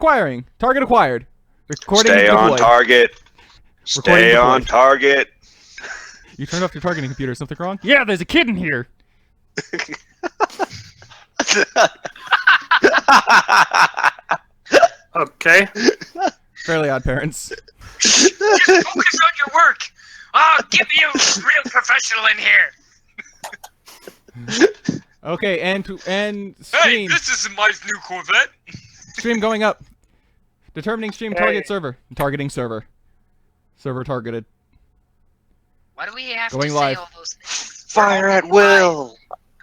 Acquiring. Target acquired. Recording Stay on deployed. target. Recording Stay on deployed. target. You turned off your targeting computer. Something wrong? Yeah, there's a kid in here. Okay. Fairly Odd Parents. Just focus on your work. Give me a real professional in here. Okay, and Hey, stream. this is my new Corvette. Stream going up. Determining stream target server. Targeting server. Server targeted. Why do we have Going to live. say all those things? Fire at will.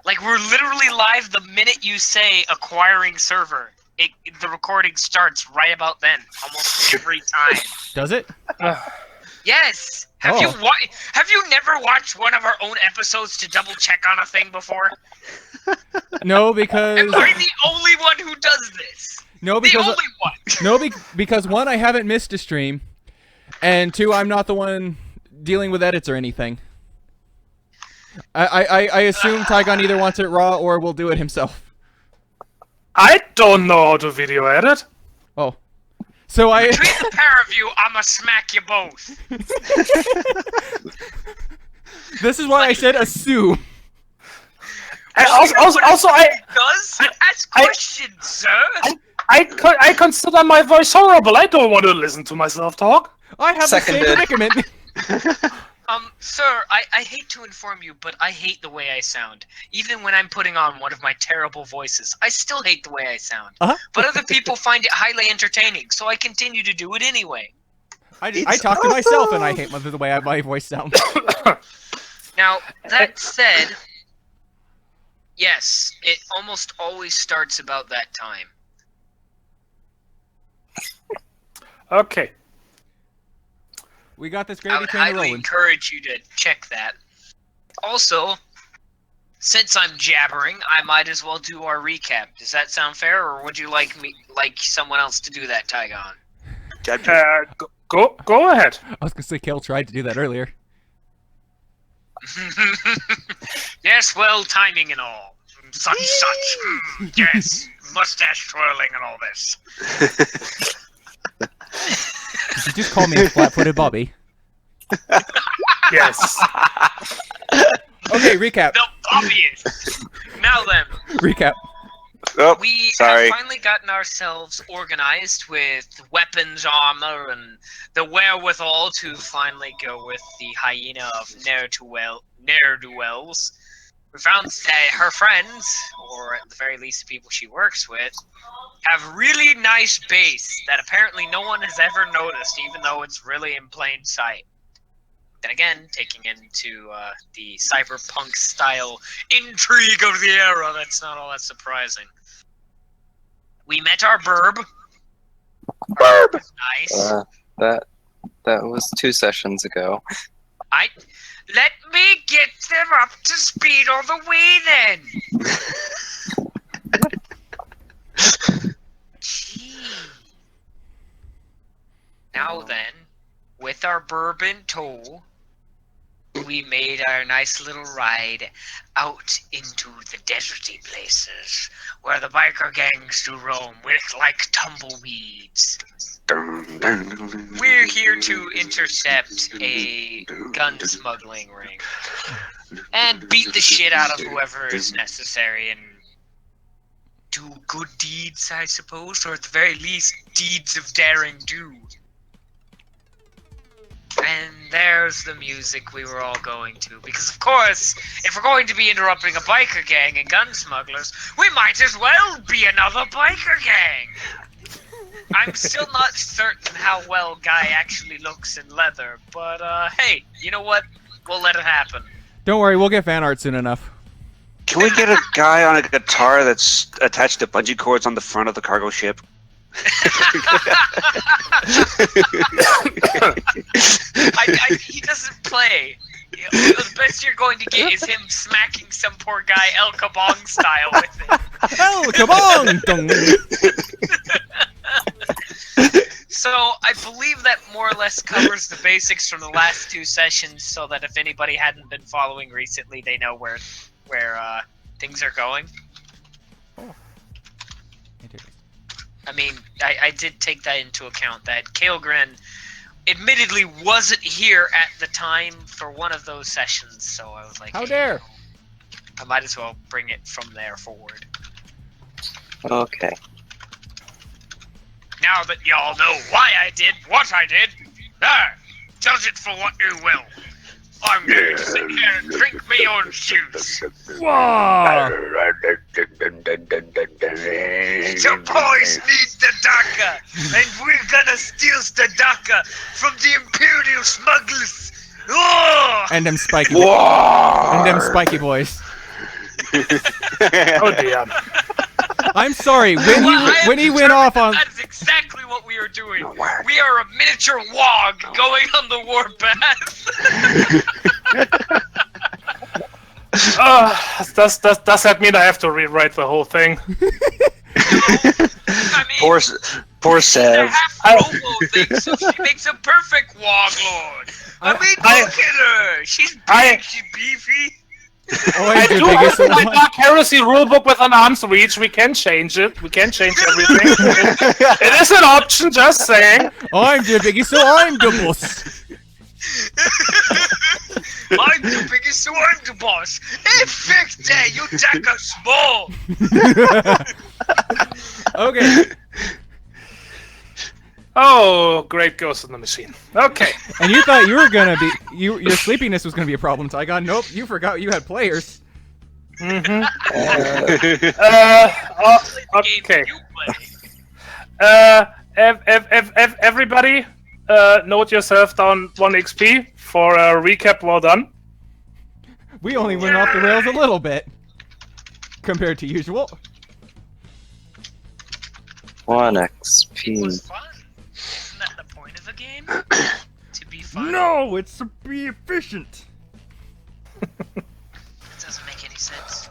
Like, we're literally live the minute you say acquiring server. The recording starts right about then, almost every time. Does it? Yes. Have Oh. you never watched one of our own episodes to double check on a thing before? No, because Am I the only one who does this? no, The because only one. no, because one, I haven't missed a stream, and two, I'm not the one dealing with edits or anything. I assume Tygon either wants it raw or will do it himself. I don't know how to video edit. Oh, so I. Between the pair of you, I'ma smack you both. This is why I said assume. And also, Does ask questions, sir. I consider my voice horrible. I don't want to listen to myself talk. I have the same Seconded. predicament. Sir, I hate to inform you, but I hate the way I sound. Even when I'm putting on one of my terrible voices, I still hate the way I sound. But other people find it highly entertaining, so I continue to do it anyway. I talk to myself and I hate the way my voice sounds. Now, that said, yes, it almost always starts about that time. Okay. We got this I gravy would train highly rolling. encourage you to check that. Also, since I'm jabbering, I might as well do our recap. Does that sound fair, or would you like someone else to do that, Tygon? Go ahead. I was gonna say Kel tried to do that earlier. Yes, well, timing and all. Such. Yes, mustache twirling and all this. Did you just call me a flat-footed Bobby? Yes. Okay, recap. The obvious. Now then, Recap. Oh, we sorry. have finally gotten ourselves organized with weapons, armor, and the wherewithal to finally go with the hyena of ne'er-do-wells. We found that her friends, or at the very least the people she works with, have really nice base that apparently no one has ever noticed, even though it's really in plain sight. Then again, taking into the cyberpunk style intrigue of the era, that's not all that surprising. We met our burb. Burb. Nice. That was 2 sessions ago. Let me get them up to speed all the way then. Gee. Now then, with our burb in tow, we made our nice little ride out into the deserty places where the biker gangs do roam with like tumbleweeds. We're here to intercept a gun smuggling ring and beat the shit out of whoever is necessary and do good deeds, I suppose, or at the very least, deeds of daring do. And there's the music we were all going to, because of course, if we're going to be interrupting a biker gang and gun smugglers, we might as well be another biker gang! I'm still not certain how well Guy actually looks in leather, but hey, you know what? We'll let it happen. Don't worry, we'll get fan art soon enough. Can we get a guy on a guitar that's attached to bungee cords on the front of the cargo ship? He doesn't play. The best you're going to get is him smacking some poor guy El Kabong style with it. Oh, come on! So I believe that more or less covers the basics from the last 2 sessions, so that if anybody hadn't been following recently, they know where things are going. I mean, I did take that into account, that Kaelgren admittedly wasn't here at the time for one of those sessions, so I was like, How hey, dare! I might as well bring it from there forward. Okay. Now that y'all know why I did what I did, judge it for what you will. I'm going to sit here and drink my own juice. Whoa! The boys need the DACA, and we're gonna steal the DACA from the Imperial smugglers. Oh! And them spiky. Whoa! And them spiky boys. Oh dear. I'm sorry. When he went off on. That's exactly what we are doing. We are a miniature wog going on the warpath. Does that mean I have to rewrite the whole thing? I mean, Poor Sev. Robo thing, so she makes a perfect wog lord. I mean, look at her. She's big, she's beefy. Oh, I do have my Dark Heresy rulebook with an arm's reach. We can change it. We can change everything. It is an option, just saying. I'm the biggest, so I'm the boss. I'm the biggest, so I'm the boss. Effecte, you DACA small. Okay. Oh, great Ghost in the Machine. Okay. And you thought you were gonna be your sleepiness was gonna be a problem, Tygon. Nope, you forgot you had players. Mm-hmm. Okay. Everybody, note yourself down 1 XP for a recap. Well done. We only went off the rails a little bit compared to usual. 1 It XP. was fun. Isn't that the point of a game? To be fun? No, it's to be efficient. It doesn't make any sense.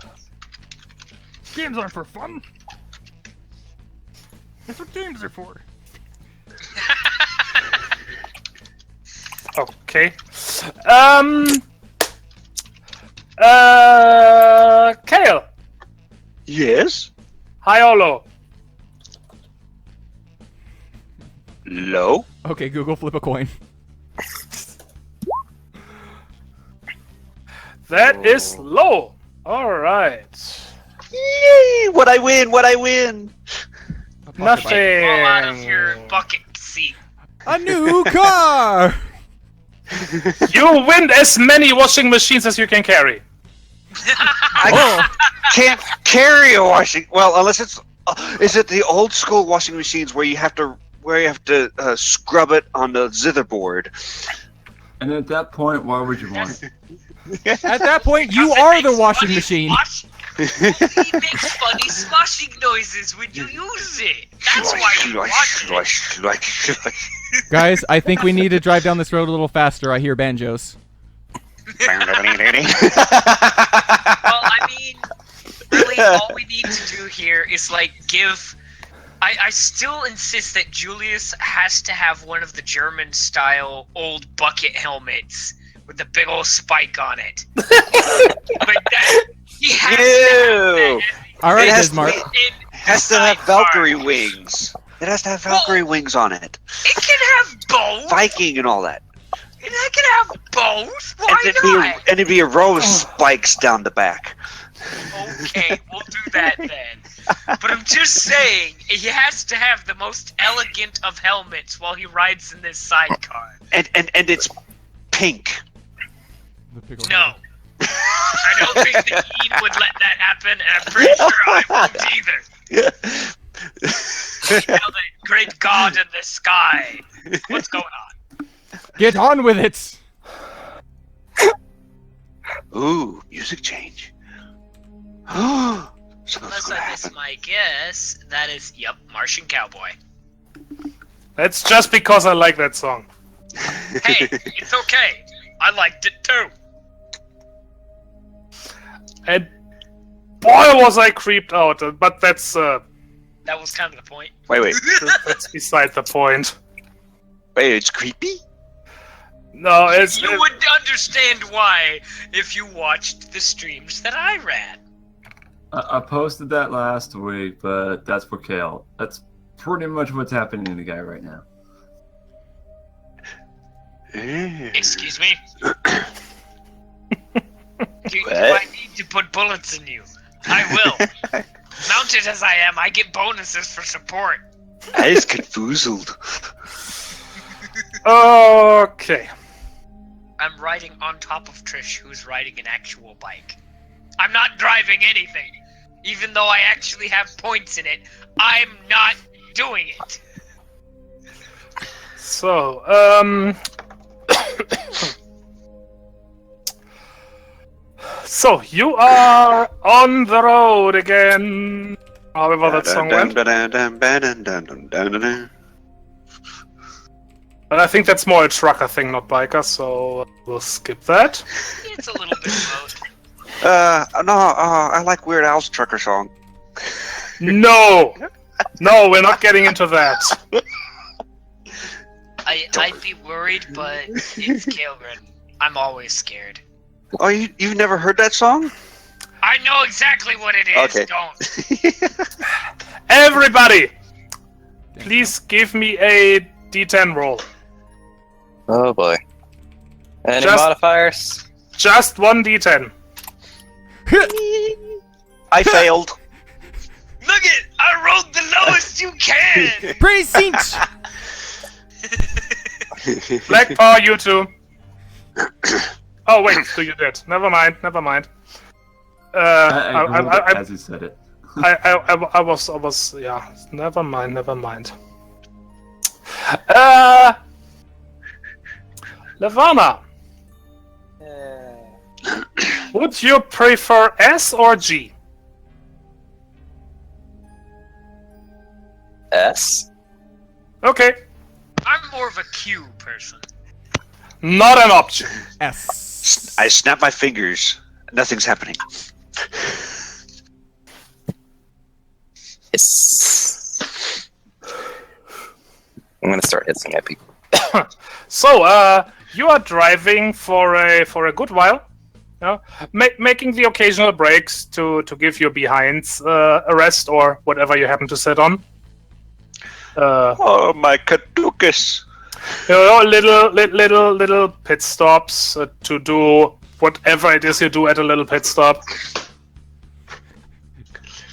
Games aren't for fun. That's what games are for. Okay. Kale. Yes? Hi, Olo. Low? Okay, Google, flip a coin. That is low. All right. Yay! What I win? What I win? Nothing. Fall out of your bucket seat. A new car. You win as many washing machines as you can carry. I can't carry a washing. Well, unless it's is it the old school washing machines where you have to scrub it on the zither board? And at that point, why would you want it? At that point, you Because it are the makes washing funny machine. He makes funny sloshing noises when you use it. That's why you watch it. Guys, I think we need to drive down this road a little faster. I hear banjos. Well, I mean, really, all we need to do here is, like, give... I still insist that Julius has to have one of the German-style old bucket helmets with the big old spike on it. But that... He has to have that. All right, It has Bismarck. has to have Valkyrie wings. It has to have Valkyrie wings on it. It can have both. Viking and all that. It can have both. Why And not? it'd be a row of spikes down the back. Okay, we'll do that then. But I'm just saying, he has to have the most elegant of helmets while he rides in this sidecar. And it's pink. No. I don't think the Keen would let that happen, and I'm pretty sure I won't either. Now the great god in the sky. What's going on? Get on with it. Ooh, music change. Unless I miss my guess, that is, yep, Martian Cowboy. That's just because I like that song. Hey, it's okay. I liked it too. And boy, was I creeped out. But that's That was kind of the point. Wait. that's beside the point. Wait, it's creepy? No, it's You would understand why if you watched the streams that I ran. I posted that last week, but that's for Kale. That's pretty much what's happening to the guy right now. Excuse me? Do I need to put bullets in you? I will. Mounted as I am, I get bonuses for support. I is confoozled. Okay. I'm riding on top of Trish, who's riding an actual bike. I'm not driving anything. Even though I actually have points in it, I'm not doing it. So, so you are on the road again. However that song went. But I think that's more a trucker thing, not biker, so we'll skip that. It's a little bit both. No, I like Weird Al's trucker song. No! No, we're not getting into that. I'd be worried, but it's Kaelgren. I'm always scared. Oh, you've never heard that song? I know exactly what it is, Okay. don't. Everybody! Please give me a D10 roll. Oh boy. Any Just- modifiers? Just one D10. I failed. Look it! I rolled the lowest you can! Precinct! Black Paw, you two. Oh wait, so you did. Never mind, never mind. I rolled it as he said it. I was, yeah. Never mind. Levana, would you prefer S or G? S? Okay, I'm more of a Q person. not an option. S. I snap my fingers. Nothing's happening. Yes. I'm gonna start hissing at people. So, you are driving for a good while, you know, making the occasional breaks to give your behinds a rest or whatever you happen to sit on. Oh, my caducus. You know, little pit stops to do whatever it is you do at a little pit stop.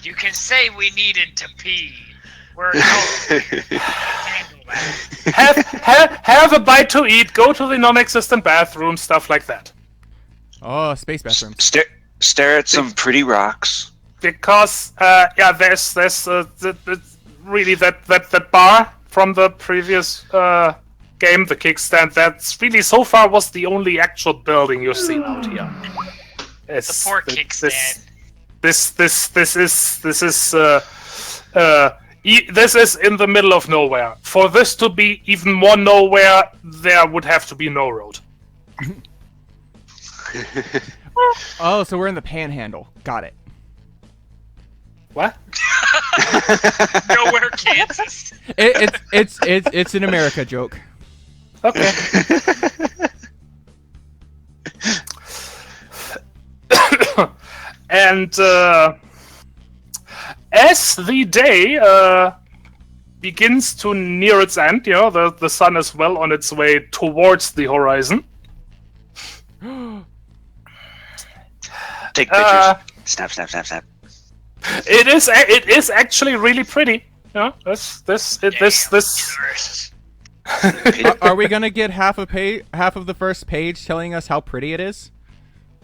You can say we needed to pee. We're handle that. Have a bite to eat, go to the non-existent bathroom, stuff like that. Oh, space bathroom. Stare at some pretty rocks. Because there's really that bar from the previous game, the kickstand. That's really so far was the only actual building you've seen out here. The poor kickstand. This is in the middle of nowhere. For this to be even more nowhere, there would have to be no road. Oh, so we're in the Panhandle. Got it. What? Nowhere, Kansas. It's an America joke. Okay. And as the day begins to near its end, you know, the sun is well on its way towards the horizon. Take pictures. Snap. It is actually really pretty. You know, this. Tourists. Are we gonna get half of the first page telling us how pretty it is?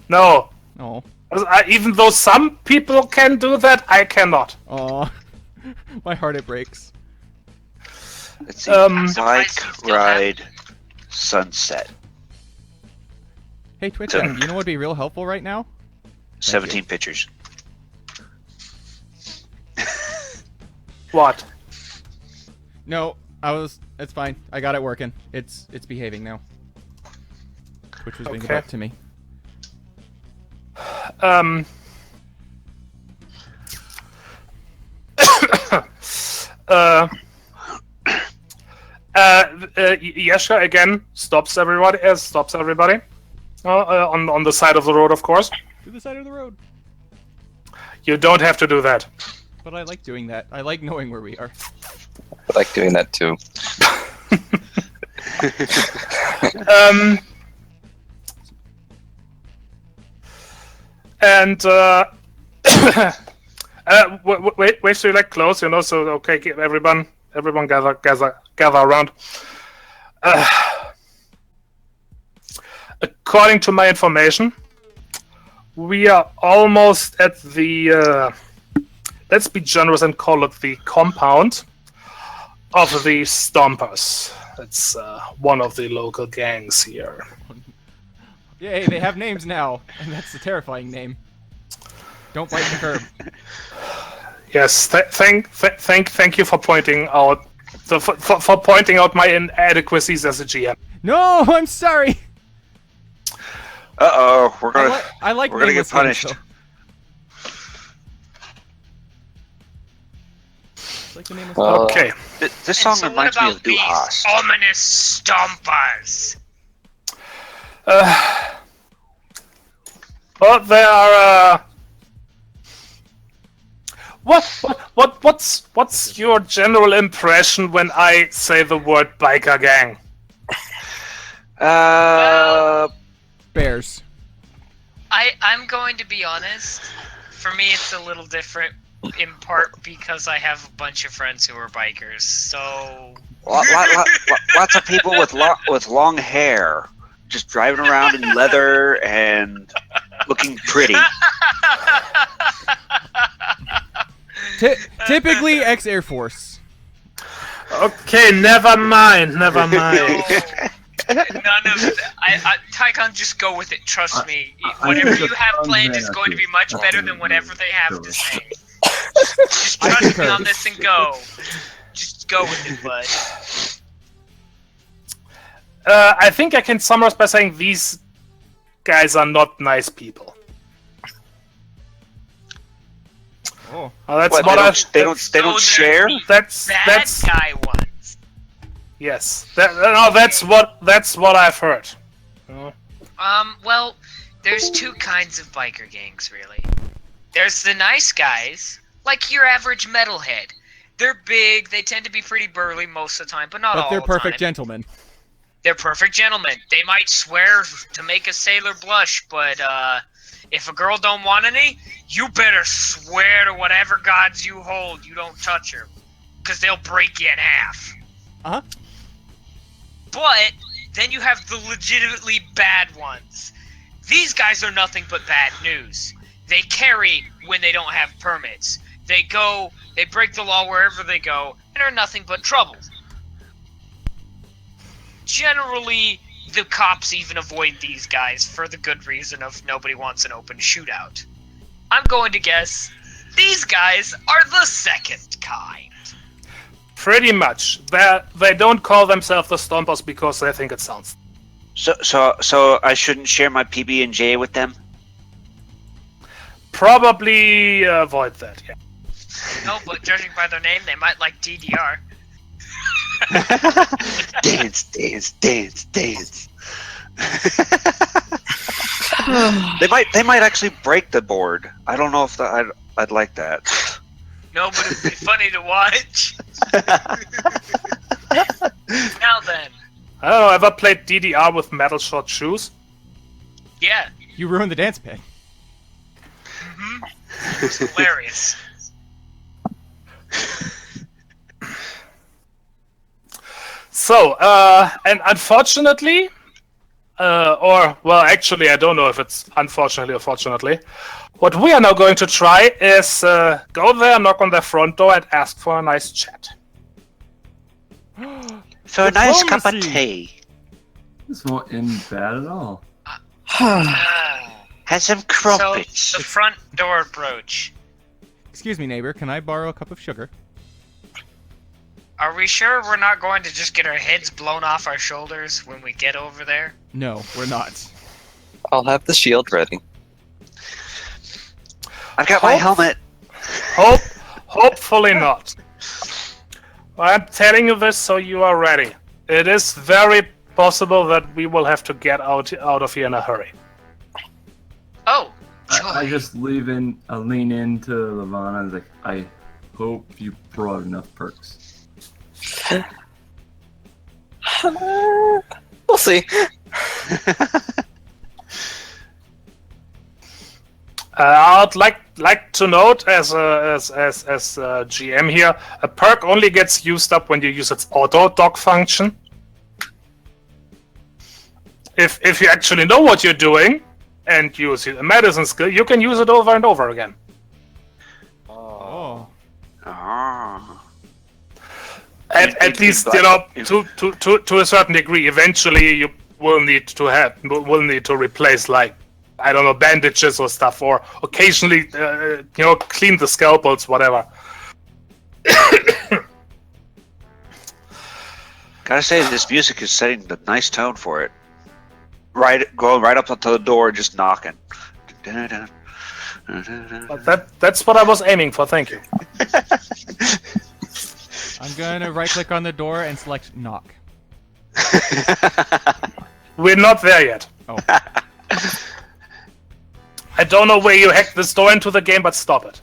No. Oh. Even though some people can do that, I cannot. Oh. My heart, it breaks. Let's see. surprised Bike you still ride sunset. Hey, Twitch, you know what would be real helpful right now? 17 pictures. What? No, it's fine. I got it working. It's behaving now. Twitch was being Okay. back to me. Yeshka again stops everybody. On the side of the road, of course. To the side of the road. You don't have to do that. But I like doing that. I like knowing where we are. I like doing that too. And wait till you like close, you know. So okay, everyone gather around. According to my information, we are almost at the. Let's be generous and call it the compound of the Stompers. It's one of the local gangs here. Yay, they have names now, and that's a terrifying name. Don't bite the curb. Yes, thank you for pointing out for pointing out my inadequacies as a GM. No, I'm sorry. Uh-oh, we're gonna I like we're gonna get nameless games, punished. though. Like the nameless Well, Okay. This song And so reminds what me about of these Duhast. ominous stompers? Well, there are. What's your general impression when I say the word biker gang? Bears. I'm going to be honest. For me, it's a little different, in part because I have a bunch of friends who are bikers. So Lots of people with long hair, just driving around in leather and looking pretty. Typically ex-Air Force. Okay, never mind. None of that. Tycon, just go with it. Trust me. Whatever you have planned is going to be much better than whatever they have to say. Just trust me on this and go. Just go with it, bud. I think I can summarize by saying these guys are not nice people. Oh. That's What, what they don't share? That's Bad guy ones. yes. That's what I've heard. Well, there's two kinds of biker gangs, really. There's the nice guys, like your average metalhead. They're big, they tend to be pretty burly most of the time, but not all But the they're time. perfect gentlemen. They're perfect gentlemen. They might swear to make a sailor blush, but if a girl don't want any, you better swear to whatever gods you hold you don't touch her, because they'll break you in half. Uh-huh. But then you have the legitimately bad ones. These guys are nothing but bad news. They carry when they don't have permits. They break the law wherever they go, and are nothing but trouble. Generally, the cops even avoid these guys for the good reason of nobody wants an open shootout. I'm going to guess these guys are the second kind. Pretty much. They don't call themselves the Stompers because they think it sounds. So I shouldn't share my PB&J with them? Probably avoid that. Yeah. No, but judging by their name, they might like DDR. Dance. They might actually break the board. I don't know if I'd like that. No, but it'd be funny to watch. Now then. I don't know, ever played DDR with metal short shoes? Yeah. You ruined the dance pit. It's hilarious. So, and unfortunately, actually, I don't know if it's unfortunately or fortunately, what we are now going to try is go there, knock on their front door, and ask for a nice chat. So a nice cup of Diplomacy. tea. This won't end bad at all. Have some So, crumpets. the front door approach. Excuse me, neighbor. Can I borrow a cup of sugar? Are we sure we're not going to just get our heads blown off our shoulders when we get over there? No, we're not. I'll have the shield ready. I've got my helmet. Hopefully not. I'm telling you this so you are ready. It is very possible that we will have to get out of here in a hurry. Oh, I joy. just lean into Lavana and like, I hope you brought enough perks. We'll see. I'd like to note as GM here, a perk only gets used up when you use its auto dock function. If you actually know what you're doing and use a medicine skill, you can use it over and over again. Oh. Ah. At least, you know, to a certain degree. Eventually, you will need to replace, like, I don't know, bandages or stuff, or occasionally, you know, clean the scalpels, whatever. Gotta say, this music is setting the nice tone for it. Going right up to the door, just knocking. That's what I was aiming for. Thank you. I'm gonna right-click on the door and select knock. We're not there yet. Oh. I don't know where you hacked this door into the game, but stop it.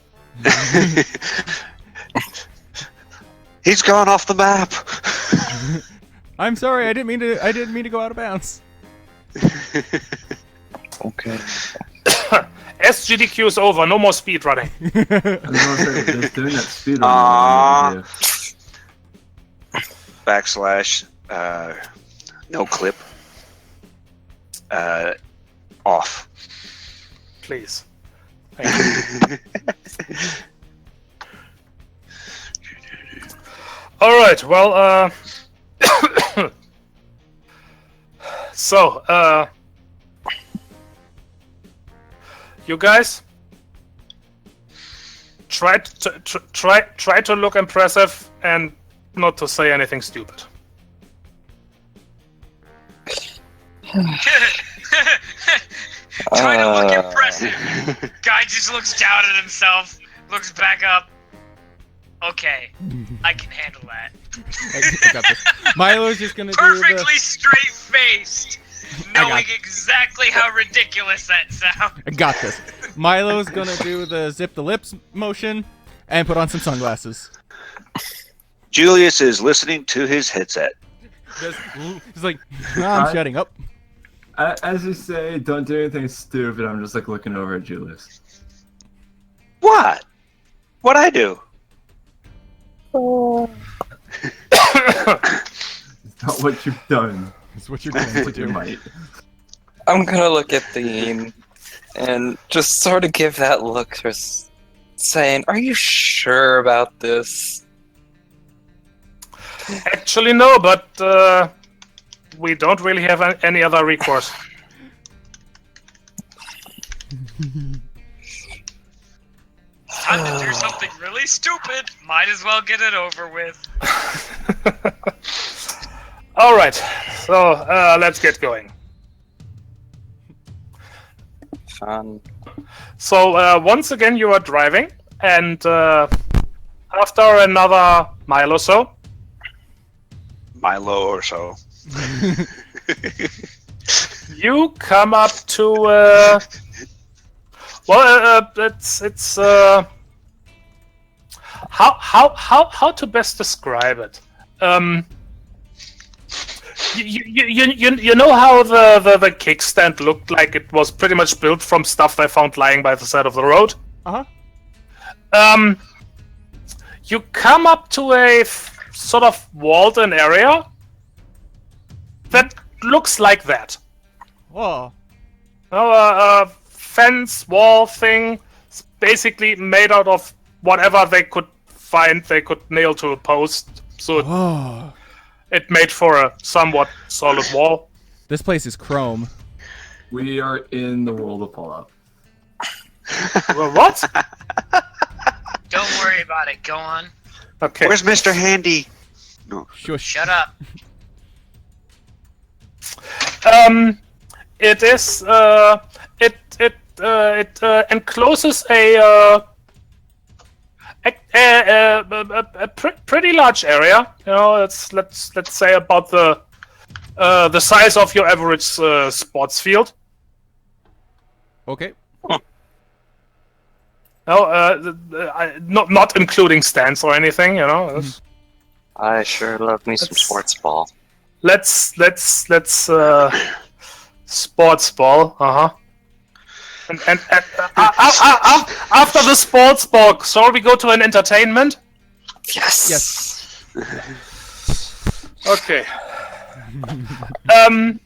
He's gone off the map. I'm sorry. I didn't mean to go out of bounds. Okay. SGDQ is over. No more speed running. I was gonna say, just doing that speed Aww. run. / no clip. Off. Please. Thank you. Alright, well, so, you guys try to look impressive and not to say anything stupid. Trying to look impressive. Guy just looks down at himself, looks back up. Okay, I can handle that. I got this. Milo's just gonna do Perfectly straight-faced, knowing exactly how ridiculous that sounds. I got this. Milo's gonna do the zip the lips motion and put on some sunglasses. Julius is listening to his headset. He's like, I'm shutting up. As you say, don't do anything stupid. I'm just like looking over at Julius. What? What'd I do? It's not what you've done. It's what you're going to What you do. might. I'm gonna look at Dean and just sort of give that look, just saying, "Are you sure about this?" Actually, no, but we don't really have any other recourse. Time to do something really stupid. Might as well get it over with. Alright, so let's get going. Fun. So once again you are driving, and after another mile or so, Milo or so. you come up to it's how to best describe it. You know how the kickstand looked like it was pretty much built from stuff they found lying by the side of the road? Uh-huh. You come up to a sort of walled-in area that looks like that. Whoa. A fence wall thing, basically made out of whatever they could find they could nail to a post, so Oh. it made for a somewhat solid wall. This place is chrome. We are in the world of Fallout. Well, what? Don't worry about it. Go on. Okay. Where's Mr. Handy? Shush. Shut up. It is it encloses a pretty large area. You know, let's say about the size of your average sports field. Okay. No, not including stands or anything. You know. I sure love me some sports ball. Let's sports ball. And after the sports ball, shall we go to an entertainment? Yes. Yes. Okay. And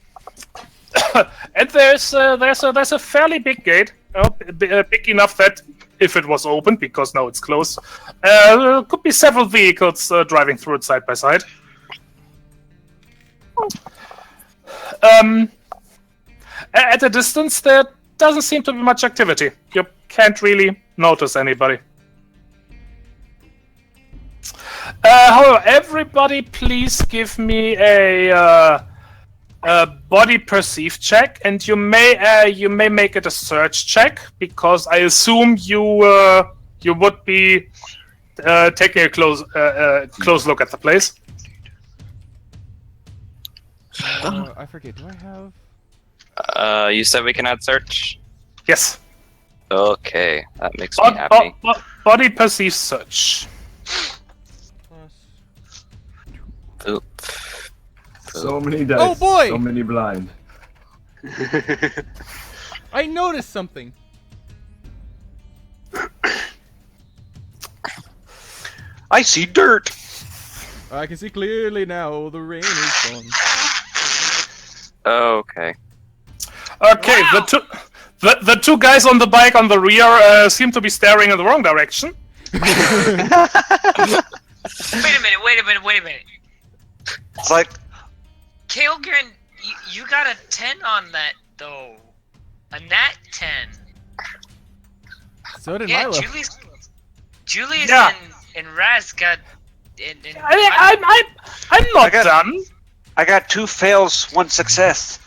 there's a fairly big gate, big enough that if it was open, because now it's closed, could be several vehicles driving through it side by side. At a distance, there doesn't seem to be much activity. You can't really notice anybody. However, everybody, please give me a body perceive check, and you may make it a search check, because I assume you would be taking a close look at the place. I forget. Do I have? You said we can add search? Yes. Okay, that makes me happy. Body perceive search. Oop. So many dice. Oh, boy! So many blind. I noticed something. I see dirt. I can see clearly now. The rain is gone. Okay. Okay, Wow. the two guys on the bike on the rear seem to be staring in the wrong direction. Wait a minute. It's like, Kaelgren, you got a 10 on that, though. A nat 10. So did Yeah, Milo. Julius Yeah. and Raz got... I'm not done. I got 2 fails, 1 success.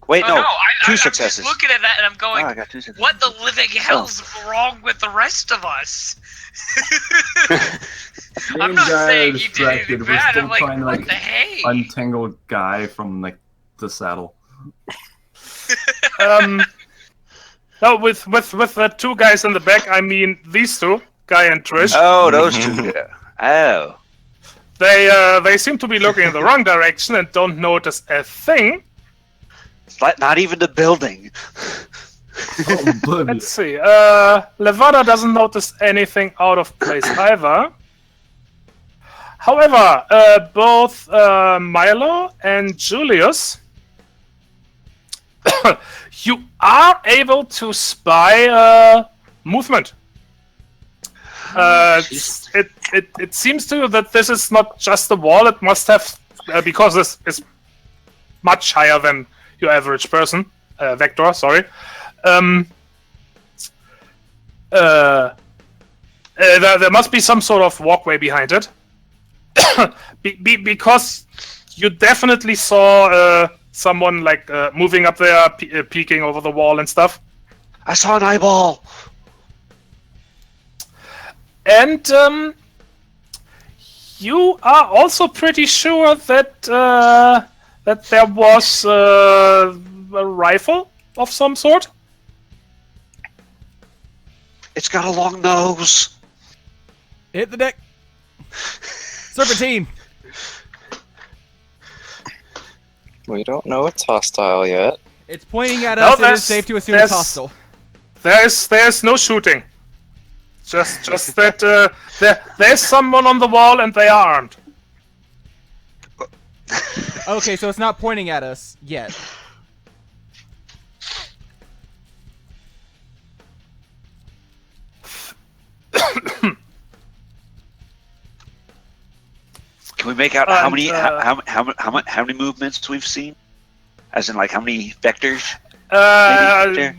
Wait, Oh, no, I'm 2 just successes. looking at that and I'm going, Oh, I got 2 successes. what the living hell's wrong with the rest of us? I'm not saying you did anything We're bad, still I'm like, trying to, what the hey? untangled guy from like the saddle. No, with the two guys in the back, I mean these two, Guy and Trish. Oh, those 2. Yeah. Oh. They seem to be looking in the wrong direction and don't notice a thing. It's like not even the building. Oh, oblivious. Let's see. Levada doesn't notice anything out of place either. However, both Milo and Julius, you are able to spy movement. It seems to you that this is not just a wall. It must have, because this is much higher than your average person. Vector, sorry. There must be some sort of walkway behind it. Because you definitely saw someone like moving up there, peeking over the wall and stuff. I saw an eyeball. And you are also pretty sure that that there was a rifle of some sort. It's got a long nose. Hit the deck. Serpentine. We don't know it's hostile yet. It's pointing at No, us. It is safe to assume it's hostile. There's no shooting. Just that there's someone on the wall and they are armed. Okay, so it's not pointing at us yet. Can we make out how And, many how many movements we've seen? As in, like, how many vectors? Maybe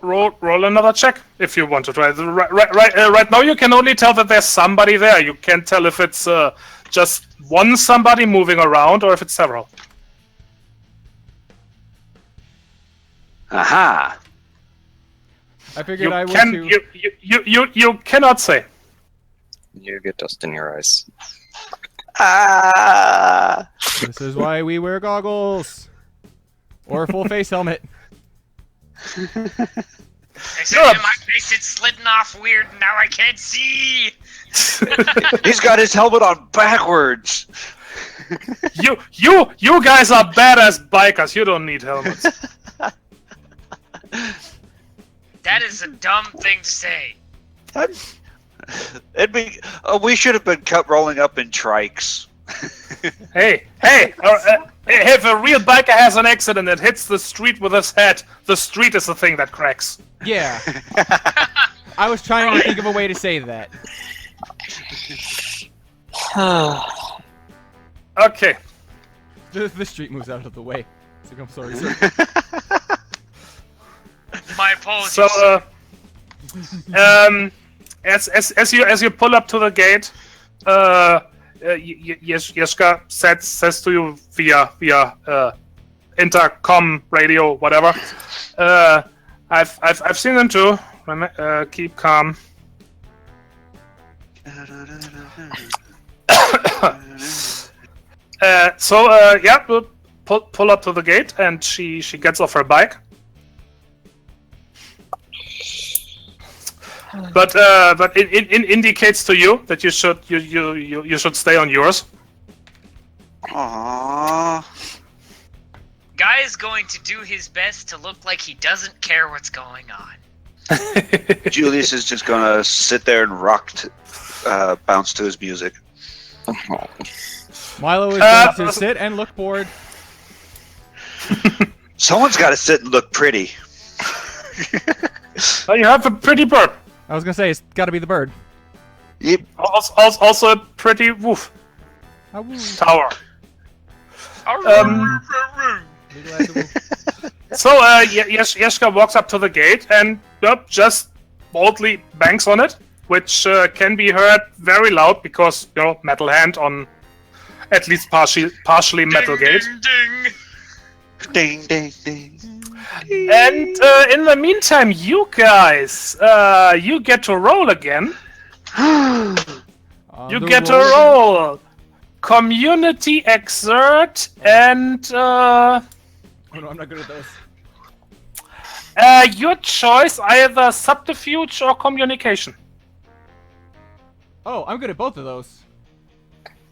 Roll another check if you want to try. Right now you can only tell that there's somebody there. You can't tell if it's just one somebody moving around or if it's several. Aha! I figured I would Can too. you cannot say. You get dust in your eyes. Ah! This is why we wear goggles. Or a full face helmet. Except in my face, it's slidden off weird, and now I can't see. He's got his helmet on backwards. You guys are badass bikers. You don't need helmets. That is a dumb thing to say. It'd be. We should have been rolling up in trikes. Hey! If a real biker has an accident and hits the street with his head, the street is the thing that cracks. Yeah. I was trying to think of a way to say that. Okay. The street moves out of the way. It's like, I'm sorry, sir. My apologies. So, as you pull up to the gate, Yeshka says to you via intercom, radio, whatever. I've seen them too. Keep calm. Yeah, we'll pull up to the gate, and she gets off her bike. But it indicates to you that you should stay on yours. Aww. Guy is going to do his best to look like he doesn't care what's going on. Julius is just gonna sit there and bounce to his music. Milo is going to sit and look bored. Someone's got to sit and look pretty. Oh, you have a pretty bird. I was gonna say, it's gotta be the bird. Yep. Also a pretty woof tower. So Yeshka walks up to the gate and just boldly bangs on it, which can be heard very loud because metal hand on at least partially metal gate. Ding, ding, ding. And in the meantime, you guys, you get to roll again. You get to roll community exert and Oh no, I'm not good at those. your choice, either subterfuge or communication. Oh, I'm good at both of those.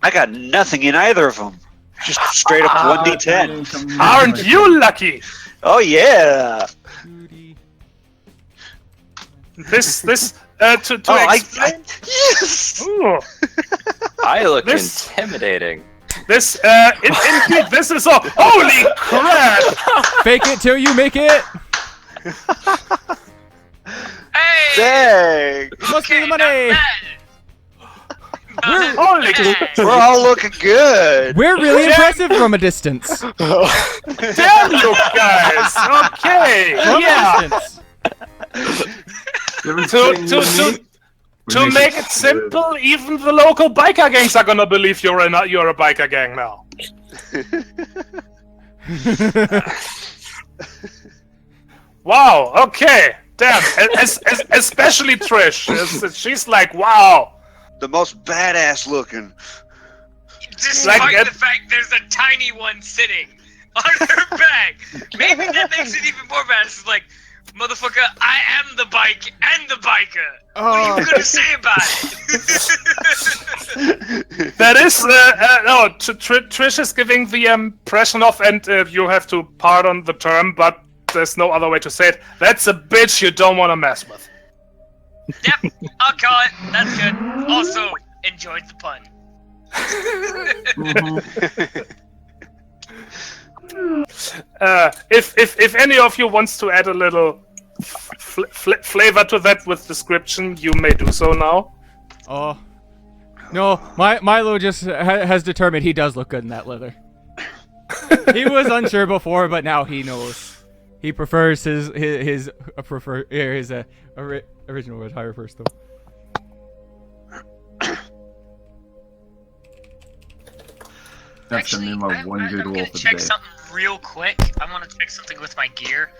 I got nothing in either of them. Just straight up 1d10. Aren't you lucky? Oh yeah. This to explain. Yes. Ooh, I look This- intimidating. this indeed, this is a holy crap! Fake it till you make it. Hey! Dang. Must be the not money. bad. We're- Holy bad. We're all looking good. We're really impressive from a distance. Damn you guys! Okay, From yeah. a distance. To make it simple, even the local biker gangs are gonna believe you're a biker gang now. Wow. Okay. Damn. Especially Trish. She's like, wow. The most badass looking. Despite Like, the fact there's a tiny one sitting on her back. Maybe that makes it even more bad. It's like, motherfucker, I am the bike and the biker. What are you gonna say about it? That is no. Trish is giving the impression of, and you have to pardon the term, but there's no other way to say it. That's a bitch you don't want to mess with. Yep, I'll call it. That's good. Also, enjoyed the pun. If any of you wants to add a little flavor to that with description, you may do so now. Oh. No, Milo just has determined he does look good in that leather. He was unsure before, but now he knows. He prefers his original attire first, though. That's gonna be my one good I'm roll gonna for the check day. something real quick. I want to check something with my gear.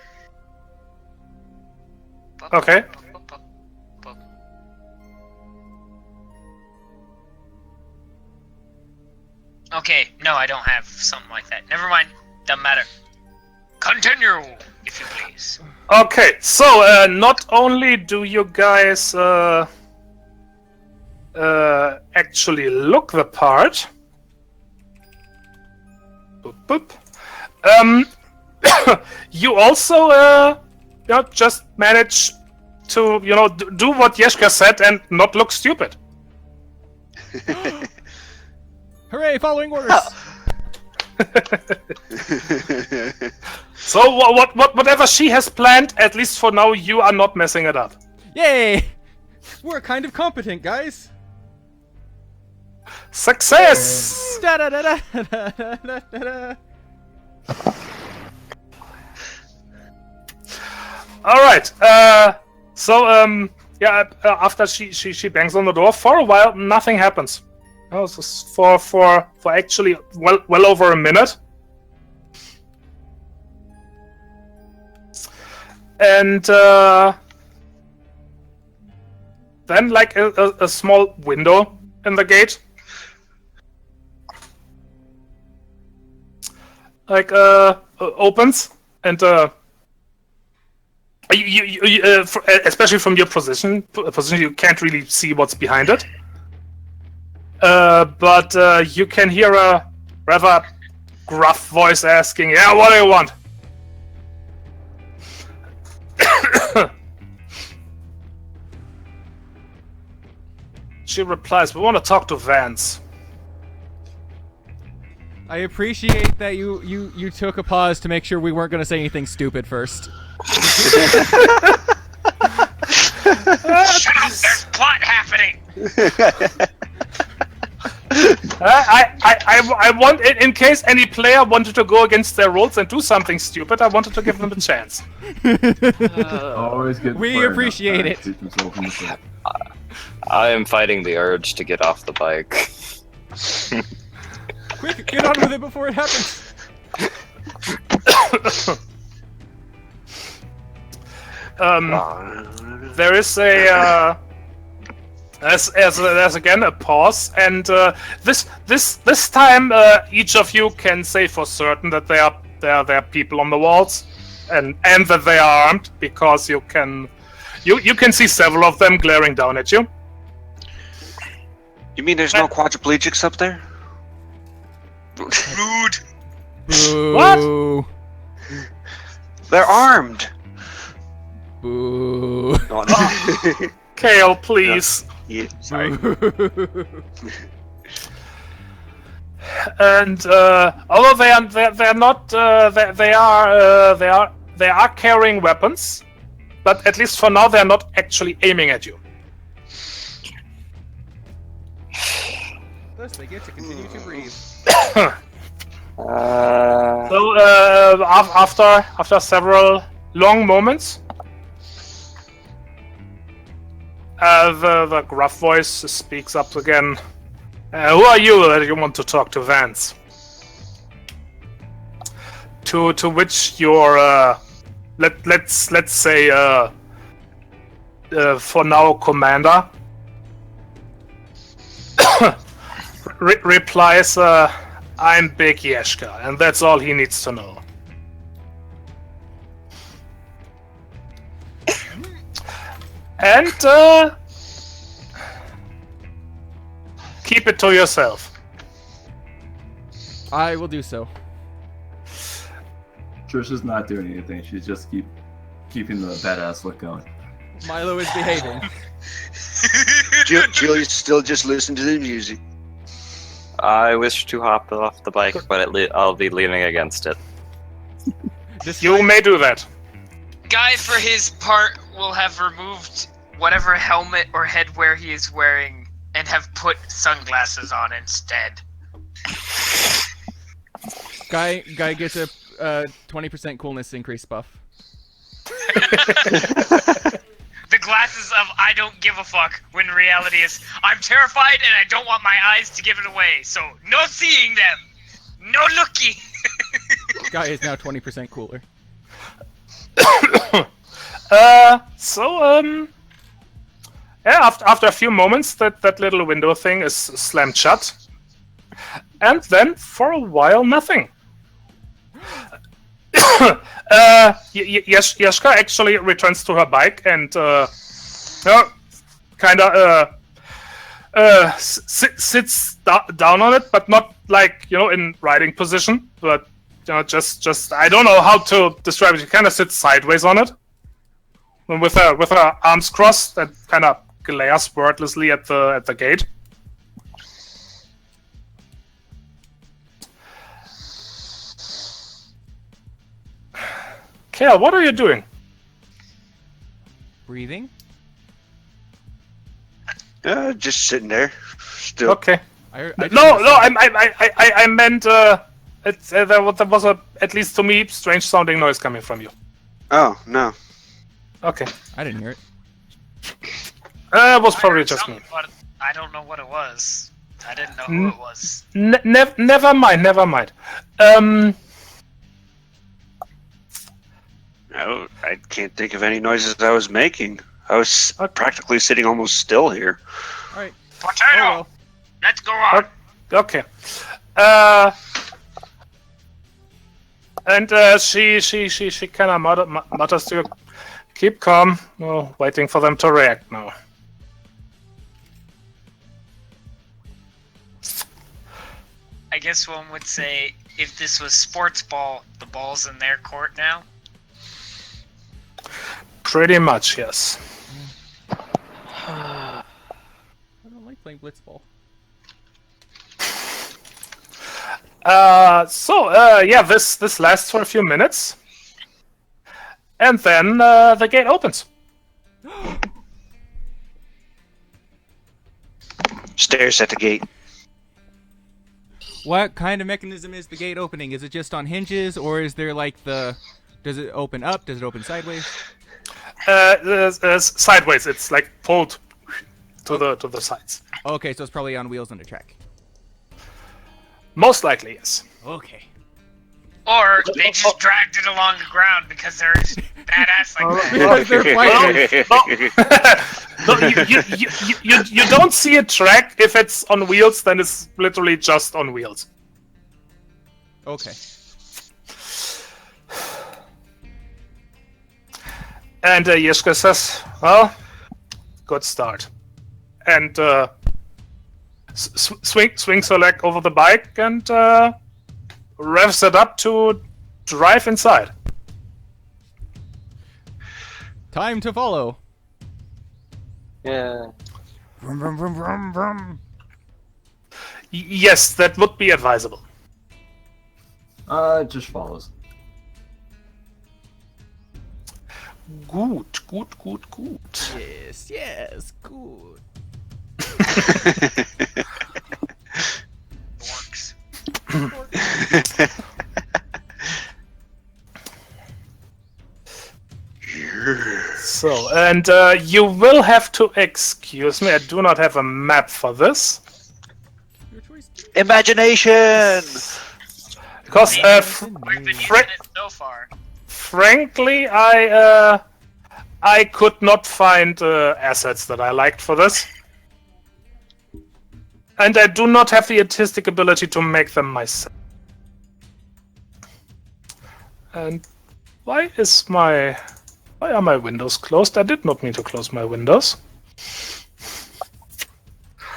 Okay. Okay, no, I don't have something like that. Never mind. Doesn't matter. Continue, if you please. Okay, so not only do you guys actually look the part, boop, boop. You also just manage to do what Yeshka said and not look stupid. Hooray! Following orders. So whatever she has planned, at least for now, you are not messing it up. Yay! We're kind of competent, guys. Success! Da-da-da-da-da-da-da-da. All right. After she bangs on the door for a while, nothing happens. This is for actually well over a minute. And then, like a small window in the gate, like opens, and especially from your position, you can't really see what's behind it. But you can hear a rather gruff voice asking, "Yeah, what do you want?" She replies, "We want to talk to Vance." I appreciate that you took a pause to make sure we weren't going to say anything stupid first. Shut up! There's plot happening. I want, in case any player wanted to go against their rules and do something stupid, I wanted to give them a chance. Always good. We appreciate it. I am fighting the urge to get off the bike. Quick, get on with it before it happens. There is there's again a pause, and this time each of you can say for certain that there are people on the walls, and that they are armed, because you can see several of them glaring down at you. You mean there's no quadriplegics up there? Rude. Boo. What? They're armed. Boo. No, Kale, please. yeah, sorry. And although they're not they are carrying weapons, but at least for now they're not actually aiming at you. Thus, they get to continue to breathe. So after several long moments, the gruff voice speaks up again. Who are you that you want to talk to, Vance? To which your let's say for now commander replies, "I'm Big Yeshka, and that's all he needs to know." And keep it to yourself. I will do so. Trisha's not doing anything. She's just keeping the badass look going. Milo is behaving. Julia's still just listening to the music. I wish to hop off the bike, but I'll be leaning against it. You may do that. Guy, for his part, will have removed whatever helmet or headwear he is wearing and have put sunglasses on instead. Guy gets a 20% coolness increase buff. The glasses of I don't give a fuck, when reality is I'm terrified and I don't want my eyes to give it away, so no seeing them, no looking. Guy is now 20% cooler. After a few moments, that little window thing is slammed shut, and then for a while nothing. Yeshka actually returns to her bike and kind of sits down on it, but not like in riding position, but just I don't know how to describe it. She kind of sits sideways on it, and with her arms crossed, and kind of glares wordlessly at the gate. Kale, what are you doing? Breathing. Just sitting there, still. Okay. I No, I meant there was at least to me, strange sounding noise coming from you. Oh no. Okay. I didn't hear it. It was probably I heard just me. something, but I don't know what it was. I didn't know who it was. Never mind. No, I can't think of any noises I was making. I was practically sitting almost still here. All right. Potato! Oh, well. Let's go on! Okay. And she kind of mutters to you, keep calm. Oh, waiting for them to react now. I guess one would say, if this was sports ball, the ball's in their court now. Pretty much, yes. I don't like playing blitzball. This lasts for a few minutes. And then the gate opens. Stares at the gate. What kind of mechanism is the gate opening? Is it just on hinges, or is there like does it open up? Does it open sideways? Sideways. It's like pulled to the sides. Okay, so it's probably on wheels on the track. Most likely, yes. Okay. Or they just dragged it along the ground because they're badass like that. Because they're fighters. No, you don't see a track. If it's on wheels, then it's literally just on wheels. Okay. And Yeshka says, well, good start. And swings her leg over the bike and revs it up to drive inside. Time to follow. Yeah. Vroom, vroom, vroom, vroom, vroom. Yes, that would be advisable. It just follows. Good. Yes, good. Works. So, and you will have to excuse me, I do not have a map for this. Your choice. Imagination! Because, We've been using it so far. frankly, I could not find assets that I liked for this. And I do not have the artistic ability to make them myself. And why are my windows closed? I did not mean to close my windows.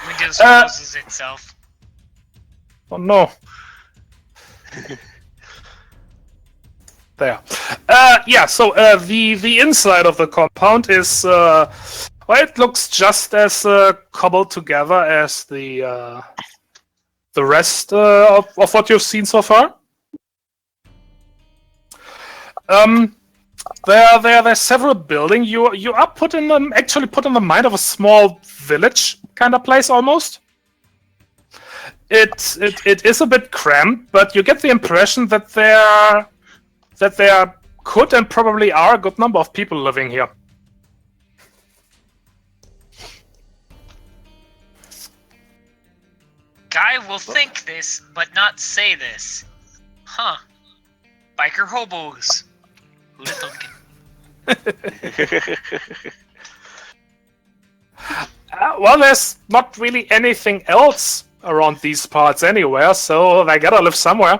Windows closes itself. Oh no. There. So the inside of the compound is it looks just as cobbled together as the rest of what you've seen so far. There's several buildings. You are put in the mind of a small village kind of place almost. It is a bit cramped, but you get the impression that there could and probably are a good number of people living here. Guy will think this, but not say this. Huh. Biker hobos. Who'd have thunkin'? Well, there's not really anything else around these parts anywhere, so they gotta live somewhere.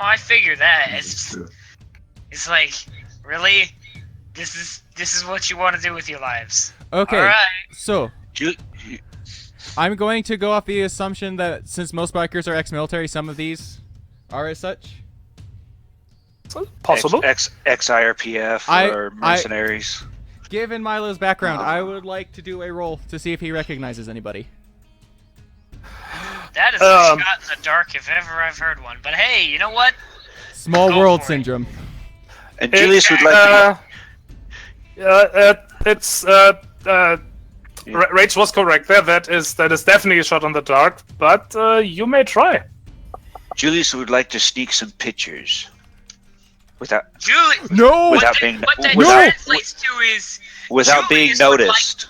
I figure that. It's true. It's like, really? This is what you want to do with your lives. Okay, All right. so Ju- I'm going to go off the assumption that since most bikers are ex-military, some of these are as such. Possible. Ex-IRPF or mercenaries. Given Milo's background, I would like to do a roll to see if he recognizes anybody. That is a shot in the dark if ever I've heard one. But hey, you know what? Small Go world for it. syndrome. And Julius would like Rach was correct there. That is definitely a shot in the dark. But you may try. Julius would like to sneak some pictures. Without No! Without what being that, what that without- translates to is without being Julius would noticed.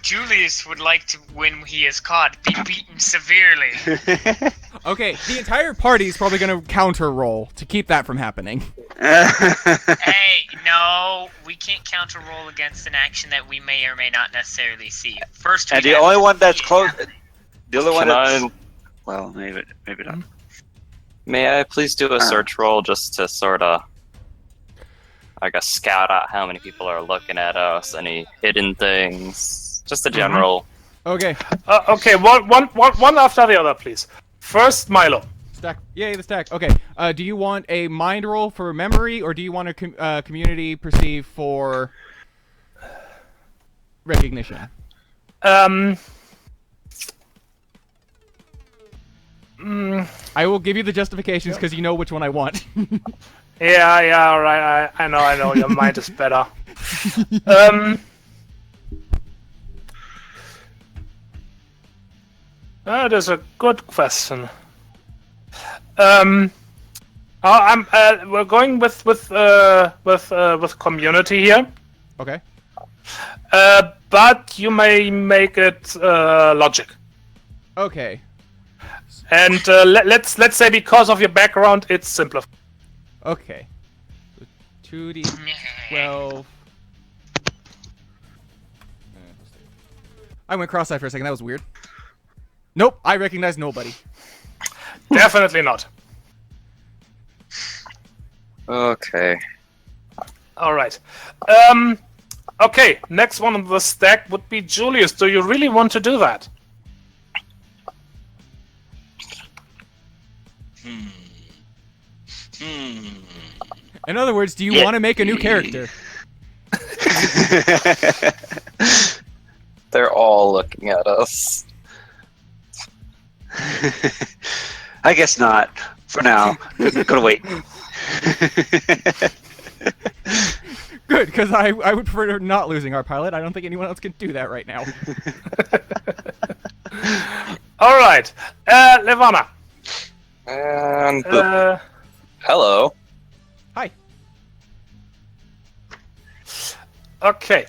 Julius would like to, when he is caught, be beaten severely. Okay, the entire party is probably going to counter roll to keep that from happening. Hey, no, we can't counter roll against an action that we may or may not necessarily see. First, And we the have only to one that's see it close, happen. the other one Can that's I, well, maybe not. may I please do a search roll just to sort of, I guess, scout out how many people are looking at us, any hidden things, just a general. Okay, Okay, one after the other, please. First, Milo. stack. Yay, the stack. Okay, do you want a mind roll for memory, or do you want a community perceive for recognition? I will give you the justifications because you know which one I want. Yeah, right. I know. Your mind is better. That is a good question. We're going with community here, Okay. but you may make it logic. Okay. And let's say because of your background, it's simpler. Okay. So 2d12. I went cross-eyed for a second. That was weird. Nope, I recognize nobody. Definitely not. Okay. All right. Okay. Next one on the stack would be Julius. Do you really want to do that? In other words, do you want to make a new character? They're all looking at us. I guess not. For now. Gotta wait. Good, because I would prefer not losing our pilot. I don't think anyone else can do that right now. All right. Levana. And hello. Hi. Okay.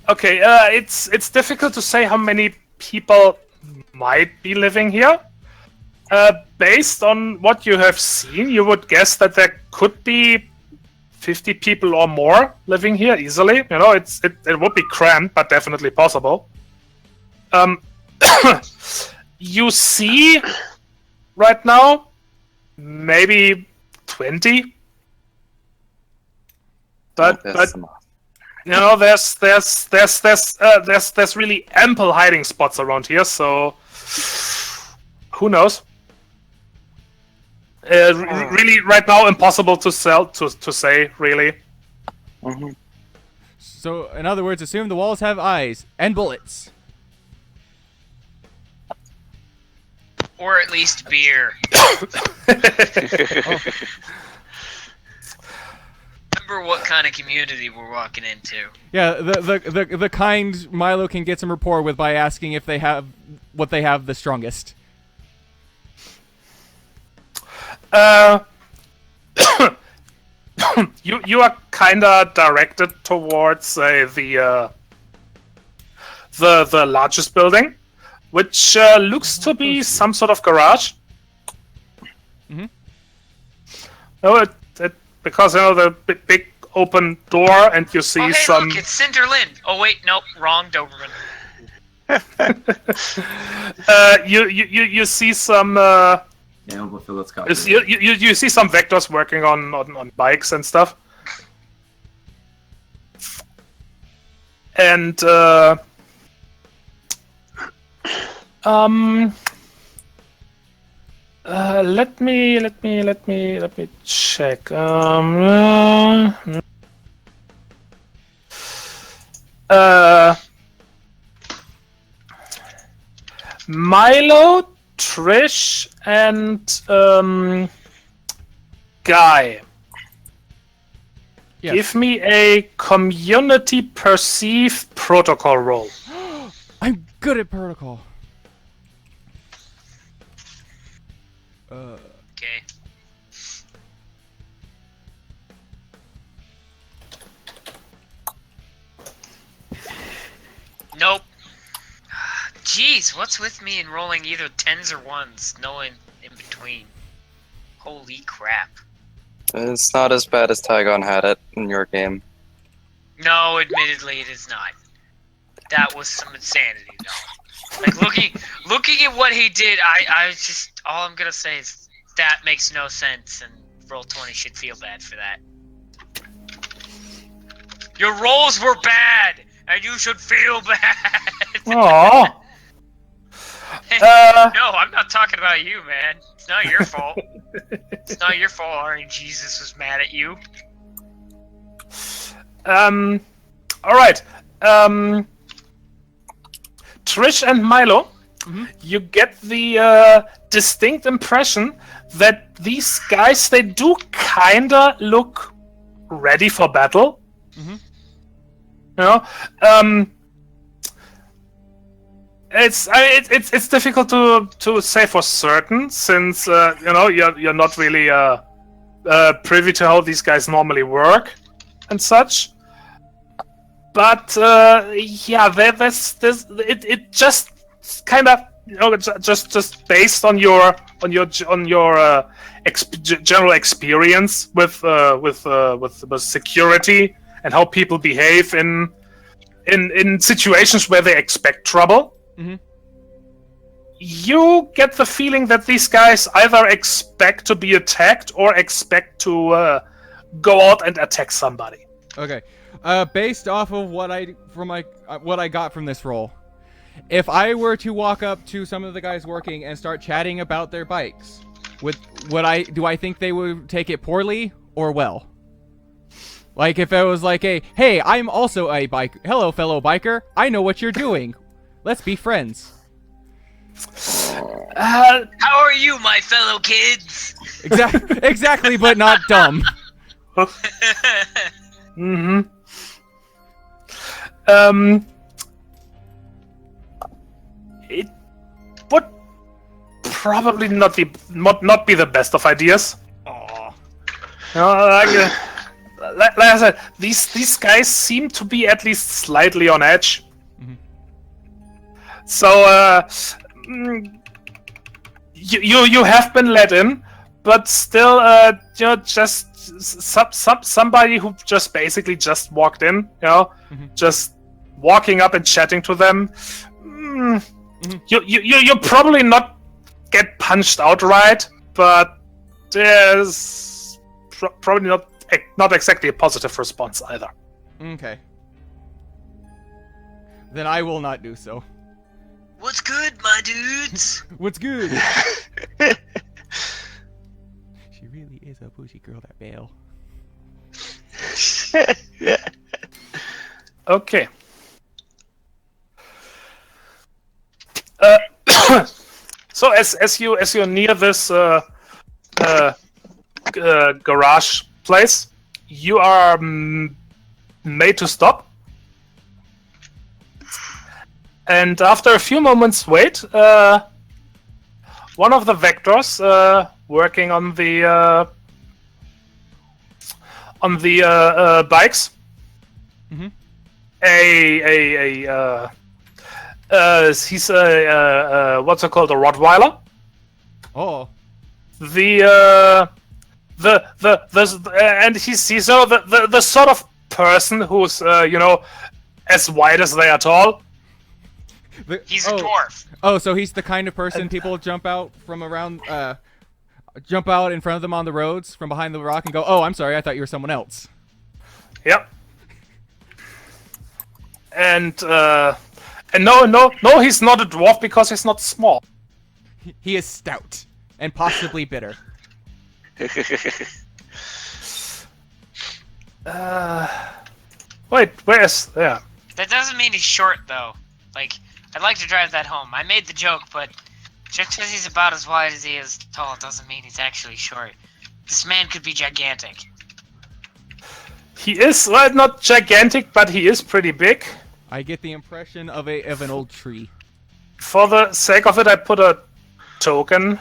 Okay. It's difficult to say how many people might be living here. Based on what you have seen, you would guess that there could be 50 people or more living here easily. You know, it would be cramped, but definitely possible. You see right now maybe 20. But you know, there's really ample hiding spots around here, so who knows? Really, right now, impossible to say. Really. Mm-hmm. So, in other words, assume the walls have eyes and bullets. Or at least beer. Remember what kind of community we're walking into. Yeah, the kind Milo can get some rapport with by asking if they have what they have the strongest. You are kinda directed towards the largest building, which looks to be some sort of garage. Mm-hmm. No, because you know the big open door, and you see Oh, hey, some. look, it's Cinderlin. Oh, wait, nope, wrong Doberman. You see some Yeah, we'll fill that copy. You see some vectors working on bikes and stuff. And let me check. Milo, Trish, and Guy. Yes. Give me a community perceived protocol roll. I'm good at protocol. Okay. Nope. Jeez, what's with me in rolling either 10s or 1s? No in between. Holy crap. It's not as bad as Tygon had it in your game. No, admittedly it is not. That was some insanity, though. Like, looking at what he did, I just, all I'm gonna say is that makes no sense, and Roll20 should feel bad for that. Your rolls were bad, and you should feel bad. Aww. No, I'm not talking about you, man. It's not your fault. It's not your fault RNG Jesus was mad at you. Alright. Trish and Milo, you get the distinct impression that these guys, they do kinda look ready for battle. You know? It's difficult to say for certain, since you know, you're not really privy to how these guys normally work and such. But yeah, there's this. It just kind of, you know, just based on your general experience with security and how people behave in situations where they expect trouble. You get the feeling that these guys either expect to be attacked or expect to go out and attack somebody. Okay. Based off of what I got from this roll, if I were to walk up to some of the guys working and start chatting about their bikes, do I think they would take it poorly or well? Like if it was like hey, I'm also a bike. Hello, fellow biker. I know what you're doing. Let's be friends. How are you, my fellow kids? Exactly, but not dumb. It would probably not be the best of ideas. Aww. You know, like I said, these guys seem to be at least slightly on edge. So you have been let in, but still, you know, just somebody who just basically just walked in, you know, just walking up and chatting to them. You probably not get punched outright, but there's probably not exactly a positive response either. Okay. Then I will not do so. What's good, my dudes? What's good? She really is a pushy girl, that Bale. Okay. So as you near this garage place, you are made to stop. And after a few moments wait, one of the vectors working on the bikes, he's what's it called, a Rottweiler. Oh. And he's the sort of person who's you know, as wide as they are tall. He's a dwarf. Oh, so he's the kind of person people jump out from around jump out in front of them on the roads from behind the rock and go, "Oh, I'm sorry, I thought you were someone else." Yep. And no, he's not a dwarf because he's not small. He is stout and possibly bitter. Wait, where's there? That doesn't mean he's short, though. Like, I'd like to drive that home. I made the joke, but just because he's about as wide as he is tall doesn't mean he's actually short. This man could be gigantic. He is, well, not gigantic, but he is pretty big. I get the impression of an old tree. For the sake of it, I put a token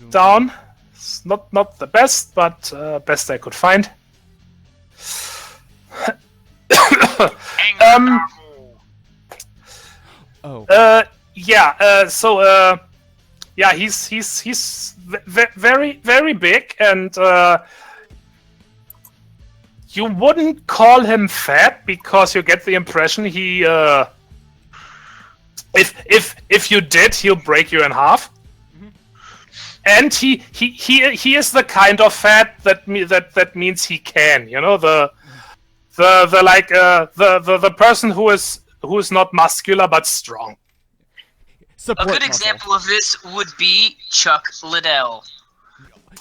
down. It's not the best, but best I could find. Yeah, he's very, very big, and you wouldn't call him fat because you get the impression he if you did, he'll break you in half. And he is the kind of fat that means he can, you know, the person who is not muscular but strong. A good example of this would be Chuck Liddell.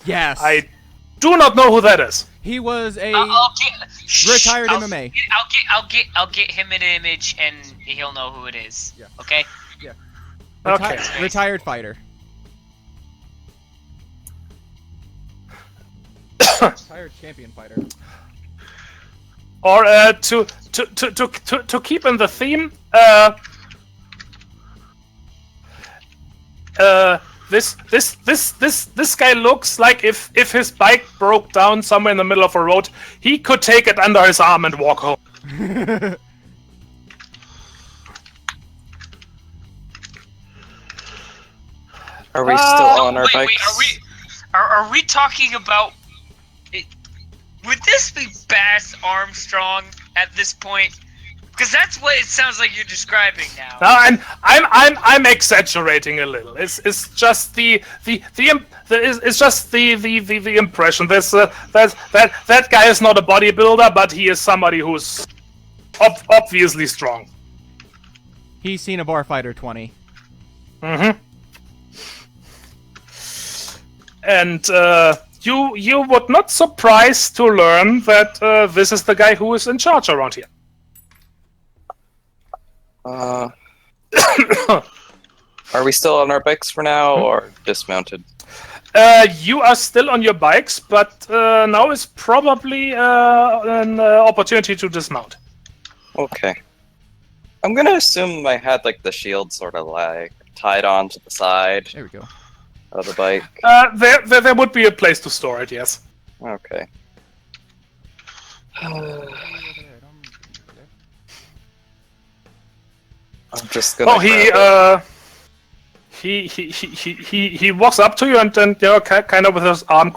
Yes. I do not know who that is. He was a retired MMA. I'll get him an image and he'll know who it is. Yeah. Okay. Yeah. Okay. Retired fighter. Retired champion fighter. Or to keep in the theme, this guy looks like if his bike broke down somewhere in the middle of a road, he could take it under his arm and walk home. Are we still on our wait, bikes? Wait, are we talking about? Would this be Bass Armstrong at this point? Because that's what it sounds like you're describing now. No, I'm exaggerating a little. It's just the impression. That guy is not a bodybuilder, but he is somebody who's obviously strong. He's seen a bar fighter 20. Mm-hmm. And you would not surprise to learn that this is the guy who is in charge around here. Are we still on our bikes for now, or dismounted? You are still on your bikes, but now is probably an opportunity to dismount. Okay. I'm gonna assume I had like the shield sort of like tied on to the side There we go. of the bike. There would be a place to store it, yes. Okay. I'm just gonna. He walks up to you and then kind of with his arms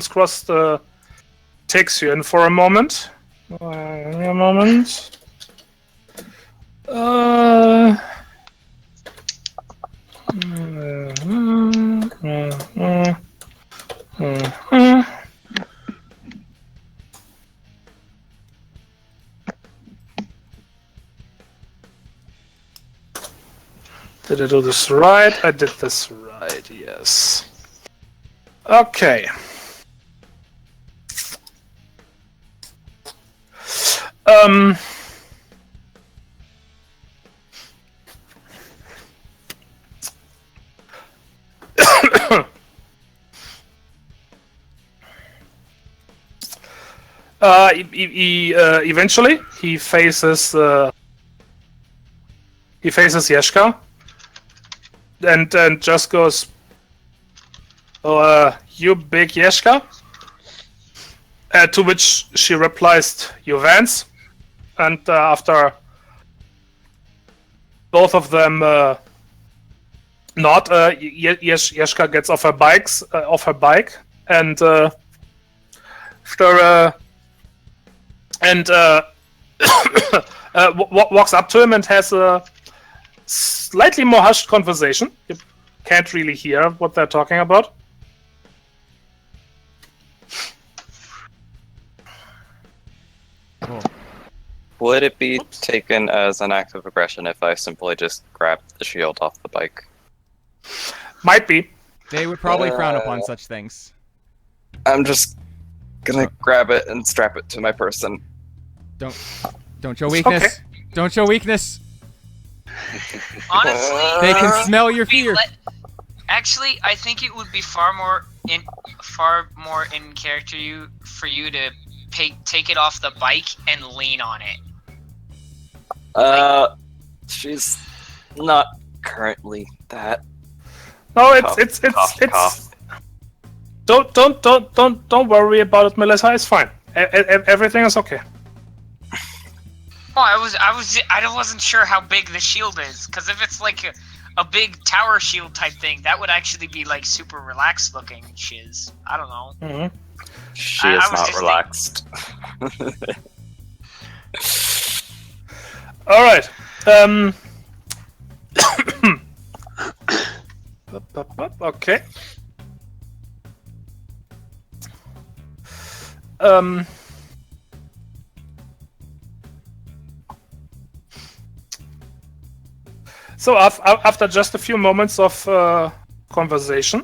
crossed, takes you in for a moment. A moment. Did I do this right? I did this right, yes. Okay. Eventually, he faces Yeshka, and just goes, "Oh, you big Yeshka?" To which she replies, "You Vance." And after both of them nod, Yeshka gets off her bike, and walks up to him and has a slightly more hushed conversation. can't really hear what they're talking about. Cool. Would it be taken as an act of aggression if I simply just grabbed the shield off the bike? Might be. They would probably frown upon such things. I'm just gonna grab it and strap it to my person. Don't show weakness. Okay. Don't show weakness. Honestly, They can I think smell it your would be fear. Actually, I think it would be far more in character for you to take it off the bike and lean on it. She's not currently that. No, Cough, it's cough, cough. Don't worry about it, Melissa. It's fine. Everything is okay. Well, I wasn't sure how big the shield is, because if it's like a big tower shield type thing, that would actually be like super relaxed looking shiz. I don't know. Mm-hmm. She I is was not just relaxed. All right. Okay. So after just a few moments of conversation,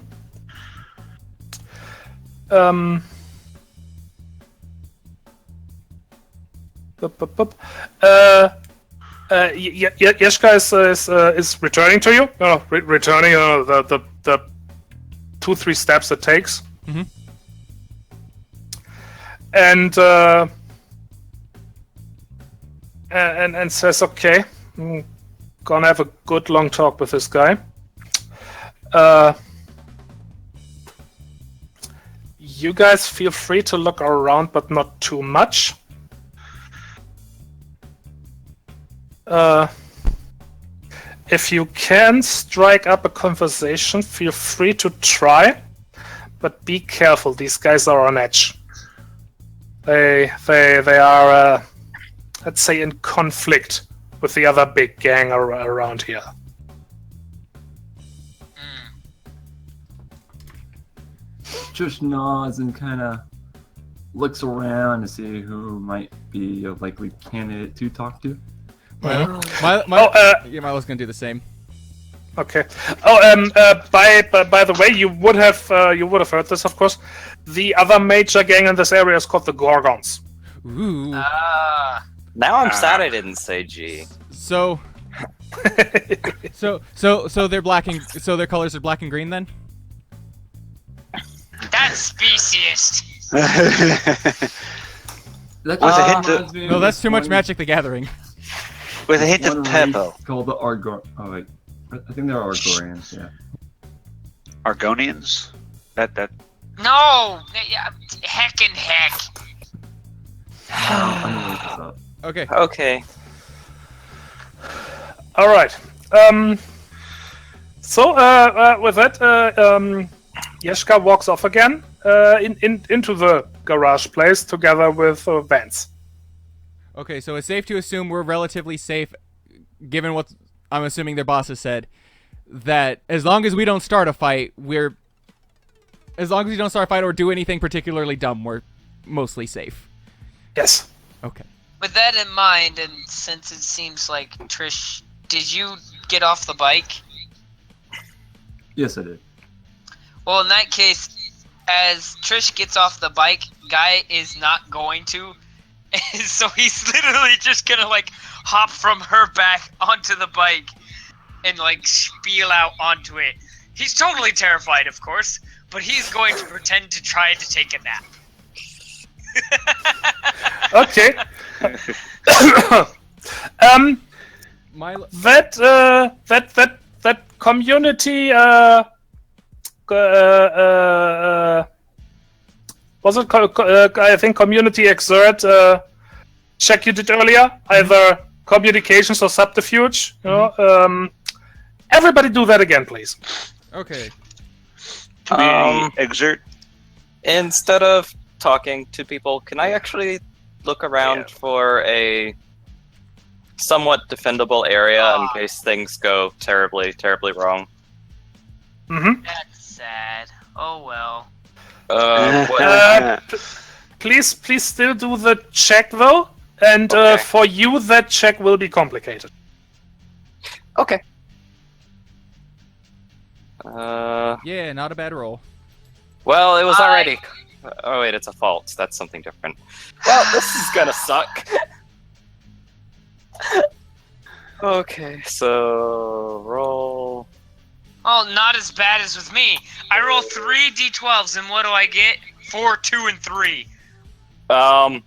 Yeshka is returning to you. Returning the 2-3 steps it takes, Mhm. and says, "Okay, I'm gonna have a good long talk with this guy. You guys feel free to look around, but not too much. If you can strike up a conversation, feel free to try, but be careful. These guys are on edge. They are, let's say, in conflict with the other big gang around here." Just nods and kind of looks around to see who might be a likely candidate to talk to. Milo's gonna do the same. Okay. By the way, you would have heard this, of course. The other major gang in this area is called the Gorgons. Ooh. Now I'm sad I didn't say G. So they're black and so their colors are black and green then? That's speciest. That Was it hit reminds me of No, that's too much one- Magic the Gathering. With a hint one of race purple. called the Oh wait, I think they're Argorians. Yeah. Argonians? That. No, yeah, heck and heck. I'm gonna look this up. Okay. Okay. All right. So with that, Yeshka walks off again into the garage place together with Vance. Okay, so it's safe to assume we're relatively safe, given what I'm assuming their boss has said, that as long as we don't start a fight, as long as we don't start a fight or do anything particularly dumb, we're mostly safe. Yes. Okay. With that in mind, and since it seems like Trish, did you get off the bike? Yes, I did. Well, in that case, as Trish gets off the bike, Guy is not going to. So he's literally just gonna like hop from her back onto the bike and like spiel out onto it. He's totally terrified, of course, but he's going to pretend to try to take a nap. Okay. Milo. That community was it I think community exert check you did earlier, either communications or subterfuge, you know, everybody do that again, please. Okay. Community exert. Instead of talking to people, can I actually look around for a somewhat defendable area in case things go terribly, terribly wrong? Mm-hmm. That's sad. Oh well. Please still do the check though, and Okay. for you that check will be complicated. Okay. Yeah, not a bad roll. Well, it was already. Oh wait, it's a fault. That's something different. Well, this is gonna suck. Okay, so roll. Oh, not as bad as with me. I roll 3 d12s, and what do I get? 4, 2, and 3. Wow.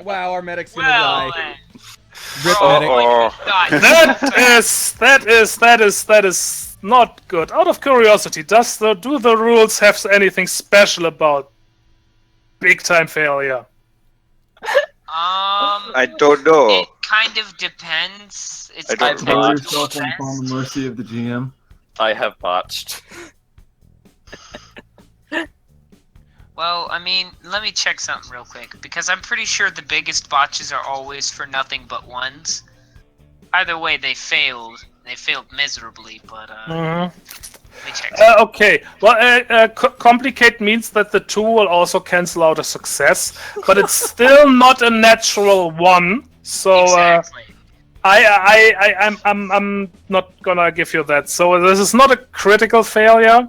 Wow, our medic's gonna Well, die. Rip oh, medic. God. That is not good. Out of curiosity, do the rules have anything special about big time failure? I don't know. It kind of depends. It's I don't Throw know. yourself upon the mercy of the GM. I have botched. Well, I mean, let me check something real quick, because I'm pretty sure the biggest botches are always for nothing but ones. Either way, they failed. They failed miserably, but, let me check. Okay. Well, complicate means that the 2 will also cancel out a success, but it's still not a natural 1. So Exactly. I'm not gonna give you that. So this is not a critical failure.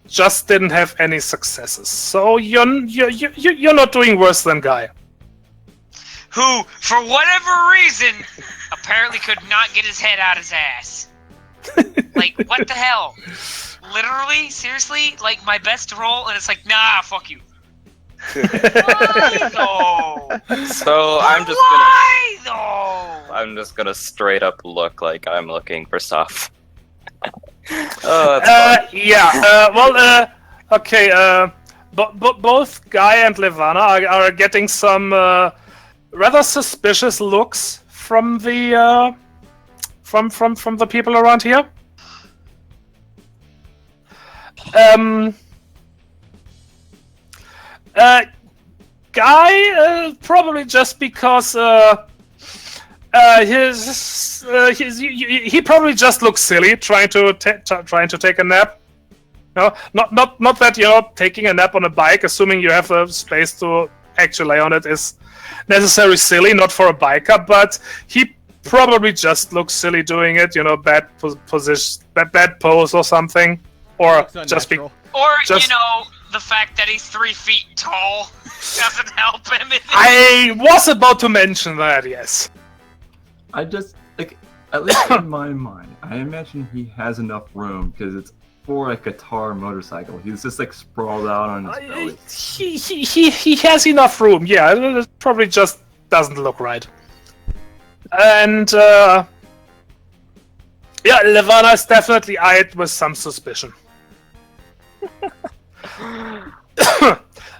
Just didn't have any successes. So you're not doing worse than Guy. Who, for whatever reason, apparently could not get his head out his ass. Like, what the hell? Literally? Seriously? Like, my best roll, and it's like, nah, fuck you. Why, though? So Why, though? I'm just gonna straight up look like I'm looking for stuff. Oh, that's fun. Okay. Both Guy and Levana are getting some rather suspicious looks from the from the people around here. Guy probably just because he probably just looks silly trying to take a nap. No, not that taking a nap on a bike, assuming you have the space to actually lay on it, is necessarily silly. Not for a biker, but he probably just looks silly doing it. Bad position, bad pose or something, or Looks just be. unnatural. Or, Just- the fact that he's 3 feet tall doesn't help him. I was about to mention that. Yes. I just, at least in my mind, I imagine he has enough room because it's for a guitar motorcycle. He's just sprawled out on his belly. He has enough room. Yeah, it probably just doesn't look right. And Levana is definitely eyed with some suspicion.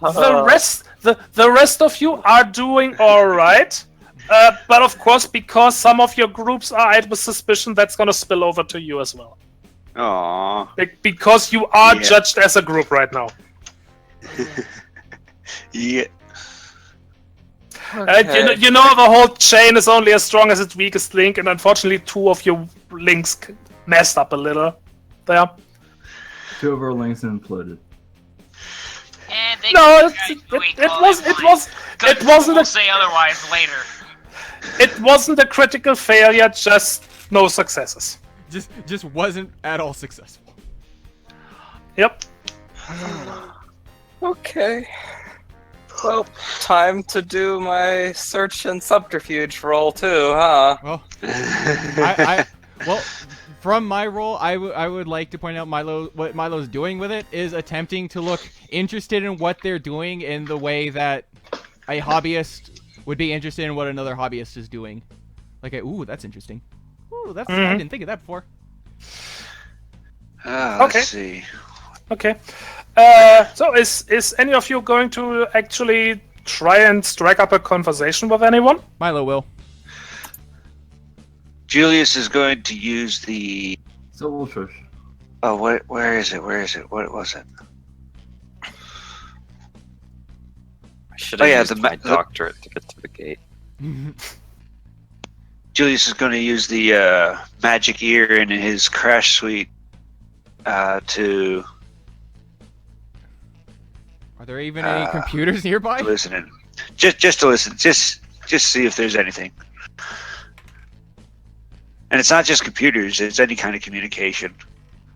The rest of you are doing all right. But of course, because some of your groups are eyed with suspicion, that's gonna spill over to you as well. Aww. Because you are Yeah. judged as a group right now. Yeah. The whole chain is only as strong as its weakest link, and unfortunately, 2 of your links messed up a little there. 2 of our links imploded. And they No, can it wasn't We'll a say otherwise later. It wasn't a critical failure, just no successes. Just wasn't at all successful. Yep. Okay. Well, time to do my search and subterfuge roll too, huh? Well, well, from my role, I would like to point out what Milo's doing with it is attempting to look interested in what they're doing in the way that a hobbyist would be interested in what another hobbyist is doing. Ooh, that's interesting. Ooh, I didn't think of that before. Okay. Let's see. Okay. So is any of you going to actually try and strike up a conversation with anyone? Milo will. Julius is going to use the. So we'll shush. Oh, where is it? Where is it? What was it? I should have yeah, used the my the- doctorate to get to the gate. Julius is going to use the magic ear in his crash suite to Are there even any computers nearby? listen in. Just to listen. Just see if there's anything. And it's not just computers; it's any kind of communication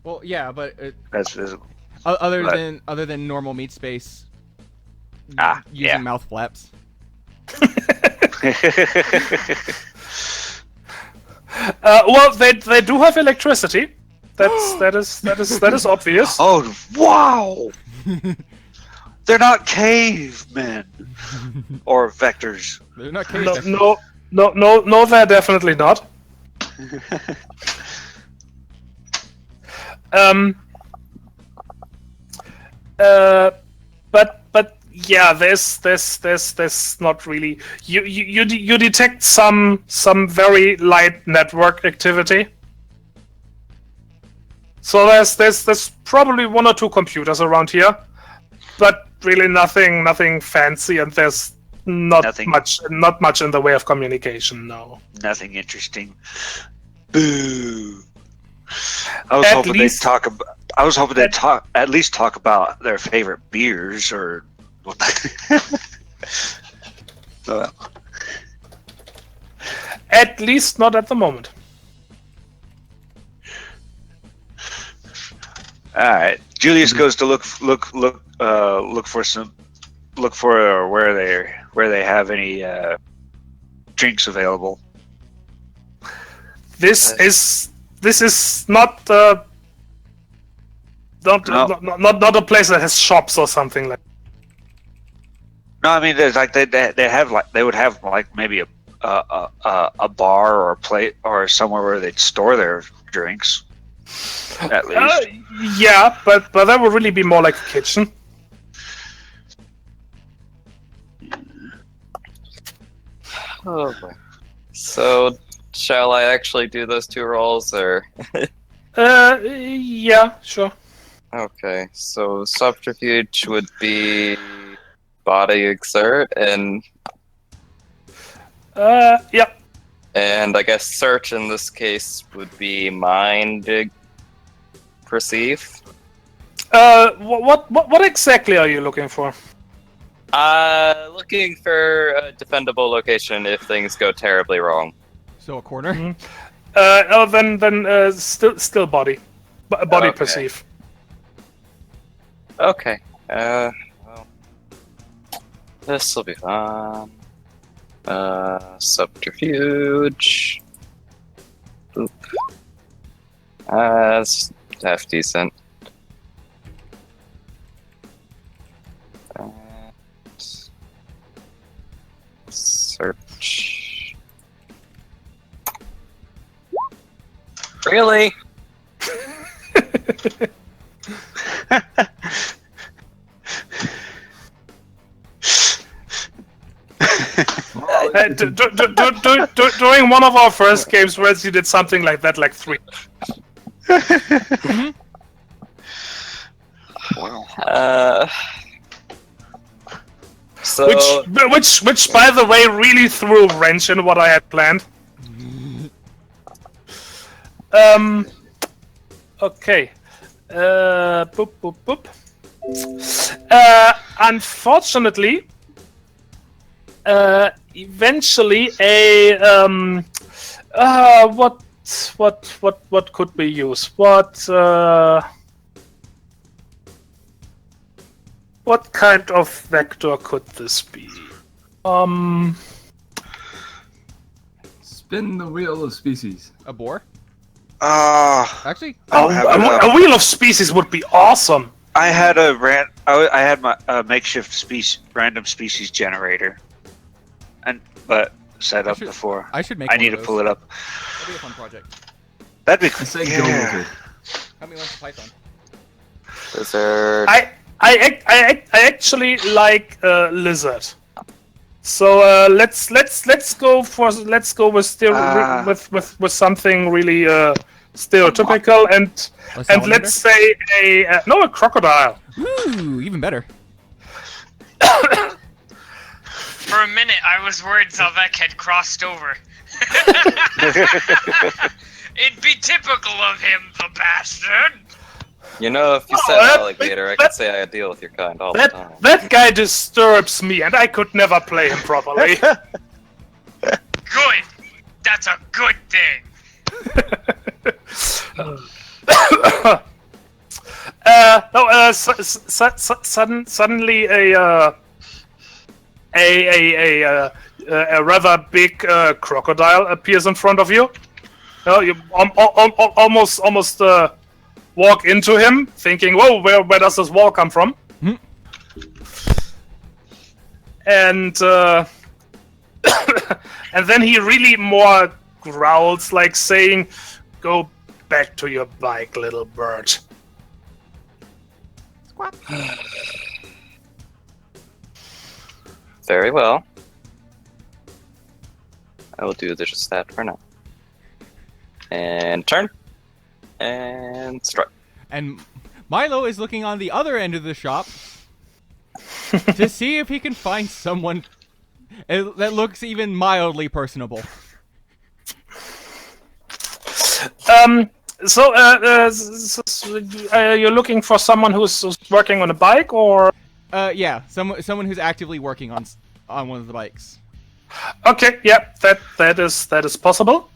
Well, yeah, but that's visible. other But- than normal meat space, using yeah. mouth flaps. Well, they do have electricity. That is obvious. Oh wow! They're not cavemen or vectors. They're not No, cavemen. no, they're definitely not. But yeah, there's not really. You detect some very light network activity. So there's probably 1 or 2 computers around here, but really nothing fancy, and there's not much in the way of communication. No. Nothing interesting. Boo. I was hoping they'd talk about. I was hoping they'd at least talk about their favorite beers or. At least not at the moment. All right. Julius goes to look for where they have any drinks available. This is not not a place that has shops or something like. No, I mean there's like they would have like maybe a bar or a plate or somewhere where they'd store their drinks. At least. Yeah, but that would really be more like a kitchen. Oh boy. So, shall I actually do those 2 rolls, or? Yeah, sure. Okay, so subterfuge would be body exert, and Yeah. and I guess search in this case would be mind perceive. What exactly are you looking for? Looking for a defendable location if things go terribly wrong. So a corner. Then still body Okay. perceive. Okay. Well, this will be fun. Subterfuge. Oop. That's half decent. Search. Really? During one of our first games, Reds, you did something like that, like 3. Wow. So Which, by the way, really threw a wrench in what I had planned. Okay. Boop, boop, boop. Unfortunately, eventually what could we use? What kind of vector could this be? Spin the wheel of species. A boar? Actually, A wheel of species would be awesome. I had my makeshift random species generator, but set up before. I should make. I one need of to those. pull it up. That'd be a fun project. That'd be I say yeah. go with it. Help me learn some Python. lizard. I actually like lizard. So let's go with with something really stereotypical and let's say a crocodile. Ooh, even better. For a minute, I was worried Zalvek had crossed over. It'd be typical of him, the bastard. You know, if you said alligator, I could say I deal with your kind all the time. That guy disturbs me, and I could never play him properly. Good. That's a good thing. Suddenly a rather big crocodile appears in front of you. You almost walk into him, thinking, "Whoa, where does this wall come from?" And and then he really more growls, like saying, "Go back to your bike, little bird." Very well. I will do just that for now. And turn. And strike. And Milo is looking on the other end of the shop to see if he can find someone that looks even mildly personable. So, you're looking for someone who's working on a bike, or? Yeah, someone who's actively working on one of the bikes. Okay, yeah, that is possible.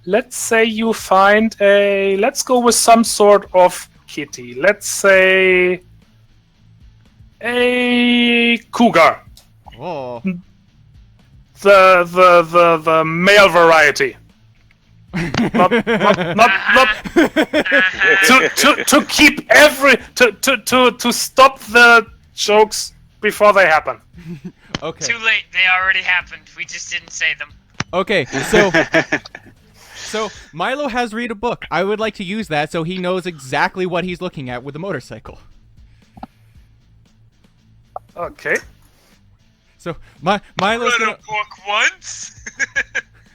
Let's say you find let's go with some sort of kitty. Let's say a cougar. Oh. The male variety. not to keep to stop the jokes before they happen. Okay. Too late. They already happened. We just didn't say them. Okay, so Milo has read a book. I would like to use that so he knows exactly what he's looking at with the motorcycle. Okay. So Milo's Read gonna. a book once.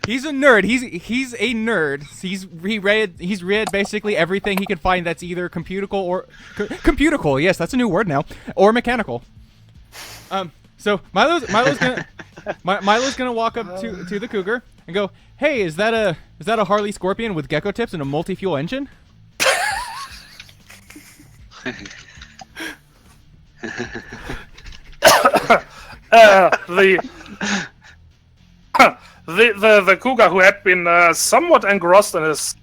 He's a nerd. He's a nerd. He's read basically everything he can find that's either computical or computical. Yes, that's a new word now. Or mechanical. So Milo's gonna walk up to the cougar and go, "Hey, is that a Harley Scorpion with gecko tips and a multi-fuel engine?" The cougar, who had been somewhat engrossed in his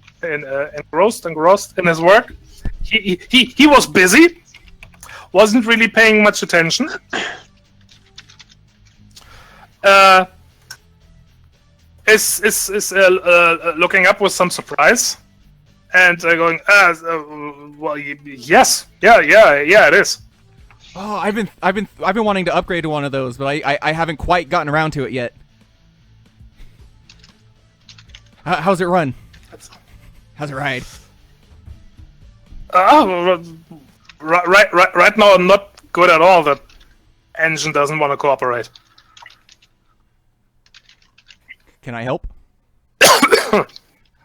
work, he was busy, wasn't really paying much attention. Is looking up with some surprise, and going, well, yes, yeah, it is. Oh, I've been wanting to upgrade to one of those, but I haven't quite gotten around to it yet. How's it run? How's it ride? Right now, I'm not good at all. The engine doesn't want to cooperate. Can I help?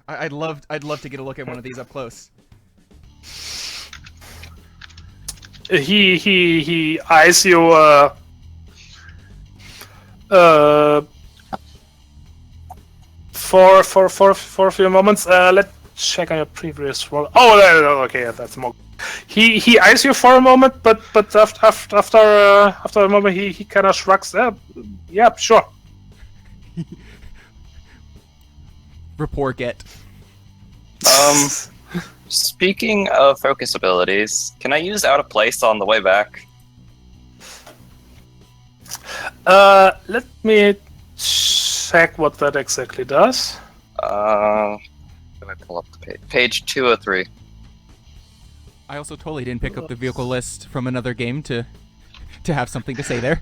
I'd love to get a look at one of these up close. He eyes you for a few moments. Let's check on your previous roll. Oh, okay, yeah, that's more. He eyes you for a moment, but after a moment he kind of shrugs. Yeah, sure. Rapport get. Speaking of focus abilities, can I use Out of Place on the way back? Let me check what that exactly does. Let me pull up the page. Page 203. I also totally didn't pick up the vehicle list from another game to have something to say there.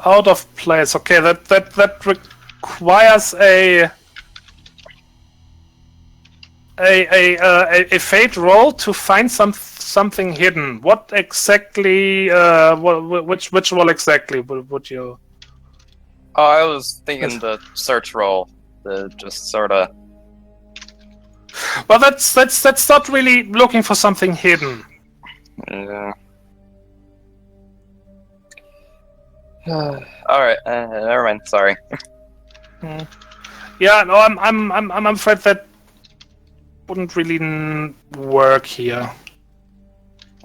Out of place. Okay, that requires a a fate roll to find something hidden. What exactly? Which roll exactly would you? Oh, I was thinking the search roll, the just sort of. Well, that's not really looking for something hidden. Yeah. All right, never mind. Sorry. Yeah, no, I'm afraid that wouldn't really work here.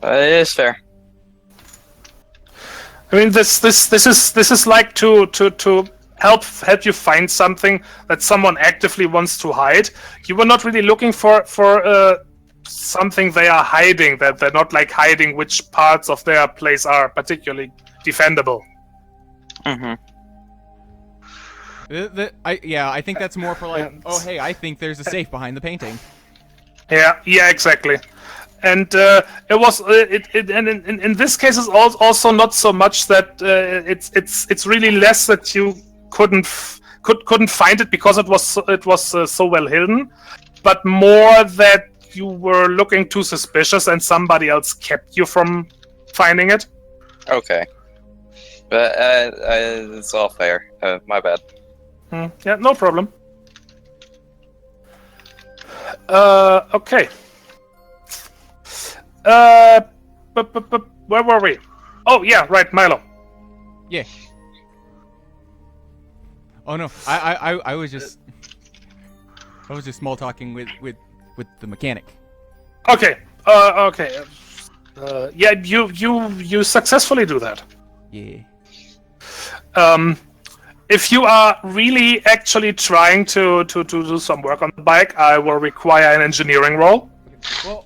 It is fair. I mean, this is like to help you find something that someone actively wants to hide. You were not really looking for something they are hiding. That they're not like hiding which parts of their place are particularly defendable. Mm-hmm. I think that's more for like, oh hey, I think there's a safe behind the painting. Yeah, exactly. And it was and in this case it's also not so much that it's really less that you couldn't find it because it was so well hidden, but more that you were looking too suspicious and somebody else kept you from finding it. Okay. But it's all fair. My bad. Yeah, no problem. Okay. But where were we? Oh yeah, right, Milo. Yeah. Oh no, I was just small talking with the mechanic. Okay. Okay. Yeah, you successfully do that. Yeah. If you are really actually trying to do some work on the bike, I will require an engineering roll. Well.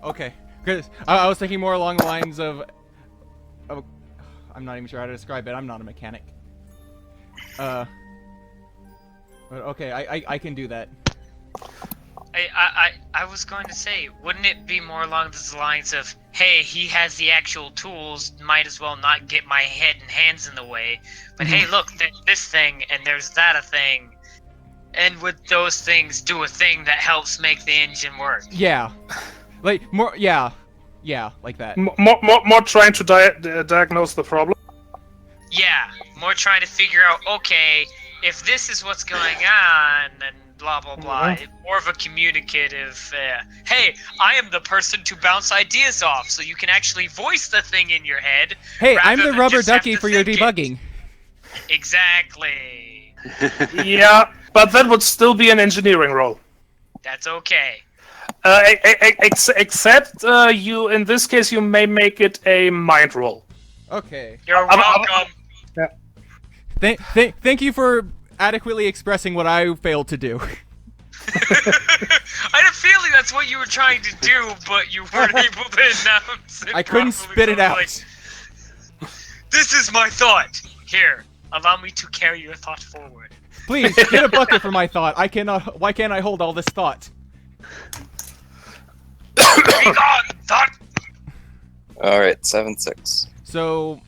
Okay, because I was thinking more along the lines of I'm not even sure how to describe it. I'm not a mechanic. But okay, I can do that. I was going to say, wouldn't it be more along the lines of, hey, he has the actual tools, might as well not get my head and hands in the way. But hey, look, there's this thing, and there's that a thing. And would those things do a thing that helps make the engine work? Yeah. Like, more, yeah, like that. More trying to diagnose the problem. Yeah, more trying to figure out, okay, if this is what's going on, and blah, blah, blah. More of a communicative, hey, I am the person to bounce ideas off, so you can actually voice the thing in your head. Hey, I'm the than rubber just have ducky to for your think debugging. it. Exactly. Yeah, but that would still be an engineering role. That's okay. Except you, in this case, you may make it a mind roll. Okay. You're welcome. Thank you for adequately expressing what I failed to do. I had a feeling that's what you were trying to do, but you weren't able to announce it. I couldn't spit it out. This is my thought. Here, allow me to carry your thought forward. Please, get a bucket for my thought. I cannot. Why can't I hold all this thought? Be gone, thought! Alright, 7-6. So,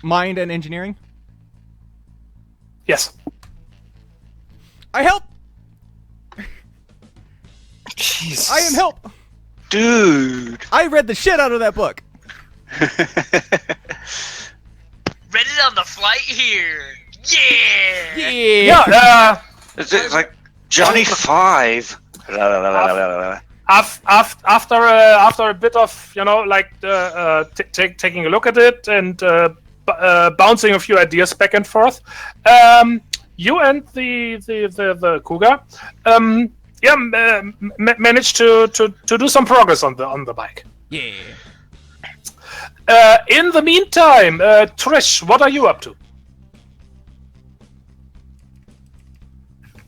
mind and engineering? Yes. I help! Jesus. I am help! Dude. I read the shit out of that book! Read it on the flight here! Yeah! Yeah. It's like Johnny 5. After a bit of, like taking a look at it and bouncing a few ideas back and forth, you and the cougar, managed to do some progress on the bike. Yeah. In the meantime, Trish, what are you up to?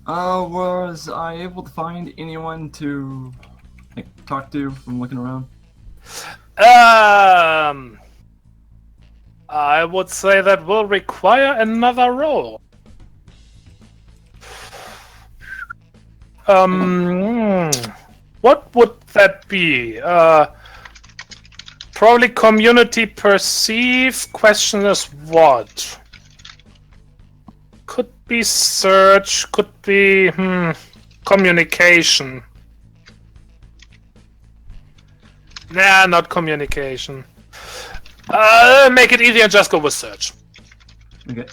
Was I able to find anyone to talk to from looking around? I would say that will require another roll. What would that be? Probably community perceive. Question is what? Could be search. Could be. Communication. Nah, not communication. Make it easier, just go with search. Okay.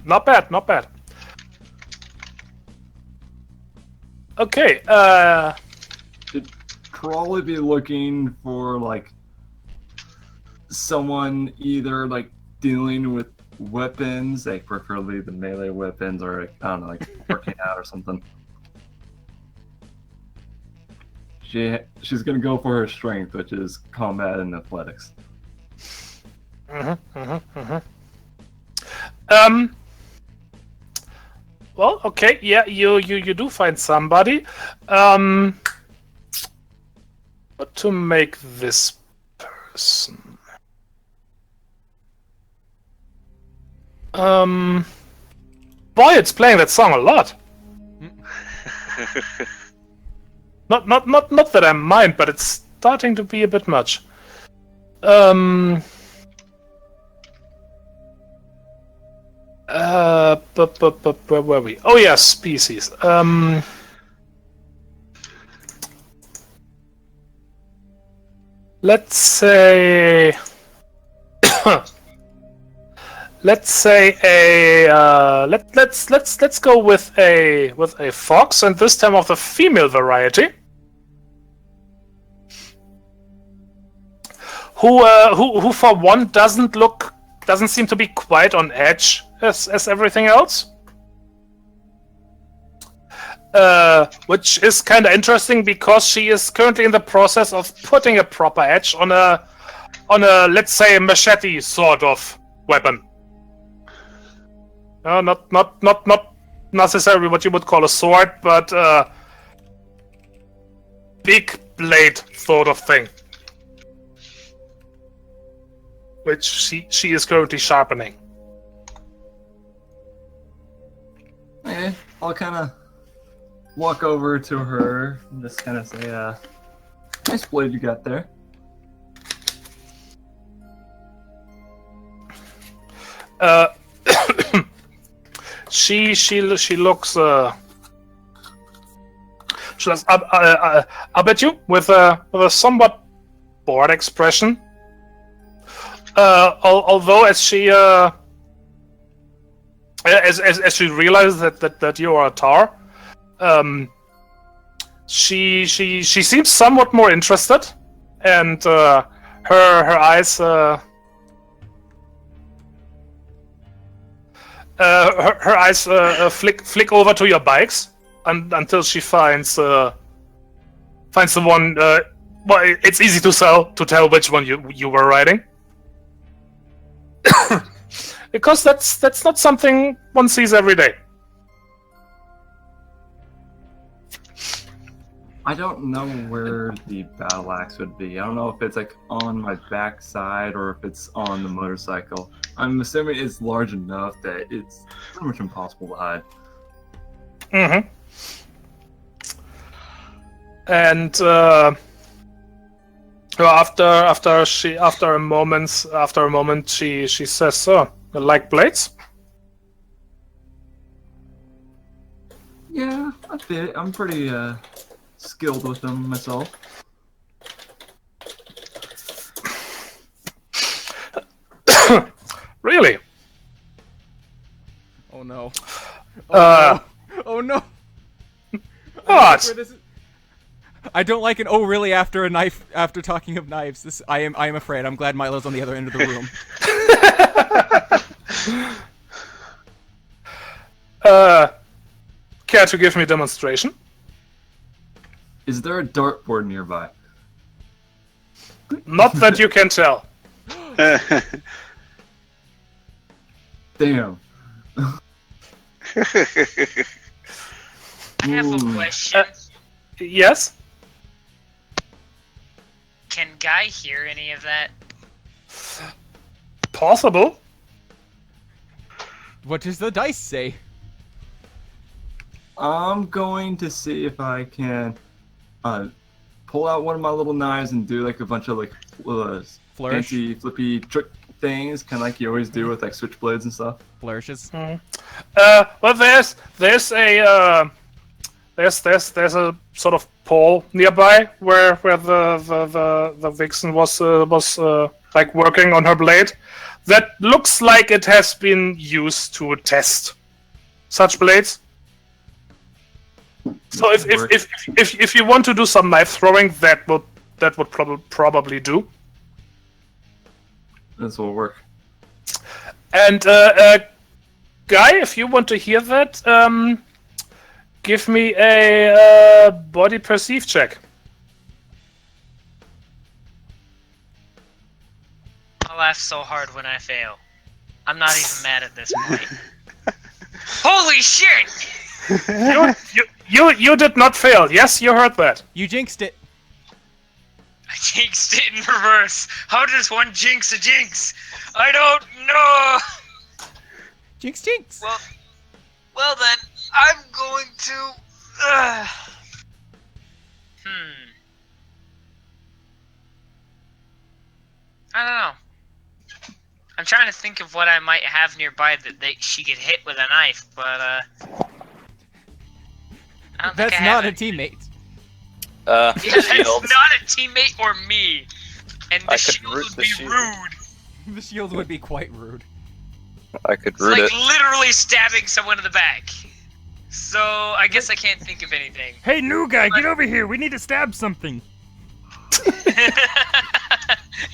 Not bad, not bad. Okay, Should probably be looking for like someone either like dealing with weapons, like preferably the melee weapons, or like, I don't know, like working out or something. She's gonna go for her strength, which is combat and athletics. Well, okay, yeah, you do find somebody. What to make this person? Boy, it's playing that song a lot. Not that I mind, but it's starting to be a bit much. Where were we? Oh yeah, species. Let's say, let's go with a fox, and this time of the female variety. Who for one doesn't seem to be quite on edge as everything else. Which is kind of interesting because she is currently in the process of putting a proper edge on a let's say machete sort of weapon. Not necessarily what you would call a sword, but big blade sort of thing, which she is currently sharpening. Okay, I'll kind of walk over to her and just kind of say, nice blade you got there. She looks she looks up at you with a somewhat bored expression. Although as she realizes that you are a tar, she seems somewhat more interested, and her eyes her eyes flick over to your bikes until she finds the one. Well, it's easy to tell which one you were riding. Because that's not something one sees every day. I don't know where the battle axe would be. I don't know if it's like on my backside or if it's on the motorcycle. I'm assuming it's large enough that it's pretty much impossible to hide. Mm-hmm. And after a moment, she says, "So, you like blades?" Yeah, a bit. I'm pretty skilled with them myself. Really? Oh no. Oh no. Oh no. What? I don't like an "oh really" after a knife. After talking of knives, I am afraid. I'm glad Milo's on the other end of the room. Care to give me a demonstration? Is there a dartboard nearby? Not that you can tell. Damn. I have a question. Yes? Can Guy hear any of that? Possible. What does the dice say? I'm going to see if I can pull out one of my little knives and do like a bunch of like Flourish. fancy flippy trick things, kind of like you always do with like switchblades and stuff. Flourishes. Well, there's a sort of pole nearby where the vixen was like working on her blade. That looks like it has been used to test such blades. So if you want to do some knife throwing, that would probably do. This will work. And Guy, if you want to hear that, give me a body perceive check. I laugh so hard when I fail. I'm not even mad at this point. Holy shit! You did not fail. Yes, you heard that. You jinxed it. I jinxed it in reverse. How does one jinx a jinx? I don't know. Jinx, jinx. Well then, I'm going to. I don't know. I'm trying to think of what I might have nearby that she could hit with a knife, but I don't think That's I not have a teammate. It's Shield. not a teammate or me, and the I could shield root would the be shield. rude. The shield would be quite rude. I could It's root like it. literally stabbing someone in the back. So I guess I can't think of anything. Hey, new guy, get over here. We need to stab something.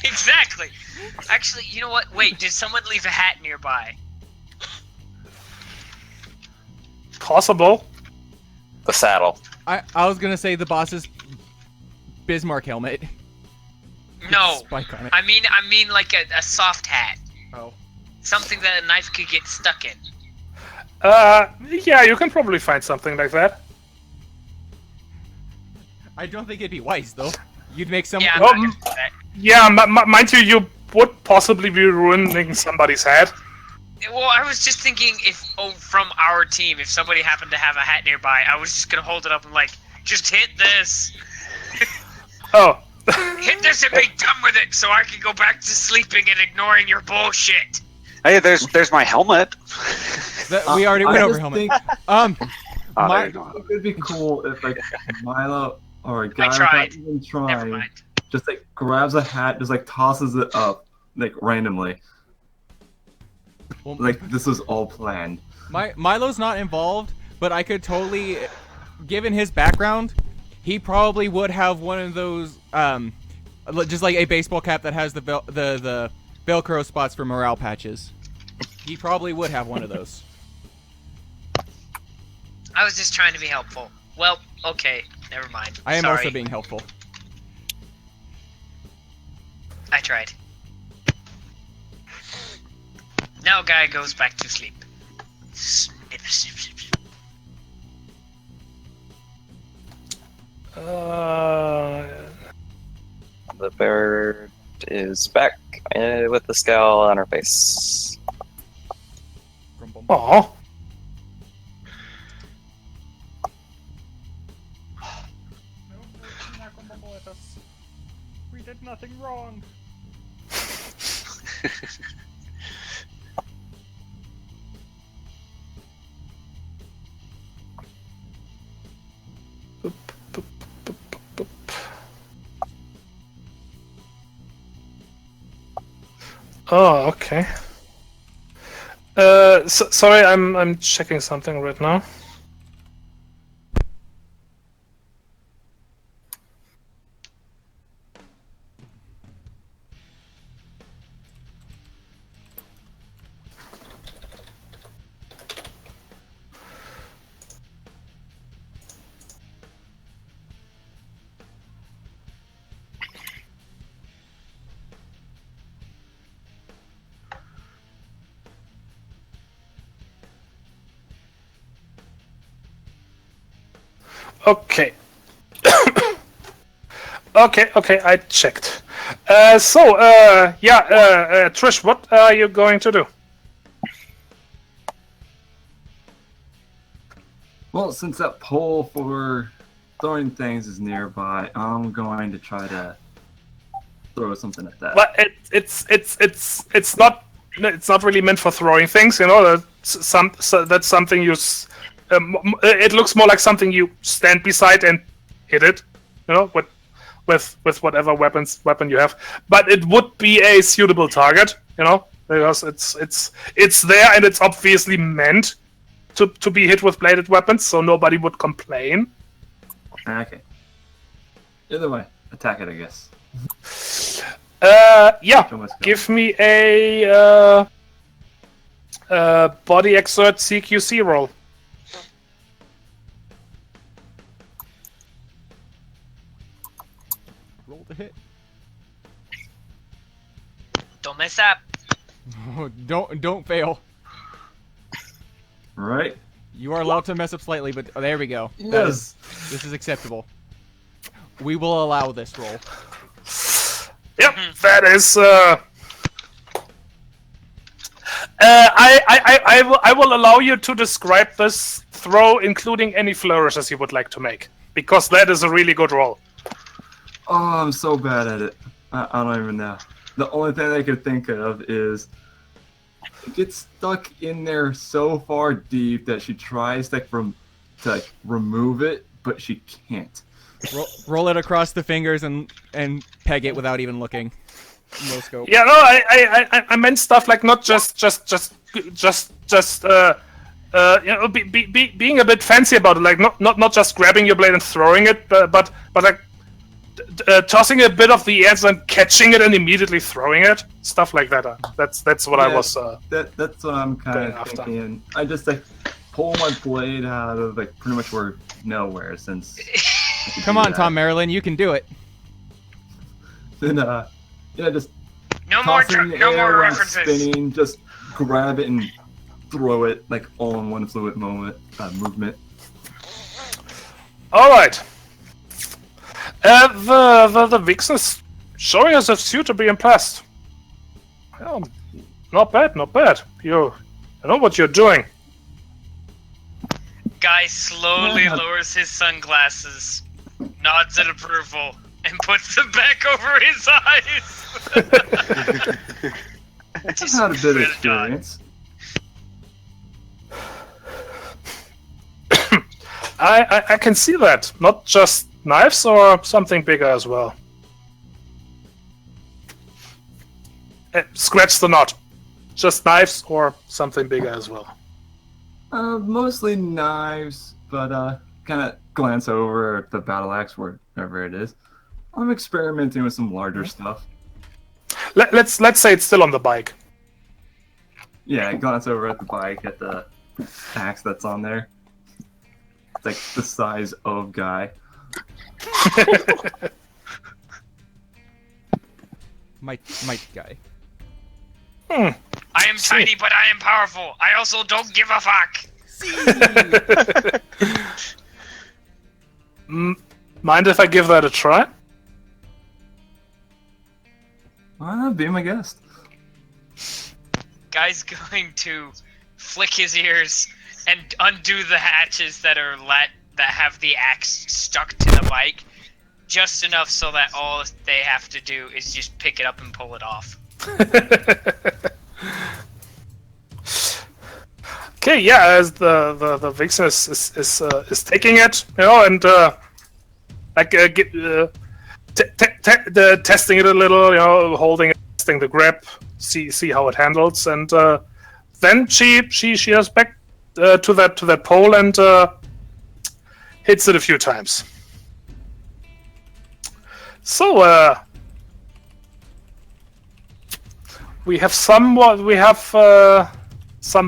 Exactly. Actually, you know what? Wait, did someone leave a hat nearby? Possible. The saddle. I was gonna say the boss's Bismarck helmet. No. Spike on it. I mean like a soft hat. Oh. Something that a knife could get stuck in. Yeah, you can probably find something like that. I don't think it'd be wise though. You'd make some. Yeah, I'm Well, not gonna do that. Yeah, mind you, you would possibly be ruining somebody's head. Well, I was just thinking from our team, if somebody happened to have a hat nearby, I was just gonna hold it up and like, just hit this. Oh. Hit this and be done with it so I can go back to sleeping and ignoring your bullshit. Hey, there's my helmet. We already went I over just helmet. think Oh, My- there you go. it'd be cool if like Milo or a guy tried. without even Never trying mind. just like grabs a hat, just like tosses it up like randomly. Well, Like this was all planned. Milo's not involved, but I could totally, given his background, he probably would have one of those, just like a baseball cap that has the Velcro spots for morale patches. He probably would have one of those. I was just trying to be helpful. Well, okay, never mind. I am Sorry. also being helpful. I tried. Now Guy goes back to sleep. Snip, snip, snip, snip. The bird is back with the scowl on her face. Aw. We did nothing wrong. Oh, okay. Sorry, I'm checking something right now. Okay. Okay, I checked. Trish, what are you going to do? Well, since that poll for throwing things is nearby, I'm going to try to throw something at that. But it's not really meant for throwing things. You know, that's something you. It looks more like something you stand beside and hit it. You know, with whatever weapon you have. But it would be a suitable target. You know, because it's there and it's obviously meant to be hit with bladed weapons, so nobody would complain. Okay. Either way, attack it, I guess. Yeah. Show must go. Give me a body exert CQC roll. Roll to hit. Don't mess up. Oh, don't fail. Right? You are allowed to mess up slightly, but there we go. Yes. This is acceptable. We will allow this roll. Yep, that is. I will allow you to describe this throw, including any flourishes you would like to make, because that is a really good roll. Oh, I'm so bad at it. I don't even know. The only thing I could think of is it gets stuck in there so far deep that she tries to remove it, but she can't. Roll it across the fingers and peg it without even looking. No scope. Yeah, no, I meant stuff like not just being a bit fancy about it, like not just grabbing your blade and throwing it, but like tossing a bit of the edge and catching it and immediately throwing it, stuff like that. That's what I was. That's what I'm kind of thinking. I just pull my blade out of pretty much nowhere since. Come on, Tom Marilyn, you can do it. Then just No more references. Spinning, just grab it and throw it all in one fluid movement. All right. The Vixen is showing us a suit to be impressed. Well, not bad, not bad. You know what you're doing. Guy slowly lowers his sunglasses, nods in approval, and puts them back over his eyes. I've had a bit of experience. I can see that. Not just knives or something bigger as well. Scratch the knot. Just knives or something bigger as well. Mostly knives, but kind of glance over at the battle axe, wherever it is. I'm experimenting with some larger stuff. Let's say it's still on the bike. Yeah, I glance over at the bike at the axe that's on there. It's like the size of Guy. Might guy. I am tiny, but I am powerful. I also don't give a fuck. Mind if I give that a try? Be my guest. Guy's going to flick his ears and undo the hatches that have the axe stuck to the bike, just enough so that all they have to do is just pick it up and pull it off. Okay, yeah, as the Vixen is taking it, and testing it a little, holding it, testing the grip, see how it handles, and then she has back to that pole and hits it a few times. So we have some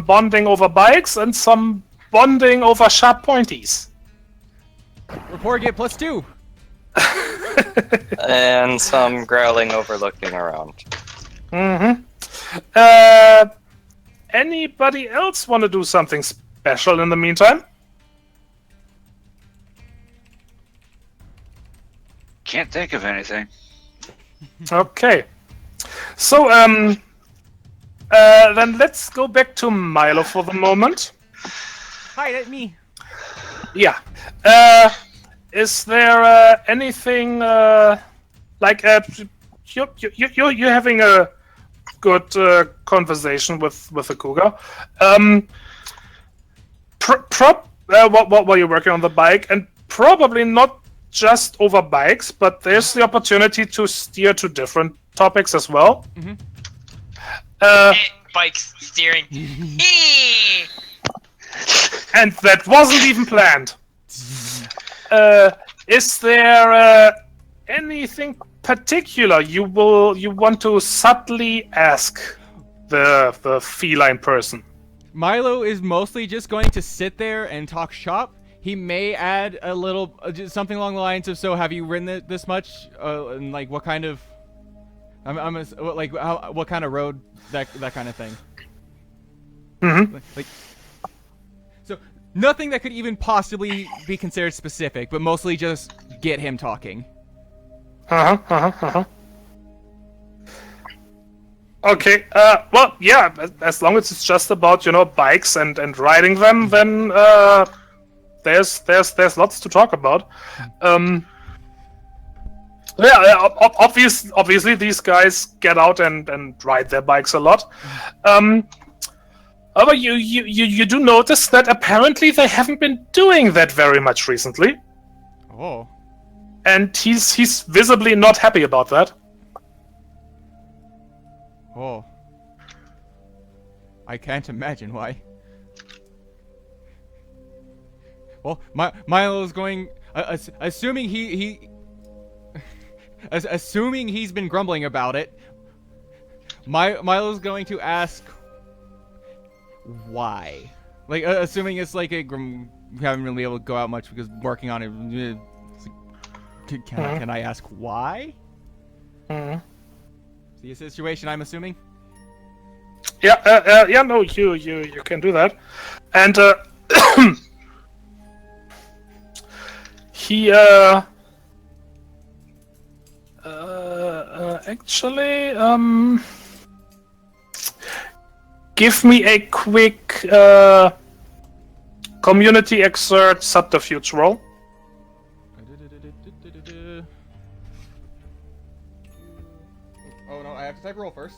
bonding over bikes and some bonding over sharp pointies. Report get +2. And some growling over looking around. Mm-hmm. Anybody else want to do something special in the meantime? Can't think of anything. Okay. So, then let's go back to Milo for the moment. Hi, that's me. Yeah. is there anything like you're having a good conversation with the cougar? While you're working on the bike, and probably not just over bikes, but there's the opportunity to steer to different topics as well. Mhm. Bikes, steering. And that wasn't even planned. Is there anything particular you want to subtly ask the feline person? Milo is mostly just going to sit there and talk shop. He may add a little, just something along the lines of, "So, have you ridden it this much? And like, what kind of, what kind of road, that kind of thing." Mm-hmm. Like, so nothing that could even possibly be considered specific, but mostly just get him talking. Okay. Well, yeah. As long as it's just about bikes and riding them, then there's lots to talk about. Yeah. Obviously, these guys get out and ride their bikes a lot. But you do notice that apparently they haven't been doing that very much recently. Oh. And he's visibly not happy about that. Oh. I can't imagine why. Well, Milo's going, assuming assuming he's been grumbling about it, Milo's going to ask why. Like, assuming it's like we haven't really been able to go out much because working on it. Can I ask why? See a situation, I'm assuming? Yeah, no, you can do that. And he actually give me a quick community exert subterfuge roll. Oh no, I have to type roll first.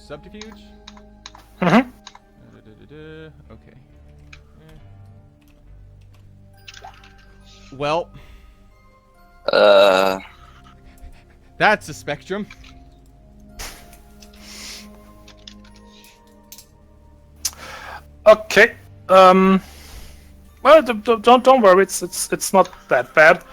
Subterfuge? Mm-hmm. Okay. Well. That's a spectrum. Okay. Well, don't worry. It's not that bad.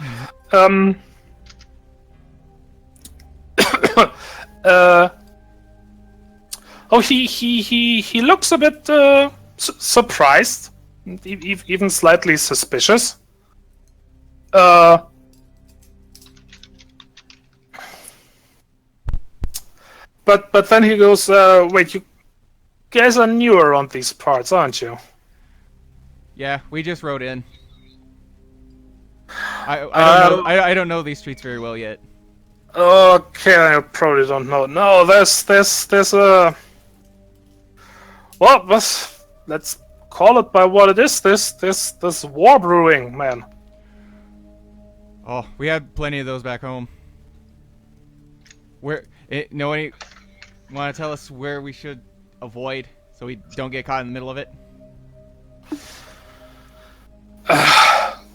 Oh, he looks a bit surprised, even slightly suspicious. But then he goes, wait, you guys are new around these parts, aren't you? Yeah, we just rode in. I don't know these streets very well yet. Okay, I probably don't know. No, there's a. Well, let's call it by what it is. This war brewing, man. Oh, we had plenty of those back home. Nobody want to tell us where we should avoid so we don't get caught in the middle of it?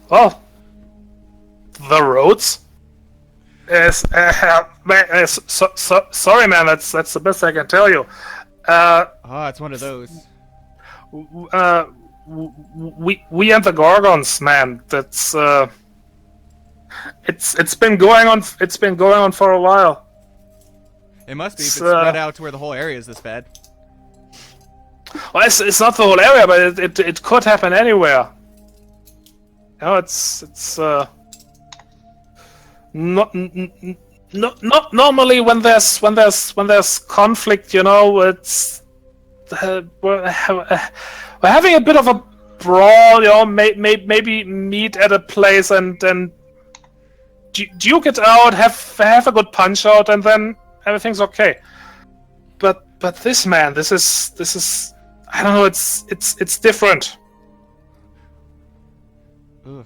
Well, the roads. Sorry, man. That's the best I can tell you. It's one of those. We and the Gorgons, man. That's it's been going on. It's been going on for a while. It must be if it's spread out to where the whole area is this bad. Well, it's not the whole area, but it could happen anywhere. You know, it's not normally when there's conflict, you know, it's we're having a bit of a brawl, you know, maybe meet at a place and duke it out, have a good punch out, and then everything's okay. But this man, this is I don't know. It's different. Ugh.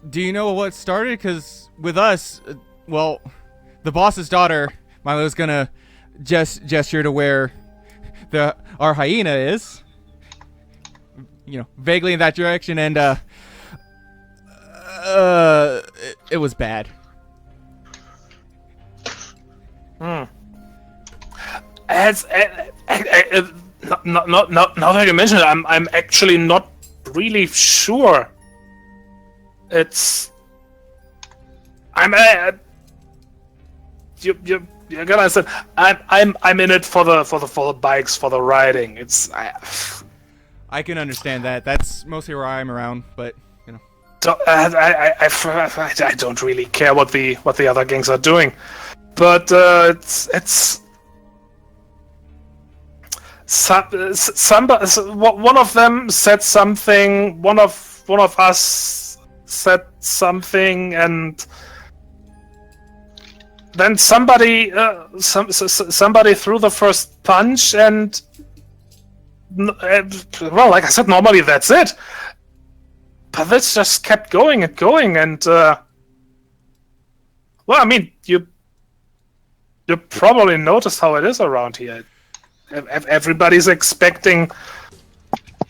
Do you know what started? Because with us, well, the boss's daughter, Milo's gonna gesture to where our hyena is. You know, vaguely in that direction, and it was bad. Now that you mention it, I'm actually not really sure. You gotta understand. I'm in it for the bikes, for the riding. I can understand that. That's mostly where I'm around, but you know. I don't really care what the other gangs are doing, but it's somebody. One of them said something. One of us said something, and then somebody threw the first punch, and well, like I said, normally that's it. But this just kept going and going, and well, I mean, you probably noticed how it is around here. Everybody's expecting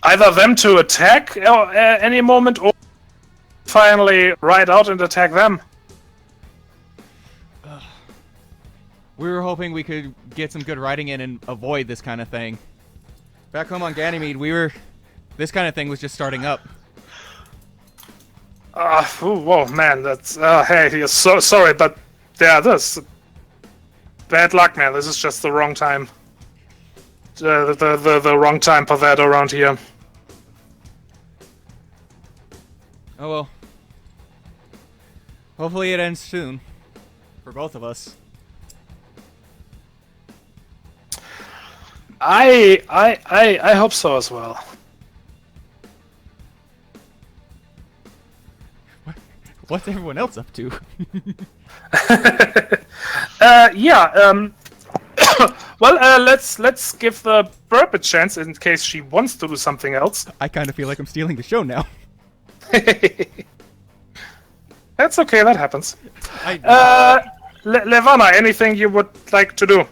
either them to attack any moment, or finally ride out and attack them. We were hoping we could get some good riding in and avoid this kind of thing. Back home on Ganymede, this kind of thing was just starting up. Whoa, man, that's hey, so sorry, but yeah, this bad luck, man. This is just the wrong time. The wrong time for that around here. Oh well. Hopefully it ends soon. For both of us. I hope so as well. What's everyone else up to? Well, let's give the burp a chance in case she wants to do something else. I kind of feel like I'm stealing the show now. That's okay, that happens. Levana, anything you would like to do?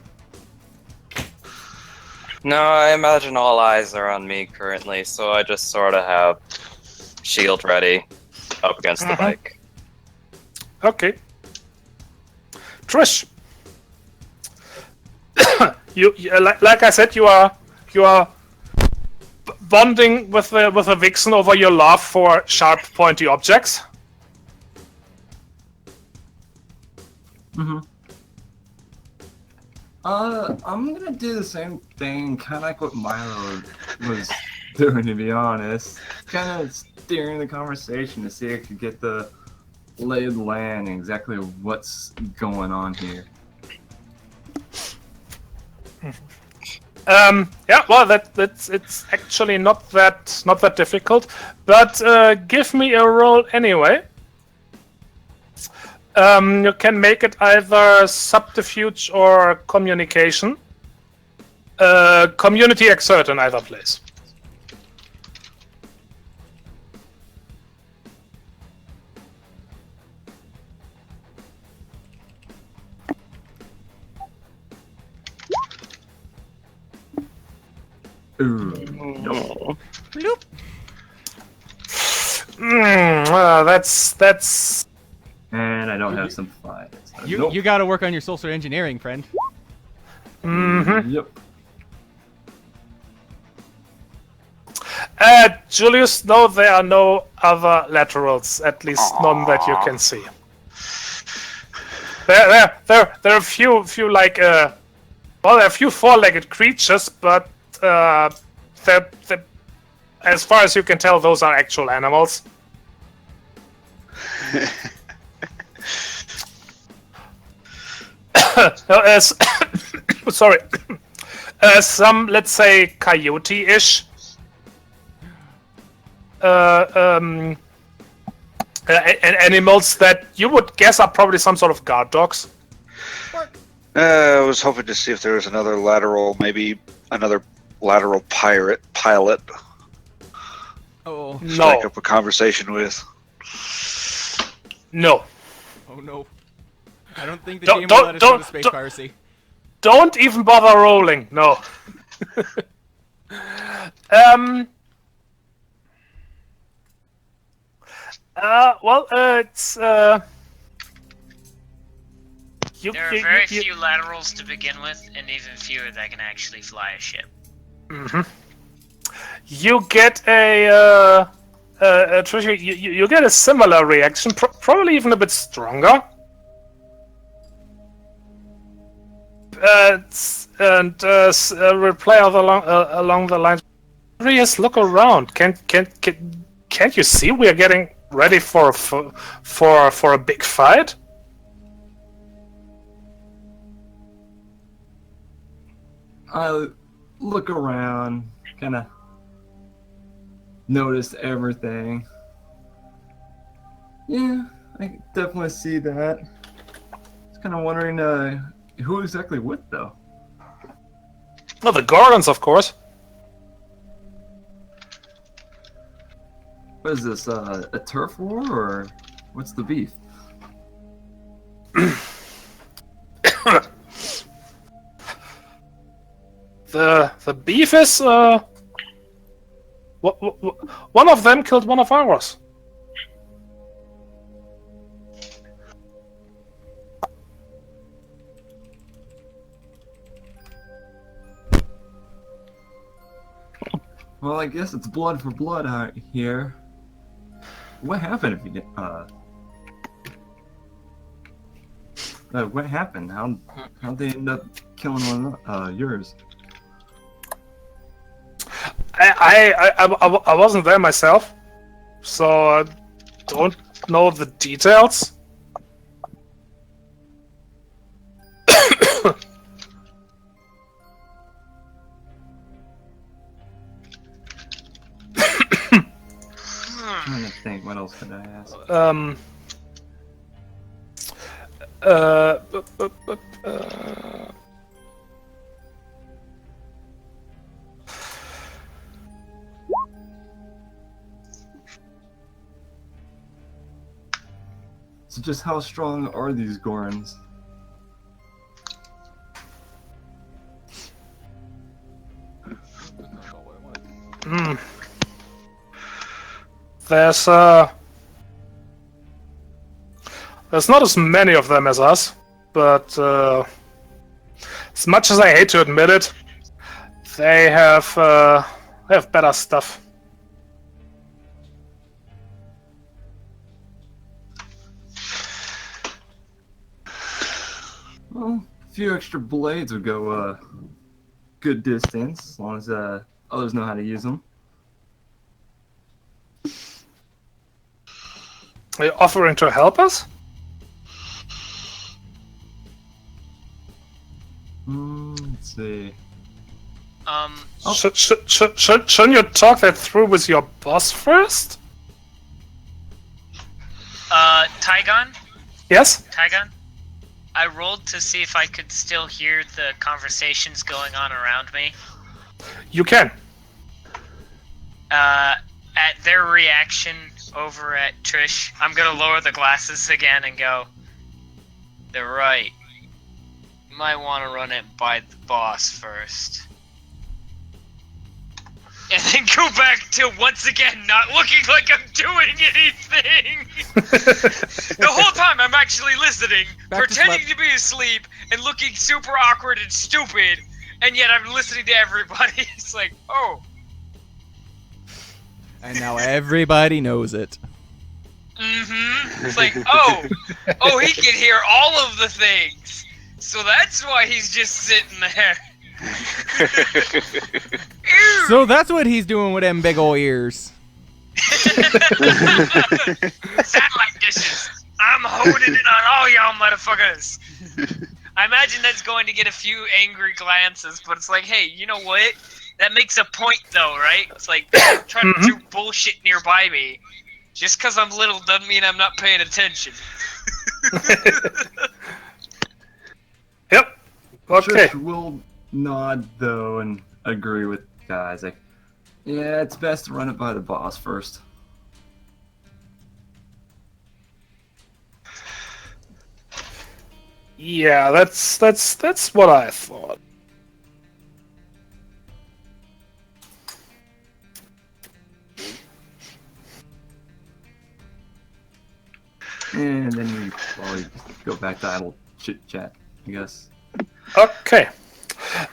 No, I imagine all eyes are on me currently, so I just sort of have shield ready up against the bike. Okay. Trish, you like I said, you are bonding with a vixen over your love for sharp, pointy objects. I'm gonna do the same thing, kind of like what Milo was doing, to be honest. Kind of steering the conversation to see if I could get the lay of the land and exactly what's going on here. Yeah, well, it's actually not that difficult, but give me a roll anyway. You can make it either subterfuge or communication. Community exert in either place. Ooh. Bloop. That's. And I don't have simplified. So You nope. you got to work on your social engineering, friend. Yep. Julius, no, there are no other laterals, at least none that you can see. There are a few like there are a few four-legged creatures, but as far as you can tell, those are actual animals. Sorry. Some, let's say, coyote-ish. Animals that you would guess are probably some sort of guard dogs. I was hoping to see if there was another lateral, maybe another lateral pilot Oh. strike No. up a conversation with. No. Oh no. I don't think the Don't- game will let us go don't- to space don't- piracy. Don't even bother rolling. No. It's you, There are you- very you- few laterals to begin with, and even fewer that can actually fly a ship. You get Trisha, you get a similar reaction, probably even a bit stronger. Reply along the lines. Yes, look around. Can't you see we are getting ready for a big fight? I look around, kind of notice everything. Yeah, I definitely see that. Just kind of wondering who exactly with, though. Well, the Gordons, of course. What is this, a turf war, or what's the beef? The beef is one of them killed one of ours. Well, I guess it's blood for blood out here. What happened if you did, what happened? How'd they end up killing one yours? I wasn't there myself, so I don't know the details. I'm trying to think, what else could I ask? So just how strong are these Gorons? There's not as many of them as us, but as much as I hate to admit it, they have better stuff. Well, a few extra blades would go a good distance, as long as others know how to use them. Are you offering to help us? Let's see. Shouldn't you talk that through with your boss first? Tygon? Yes? Tygon? I rolled to see if I could still hear the conversations going on around me. You can. At their reaction over at Trish, I'm gonna lower the glasses again and go, they're right. You might want to run it by the boss first. And then go back to, once again, not looking like I'm doing anything! The whole time I'm actually listening, pretending to be asleep, and looking super awkward and stupid, and yet I'm listening to everybody. It's like, oh. And now everybody knows it. Mm-hmm. It's like, oh, he can hear all of the things. So that's why he's just sitting there. So that's what he's doing with them big ol' ears. Satellite dishes. I'm honing it on all y'all motherfuckers. I imagine that's going to get a few angry glances, but it's like, hey, you know what? That makes a point, though, right? It's like, don't try to do bullshit nearby me. Just because I'm little doesn't mean I'm not paying attention. Yep. Okay. Trish will nod, though, and agree with guys. Like, yeah, it's best to run it by the boss first. Yeah, that's what I thought. And then we probably go back to idle chit chat, I guess. Okay.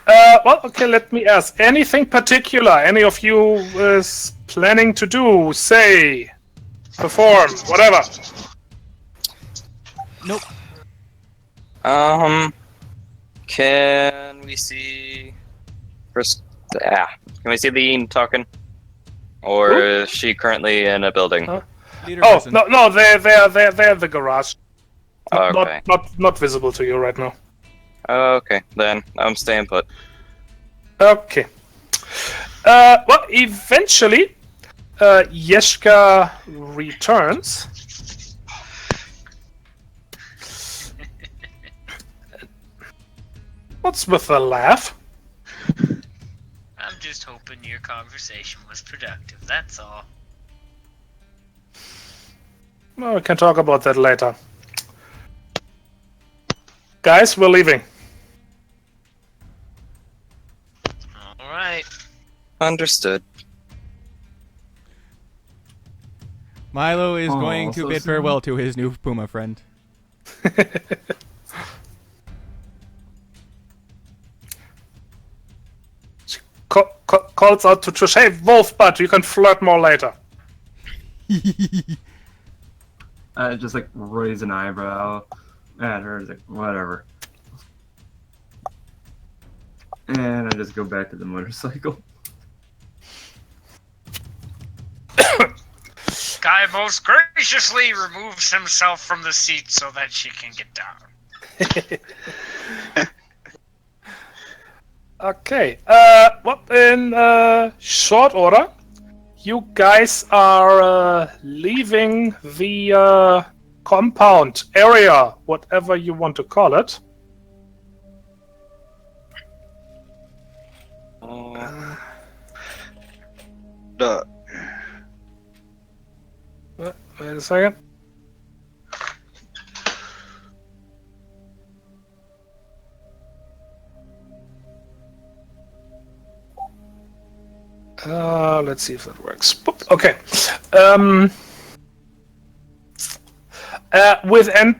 Well, okay, let me ask. Anything particular any of you is planning to do, say, perform, whatever? Nope. Can we see first? Can we see the Ian talking, or Who? is she currently in a building? Huh? Leader Oh, person. no, they're in the garage. Okay. Not visible to you right now. Okay, then I'm staying put. Okay. Well, eventually, Yeshka returns. What's with the laugh? I'm just hoping your conversation was productive, that's all. Well, we can talk about that later. Guys, we're leaving. Alright. Understood. Milo is Oh, going to so bid soon? farewell to his new Puma friend. Calls out to Trish, hey, Wolf Butt, you can flirt more later. I just like raise an eyebrow at her, like whatever. And I just go back to the motorcycle. Guy most graciously removes himself from the seat so that she can get down. Okay, well, in short order, you guys are leaving the compound area, whatever you want to call it. Wait a second. Let's see if that works. Boop. Okay.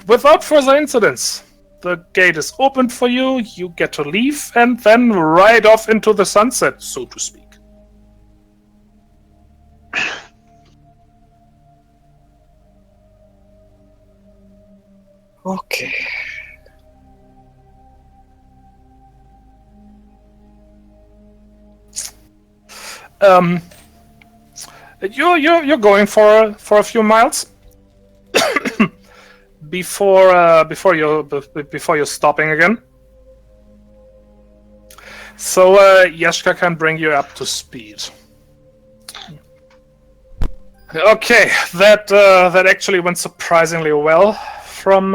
Without further incidents, the gate is opened for you. You get to leave and then ride off into the sunset, so to speak. Okay. You're going for a few miles before you're stopping again. So Yeshka can bring you up to speed. Okay, that actually went surprisingly well from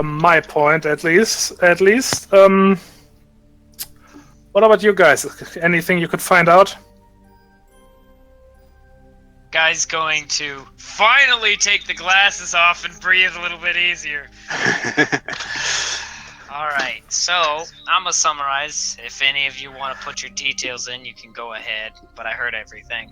my point at least. What about you guys? Anything you could find out? Guy's going to finally take the glasses off and breathe a little bit easier. Alright, so I'm gonna summarize. If any of you want to put your details in, you can go ahead, but I heard everything.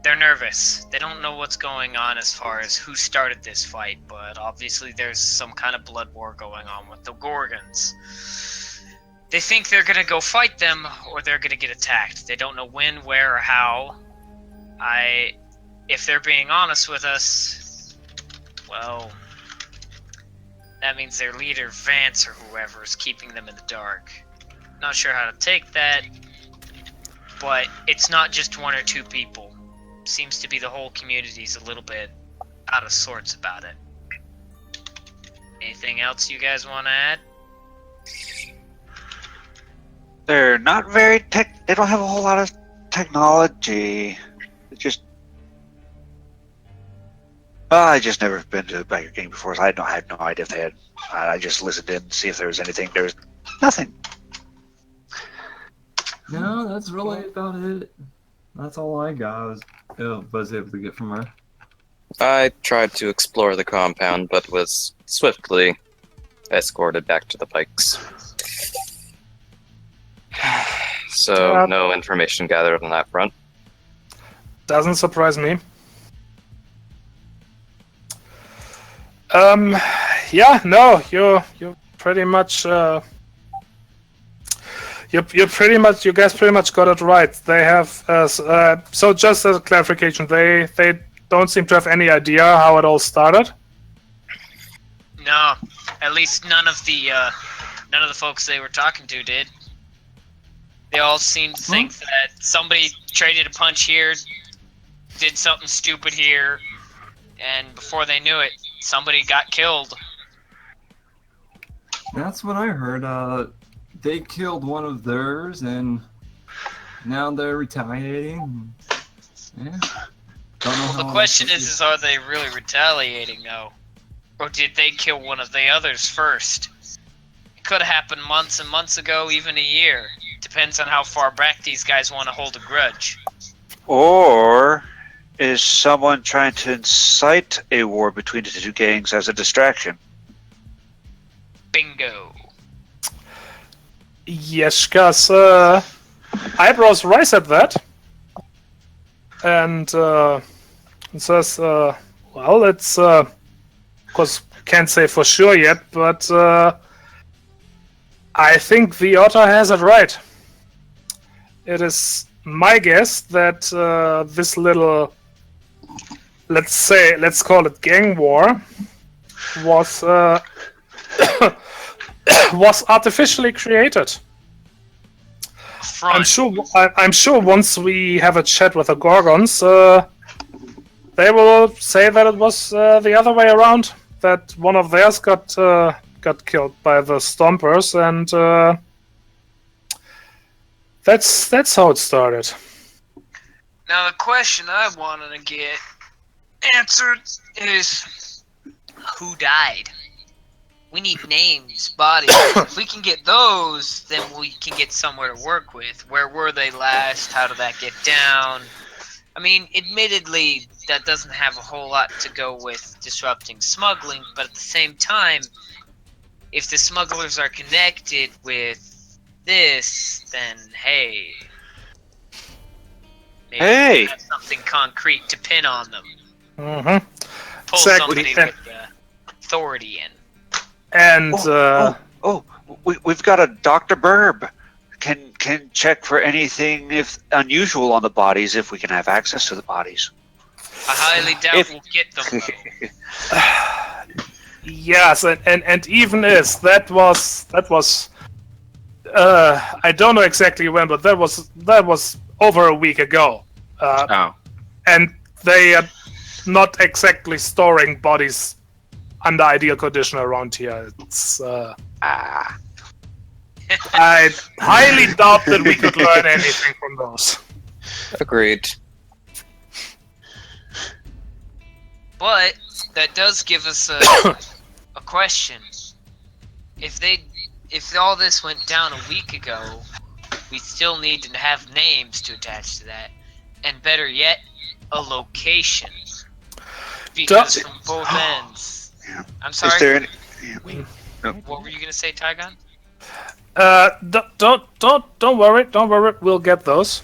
They're nervous. They don't know what's going on as far as who started this fight, but obviously there's some kind of blood war going on with the Gorgons. They think they're gonna go fight them, or they're gonna get attacked. They don't know when, where, or how. If they're being honest with us, well, that means their leader, Vance, or whoever, is keeping them in the dark. Not sure how to take that, but it's not just one or two people. Seems to be the whole community's a little bit out of sorts about it. Anything else you guys want to add? They're not very they don't have a whole lot of technology. It's just I just never been to a biker gang before, so I had no idea if they had. I just listened in to see if there was anything. There was nothing. No, that's really about it. That's all I got. Was able to get from her. I tried to explore the compound, but was swiftly escorted back to the pikes. So, no information gathered on that front. Doesn't surprise me. Yeah, no, you're pretty much you guys pretty much got it right. They have so just as a clarification, they don't seem to have any idea how it all started. No, at least none of the folks they were talking to did. They all seemed to think that somebody traded a punch here, did something stupid here, and before they knew it, somebody got killed. That's what I heard. They killed one of theirs, and now they're retaliating. Yeah. Don't know Well, the question is are they really retaliating, though? Or did they kill one of the others first? It could have happened months and months ago, even a year. Depends on how far back these guys want to hold a grudge. Or is someone trying to incite a war between the two gangs as a distraction? Bingo. Yes, cause eyebrows rise at that, and says, "Well, it's of course can't say for sure yet, but I think the otter has it right. It is my guess that this little, let's call it gang war, was was artificially created. I'm sure once we have a chat with the Gorgons, they will say that it was the other way around. That one of theirs got killed by the Stompers, and that's how it started. Now the question I wanted to get answered is who died? We need names, bodies. If we can get those, then we can get somewhere to work with. Where were they last? How did that get down? I mean, admittedly, that doesn't have a whole lot to go with disrupting smuggling, but at the same time, if the smugglers are connected with this, then hey. Maybe we have something concrete to pin on them. Mm-hmm. Pull somebody with authority in. And we've got a Dr. Burb. Can check for anything if unusual on the bodies if we can have access to the bodies. I highly doubt we'll get them though. Yes, and even that was I don't know exactly when, but that was over a week ago. And they are not exactly storing bodies under ideal condition around here. It's I highly doubt that we could learn anything from those. Agreed. But that does give us a question. If all this went down a week ago, we still need to have names to attach to that, and better yet, a location. Because from both ends. I'm sorry. Is there any? What were you gonna say, Tygon? Don't worry. We'll get those.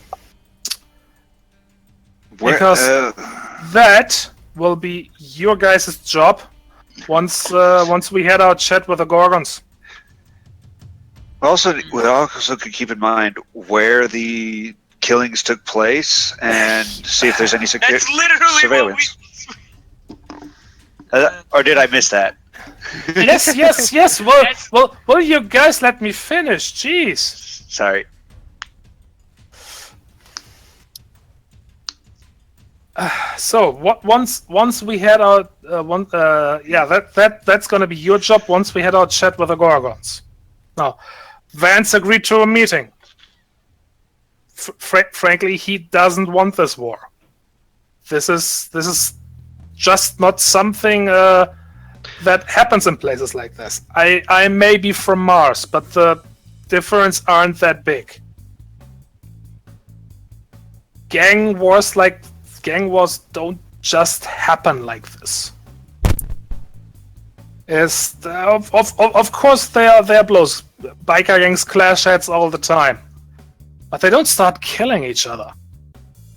Because that will be your guys' job once we had our chat with the Gorgons. We also could keep in mind where the killings took place and see if there's any That's literally surveillance. Or did I miss that? Yes. Well, you guys let me finish. Jeez. Sorry. So once we had our that's gonna be your job once we had our chat with the Gorgons. Now, Vance agreed to a meeting. Frankly, he doesn't want this war. This is just not something that happens in places like this. I may be from Mars, but the difference aren't that big. Gang wars don't just happen like this. Of course there blows. Biker gangs clash heads all the time, but they don't start killing each other.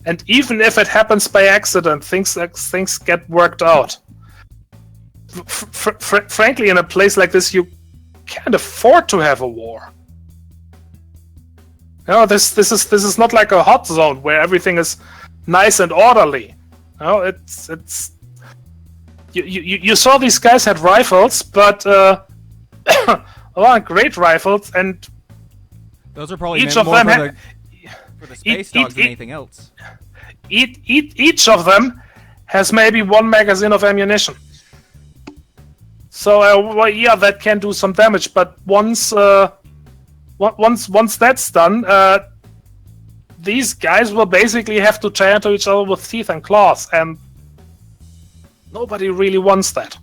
And even if it happens by accident, things get worked out. Frankly, in a place like this, you can't afford to have a war. This is not like a hot zone where everything is nice and orderly. It's you saw these guys had rifles, but great rifles, and those are probably each meant of more them for the space dogs than anything else. Each of them has maybe one magazine of ammunition. So that can do some damage, but once that's done, these guys will basically have to tear into each other with teeth and claws, and nobody really wants that.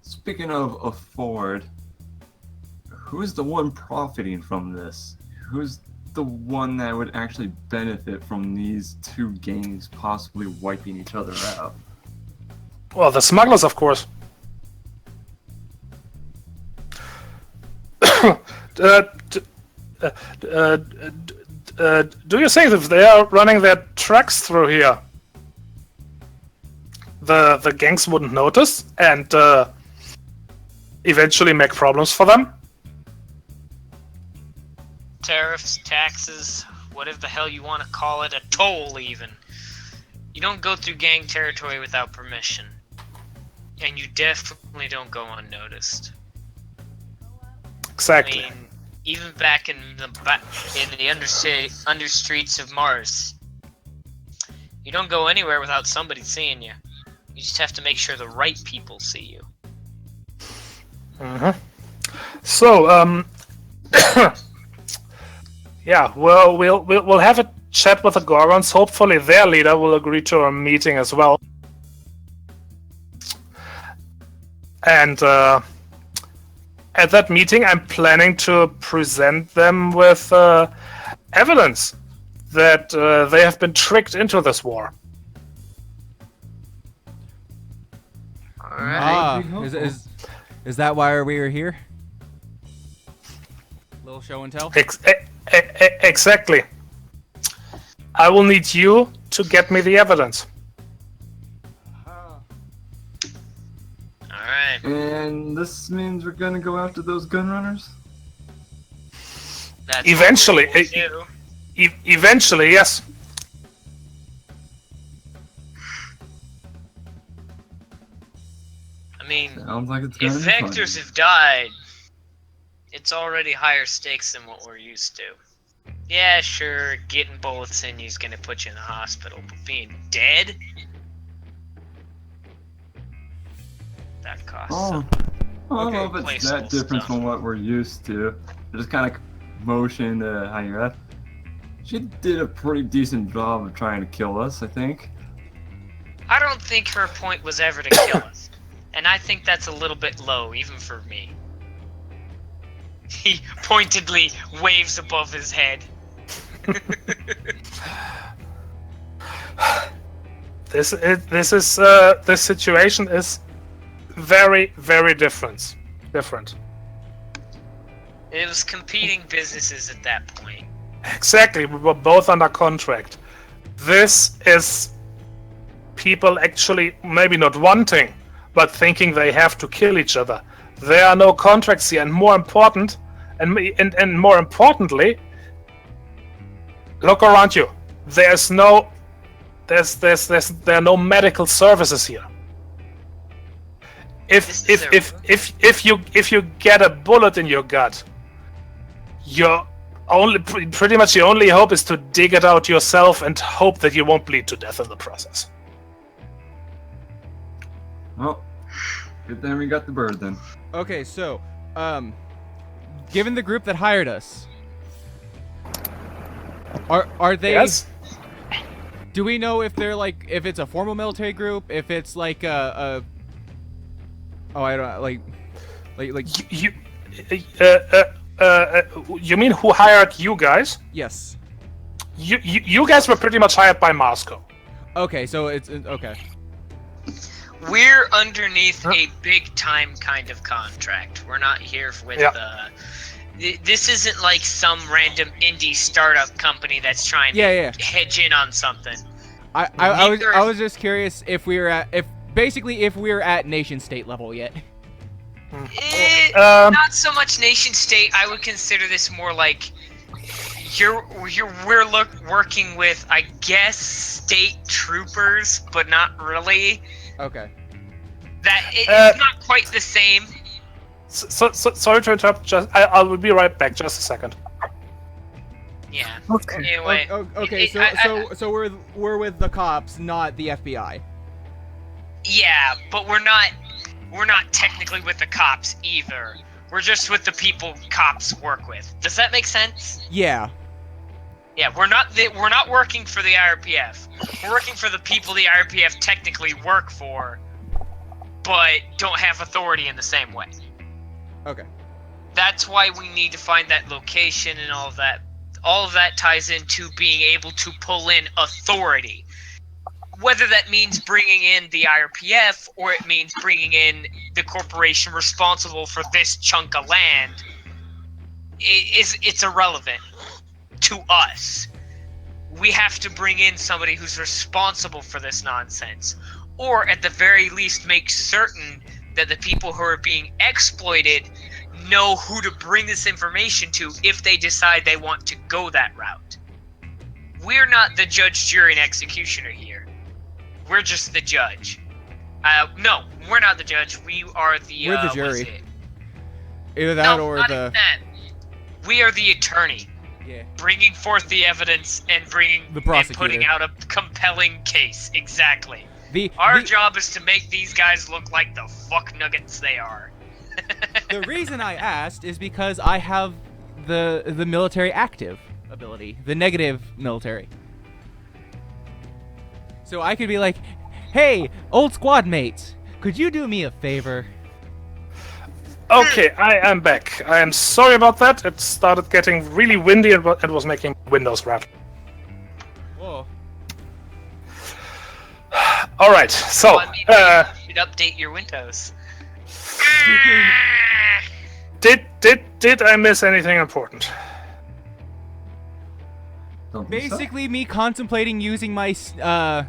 Speaking of Ford, who's the one profiting from this? Who's the one that would actually benefit from these two gangs possibly wiping each other out? Well, the smugglers, of course. Do you think if they are running their trucks through here, the gangs wouldn't notice and eventually make problems for them? Tariffs, taxes, whatever the hell you want to call it, a toll even. You don't go through gang territory without permission. And you definitely don't go unnoticed. Exactly. I mean, even back in the understreets of Mars, you don't go anywhere without somebody seeing you. You just have to make sure the right people see you. So, yeah, well, we'll have a chat with the Gorons. Hopefully, their leader will agree to a meeting as well. And at that meeting, I'm planning to present them with evidence that they have been tricked into this war. Alright. Is that why we were here? Little show and tell? Exactly. I will need you to get me the evidence. Alright. And this means we're gonna go after those gun runners? That's Eventually. what we will do. Eventually, yes. I mean, Sounds like it's if gonna be fun. vectors have died, it's already higher stakes than what we're used to. Yeah, sure, getting bullets in you is gonna put you in the hospital, but being dead? That costs some. I don't know if Okay. it's that different from what we're used to. I just kind of motioned to Hira. She did a pretty decent job of trying to kill us, I think. I don't think her point was ever to kill us. And I think that's a little bit low, even for me. He pointedly waves above his head. This situation is very, very different. It was competing businesses at that point. Exactly, we were both under contract. This is people actually maybe not wanting, but thinking they have to kill each other. There are no contracts here, and more important, and more importantly, look around you. There are no medical services here. If you get a bullet in your gut, pretty much your only hope is to dig it out yourself and hope that you won't bleed to death in the process. Well, good thing we got the bird then. Okay, so, given the group that hired us, are they? Yes? Do we know if they're like if it's a formal military group, if it's like a oh I don't like You mean who hired you guys? yes. You guys were pretty much hired by Moscow. Okay, so it's okay. We're underneath a big time kind of contract. We're not here with this isn't like some random indie startup company that's trying to hedge in on something. I was just curious if we were at if we're at nation state level yet. Not so much nation state. I would consider this more like we're working with, I guess, state troopers, but not really. Okay. It's not quite the same. So sorry to interrupt. I will be right back. Just a second. Yeah. Okay. Anyway. Okay. So we're with the cops, not the FBI. Yeah, but we're not technically with the cops either. We're just with the people cops work with. Does that make sense? Yeah. Yeah, we're not working for the IRPF. We're working for the people the IRPF technically work for, but don't have authority in the same way. Okay. That's why we need to find that location and all of that. All of that ties into being able to pull in authority. Whether that means bringing in the IRPF or it means bringing in the corporation responsible for this chunk of land, it's irrelevant to us. We have to bring in somebody who's responsible for this nonsense, or at the very least make certain that the people who are being exploited know who to bring this information to if they decide they want to go that route. We're not the judge, jury, and executioner here. We're just the judge. No, we're not the judge. We are the. We're the jury. Either that or not the. even that. We are the attorney. Yeah. Bringing forth the evidence and The prosecutor. and putting out a compelling case. Exactly. Our job is to make these guys look like the fuck nuggets they are. The reason I asked is because I have the military active ability, the negative military. So I could be like, hey, old squad mates, could you do me a favor? Okay, I am back. I am sorry about that. It started getting really windy and was making windows rattle. Whoa. All right, so I mean, you should update your windows. did I miss anything important? Don't think so. Basically, me contemplating using my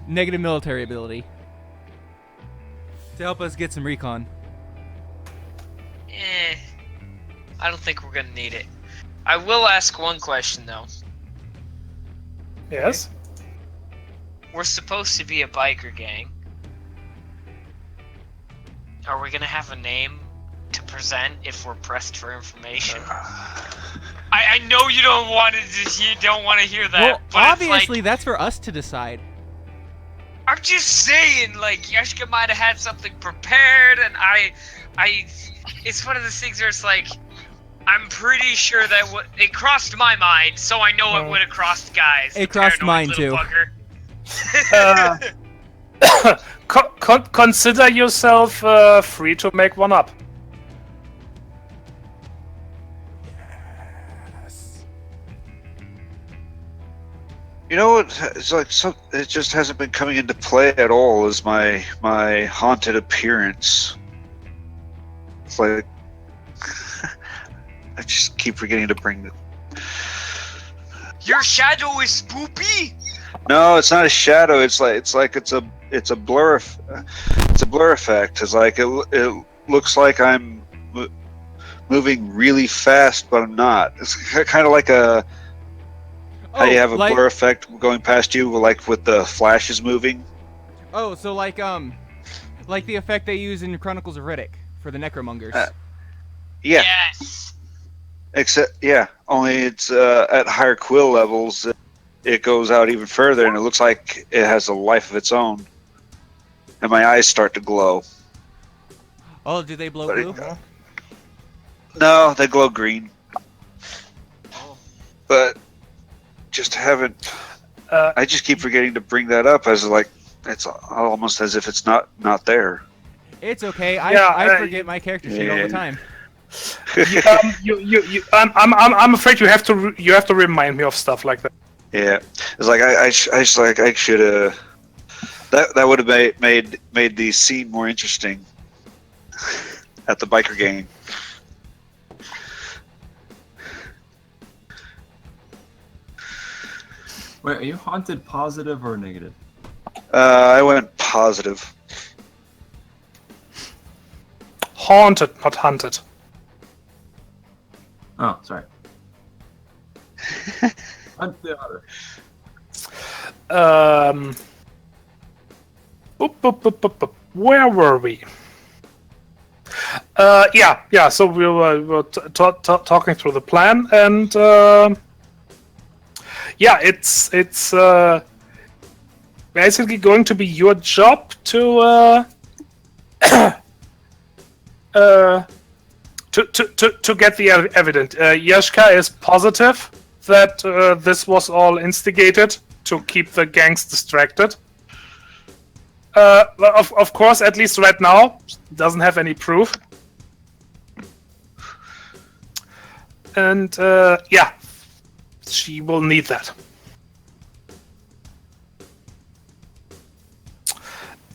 negative military ability to help us get some recon. I don't think we're gonna need it. I will ask one question though. Yes. We're supposed to be a biker gang. Are we gonna have a name to present if we're pressed for information? I know you don't want to hear that. Well, but obviously, it's like, that's for us to decide. I'm just saying, like, Yashka might have had something prepared, and it's one of those things where it's like, I'm pretty sure that it crossed my mind, so I know it would have crossed guys. It crossed mine too. Consider yourself free to make one up. You know what? It's like it just hasn't been coming into play at all. Is my haunted appearance? It's like I just keep forgetting to bring the. Your shadow is spoopy. No, it's not a shadow. It's a blur. It's a blur effect. It's like it looks like I'm moving really fast, but I'm not. It's kind of like how you have a blur effect going past you, like with the flashes moving. Oh, so like the effect they use in Chronicles of Riddick for the Necromongers. Yeah. Yes. Except, only it's at higher quill levels. It goes out even further, and it looks like it has a life of its own. And my eyes start to glow. Oh, do they blow blue? No, they glow green. But just haven't. I just keep forgetting to bring that up as like it's almost as if it's not there. It's okay. Yeah, I forget my character sheet all the yeah. time. I'm afraid you have to remind me of stuff like that. Yeah, it's like I should have. That would have made the scene more interesting at the biker game. Wait, are you haunted positive or negative? I went positive. Haunted, not hunted. Oh, sorry. Hunt the other. Where were we? Yeah. So we were talking through the plan, and yeah, it's basically going to be your job to to get the evidence. Yeshka is positive that this was all instigated to keep the gangs distracted. Of course, at least right now, doesn't have any proof. And yeah, she will need that.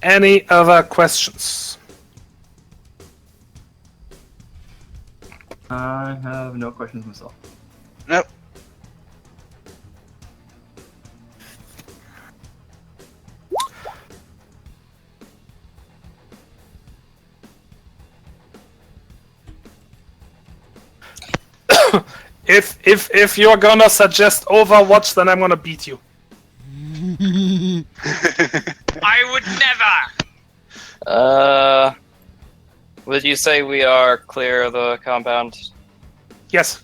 Any other questions? I have no questions myself. Nope. If you're gonna suggest Overwatch, then I'm gonna beat you. I would never. Would you say we are clear of the compound? Yes.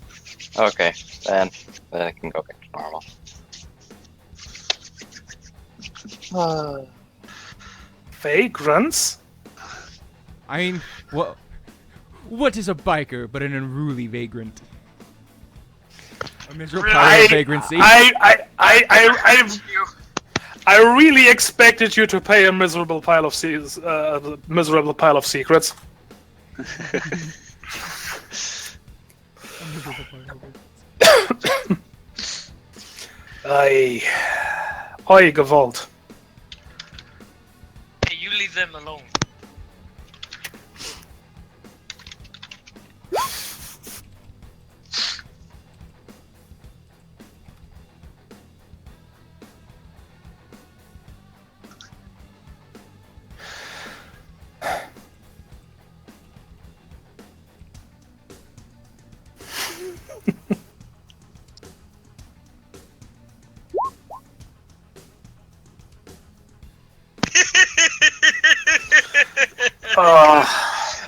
Okay, then I can go back to normal. Vagrants? I mean, what is a biker but an unruly vagrant? A miserable pile of vagrancy. I really expected you to pay a miserable pile of secrets. Oi, Gewalt. Hey, you leave them alone.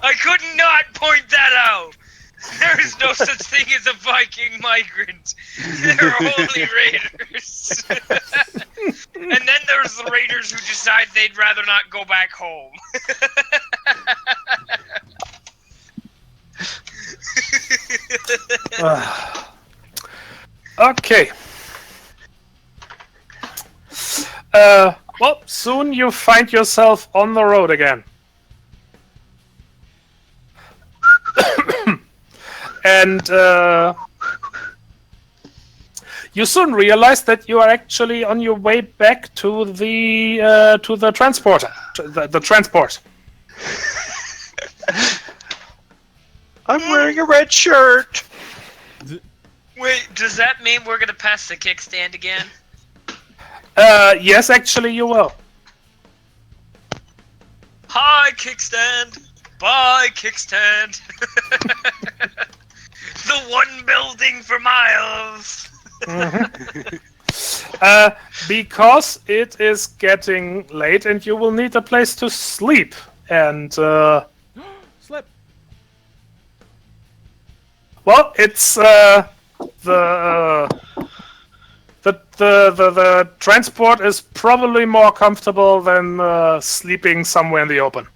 I could not point that out. There is no such thing as a Viking migrant. There are only raiders. And then there's the raiders who decide they'd rather not go back home. Okay. Well, soon you find yourself on the road again. And you soon realize that you are actually on your way back to the transporter, the transport. I'm wearing a red shirt. Wait, does that mean we're gonna pass the kickstand again? Yes, actually you will. Hi, kickstand. Bye, kickstand. The one building for miles. Because it is getting late and you will need a place to sleep. And Slip. well, it's the transport is probably more comfortable than sleeping somewhere in the open.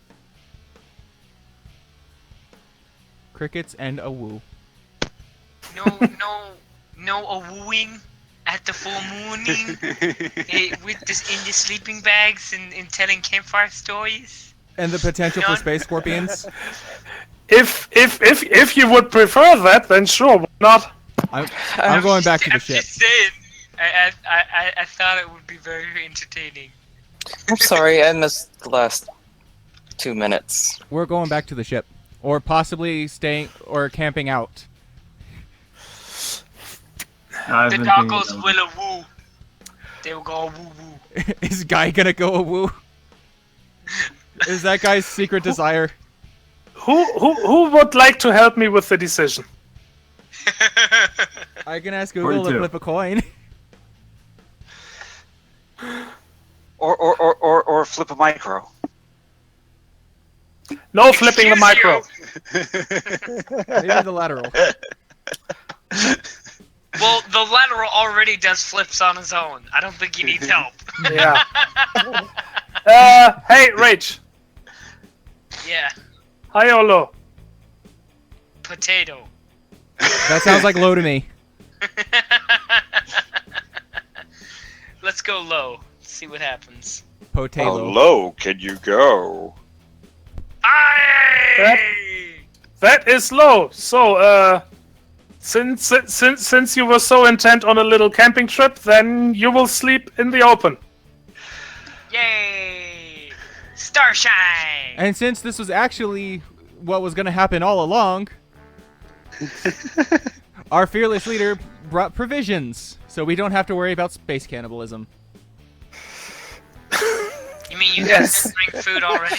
Crickets and a woo. No a wooing. at the full mooning with this in the sleeping bags and telling campfire stories. And the potential for None. space scorpions. If you would prefer that, then sure, why not? I'm going back to the I'm ship. just saying. I thought it would be very entertaining. I'm sorry, I missed the last 2 minutes. We're going back to the ship, or possibly staying or camping out. I've The been thinking doggos of- will woo. They will go woo woo. Is Guy gonna go a woo? Is that guy's secret desire? Who would like to help me with the decision? I can ask Google to 42. flip a coin. Or flip a micro. No flipping the Excuse micro. Maybe the lateral. Well, the lateral already does flips on his own. I don't think he needs help. Yeah. Hey, Rach. Yeah. Hi, Olo. Potato. That sounds like low to me. Let's go low. See what happens. How Potato. low can you go? Aye! That is low. So, since you were so intent on a little camping trip, then you will sleep in the open. Yay! Starshine! And since this was actually what was gonna happen all along, our fearless leader brought provisions, so we don't have to worry about space cannibalism. You mean you Yes. guys didn't bring food already?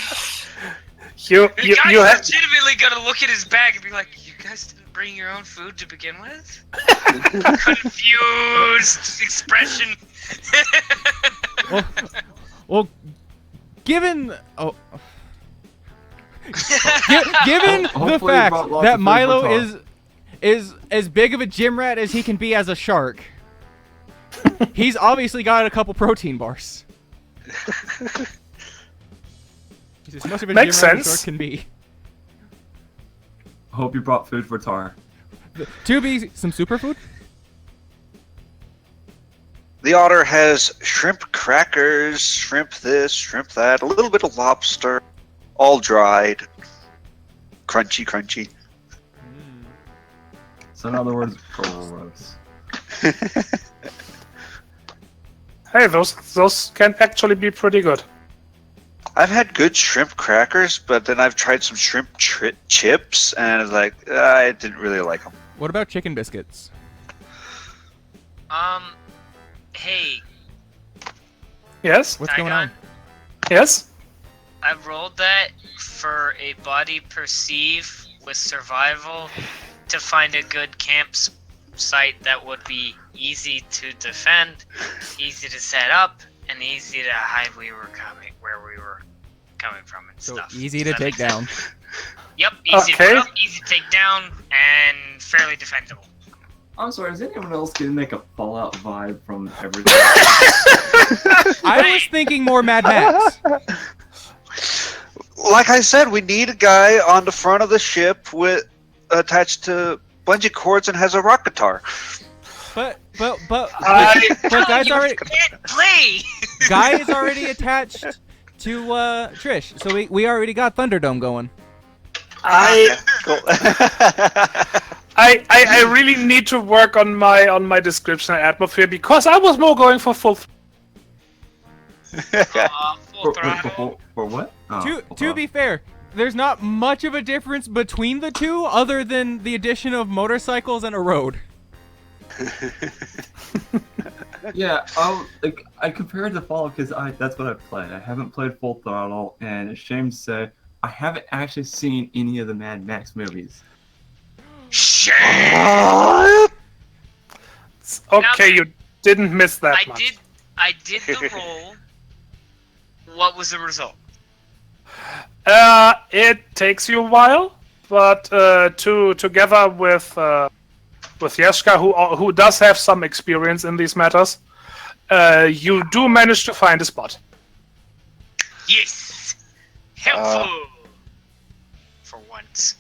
You The guy's you have. legitimately gonna look at his bag and be like, "You guys didn't bring your own food to begin with?" Confused expression. Well, given given the Hopefully you fact brought lots that of food Milo for Tar. is as big of a gym rat as he can be as a shark, he's obviously got a couple protein bars. He's as much of a Makes gym rat as a sense. shark can be. Hope you brought food for Tar. To be some superfood. The otter has shrimp crackers, shrimp this, shrimp that, a little bit of lobster, all dried. Crunchy, crunchy. So in other words, gross. Hey, those can actually be pretty good. I've had good shrimp crackers, but then I've tried some shrimp chips, and it's like, I didn't really like them. What about chicken biscuits? Hey, Yes. What's going on? Yes. I rolled that for a body perceive with survival to find a good campsite that would be easy to defend, easy to set up, and easy to hide where we were coming from and So stuff. easy Does to that take make sense? down. Yep, easy to Okay. put up, easy to take down, and fairly defendable. I'm sorry, is anyone else getting like a Fallout vibe from everything? I was thinking more Mad Max. Like I said, we need a guy on the front of the ship with attached to bungee cords and has a rock guitar. But I- Guy's You already can't play! Guy is already attached to Trish, so we already got Thunderdome going. I Cool. I really need to work on my description and atmosphere because I was more going for full. Full throttle. For what? Oh, To be fair, there's not much of a difference between the two, other than the addition of motorcycles and a road. Yeah, I compared to Fallout because that's what I've played. I haven't played Full Throttle, and it's a shame to say I haven't actually seen any of the Mad Max movies. Shit! Okay, you didn't miss that I much. did the roll. What was the result? It takes you a while, but together with Yeshka, who does have some experience in these matters, you do manage to find a spot. Yes! Helpful! For once.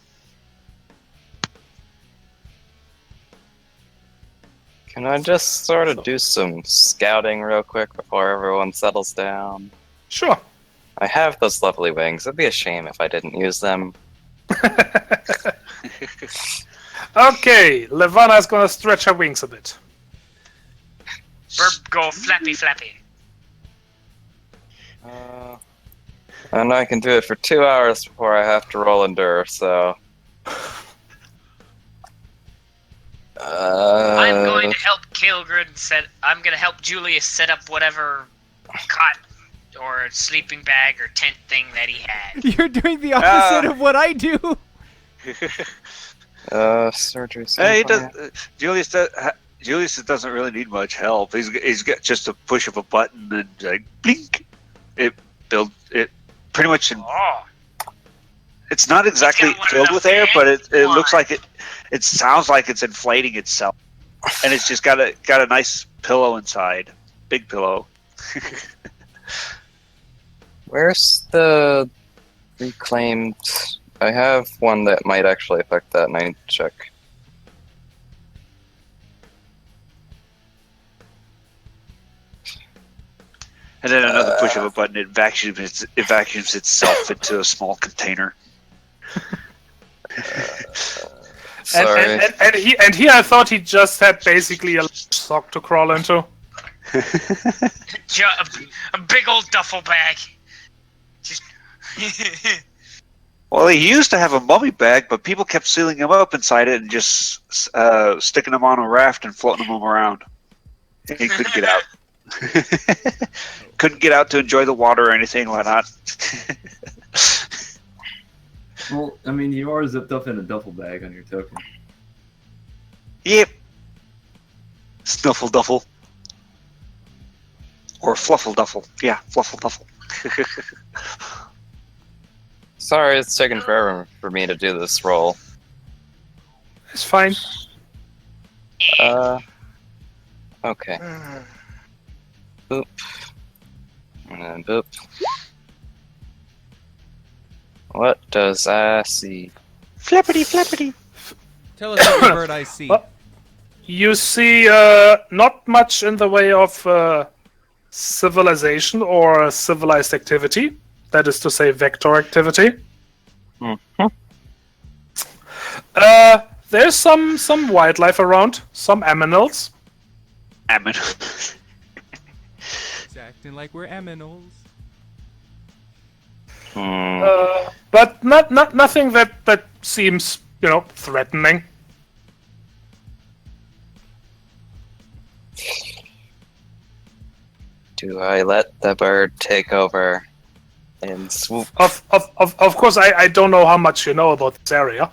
Can I just sort of do some scouting real quick before everyone settles down? Sure. I have those lovely wings. It'd be a shame if I didn't use them. Okay, Levana's gonna stretch her wings a bit. Burp, go flappy flappy. And I can do it for 2 hours before I have to roll endure, so... I'm going to help Kilgrid I'm going to help Julius set up whatever cot or sleeping bag or tent thing that he had. You're doing the opposite of what I do. Surgery. Hey, Julius doesn't really need much help. He's got just a push of a button and like blink. It pretty much. Oh. It's not exactly filled with air, but it looks like it sounds like it's inflating itself, and it's just got a nice pillow inside, big pillow. Where's the reclaimed? I have one that might actually affect that, and I need to check. And then another push of a button, it vacuums itself into a small container. Sorry. And here I thought he just had basically a sock to crawl into. A big old duffel bag. Just. Well, he used to have a mummy bag, but people kept sealing him up inside it and just sticking him on a raft and floating him around. He couldn't get out. Couldn't get out to enjoy the water or anything like that. Well, I mean, you are zipped up in a duffel bag on your token. Yep. Snuffle duffle. Or fluffle duffle. Yeah, fluffle duffle. Sorry, it's taken forever for me to do this roll. It's fine. Okay. Boop. And then boop. What does I see? Flappity flappity. Tell us what bird I see. What? You see not much in the way of civilization or civilized activity. That is to say, vector activity. Mm-hmm. There's some wildlife around, some aminals. Aminals. It's acting like we're aminals. But nothing that seems, threatening. Do I let the bird take over and swoop? Of course, I don't know how much you know about this area.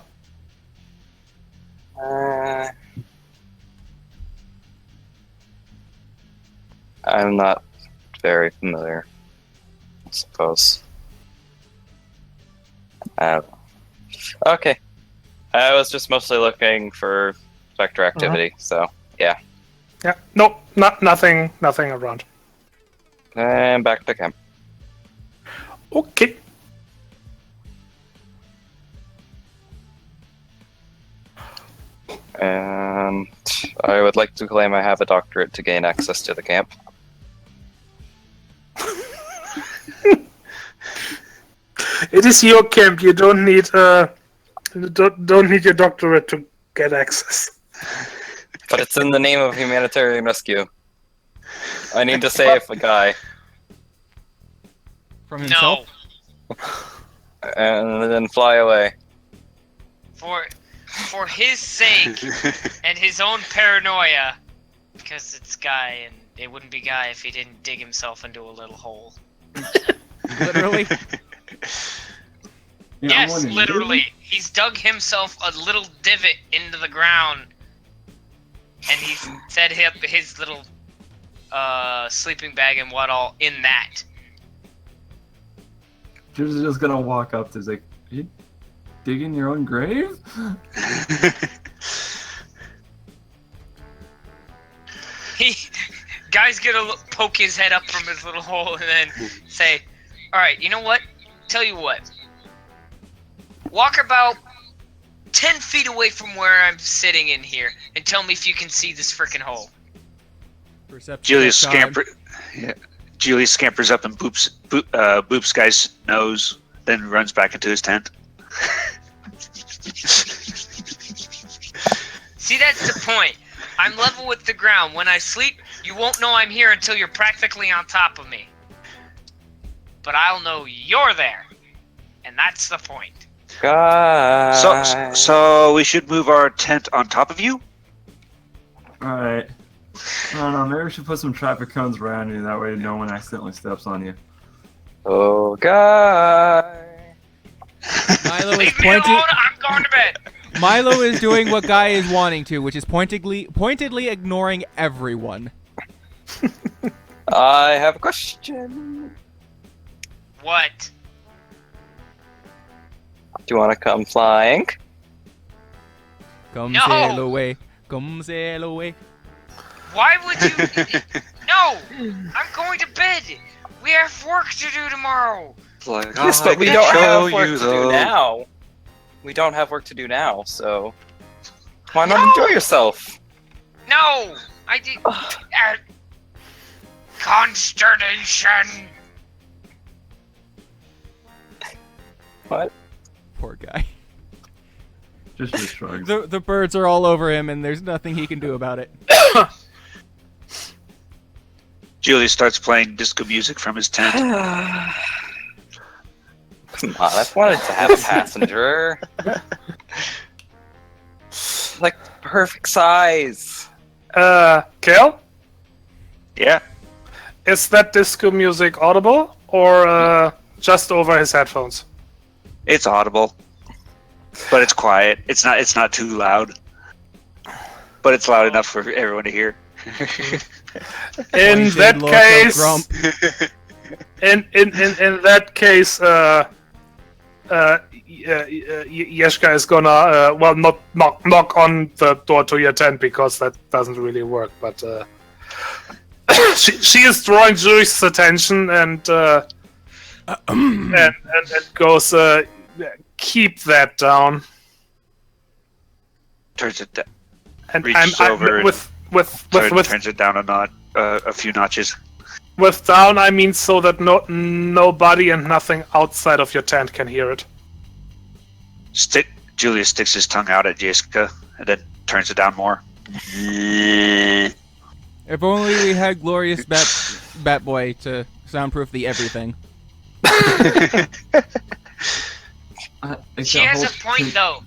I'm not very familiar, I suppose. I don't know. Okay. I was just mostly looking for vector activity, so yeah. Yeah, no, nothing around. And back to camp. Okay. And I would like to claim I have a doctorate to gain access to the camp. It is your camp. You don't need don't need your doctorate to get access. But it's in the name of humanitarian rescue. I need to save a guy. From himself? No. And then fly away. For his sake and his own paranoia, because it's Guy, and it wouldn't be Guy if he didn't dig himself into a little hole. Literally? Yeah, Yes, literally. He's dug himself a little divot into the ground, and he set his little sleeping bag and what all in that. You're just gonna walk up to like, are you digging your own grave? Guy's gonna poke his head up from his little hole and then say, "Alright, you know what? Tell you what. Walk about 10 feet away from where I'm sitting in here and tell me if you can see this frickin' hole." Perception Julius check time. Julius scampers up and boops guy's nose, then runs back into his tent. See, that's the point. I'm level with the ground. When I sleep, you won't know I'm here until you're practically on top of me. But I'll know you're there. And that's the point. Guys. So we should move our tent on top of you? Alright. I don't know, maybe we should put some traffic cones around you, that way no one accidentally steps on you. Oh, guy. Milo is Leave me alone, pointing. I'm going to bed. Milo is doing what Guy is wanting to, which is pointedly ignoring everyone. I have a question. What? Do you want to come flying? Come No! sail away, come sail away. Why would you? No! I'm going to bed. We have work to do tomorrow. Like, Yes, "Oh, but I we can don't show have work you, to though." do now. We don't have work to do now, so why not No! enjoy yourself? No! I did. Consternation. What? Poor Guy. Just shrugs. The birds are all over him, and there's nothing he can do about it. Julius starts playing disco music from his tent. Come on, I've wanted to have a passenger. Like perfect size. Kale? Yeah. Is that disco music audible or just over his headphones? It's audible, but it's quiet. It's not too loud, but it's loud enough for everyone to hear. In Pointed that look of case, grump. in that case, Yeshka is gonna well not knock on the door to your tent because that doesn't really work. But she is drawing Julius' attention and goes, keep that down. Turns it down. And Reaches over and with turns it down a few notches. with down, I mean so that nobody and nothing outside of your tent can hear it. Julius sticks his tongue out at Jessica and then turns it down more. If only we had glorious Bat Boy to soundproof the everything. She has a point, though.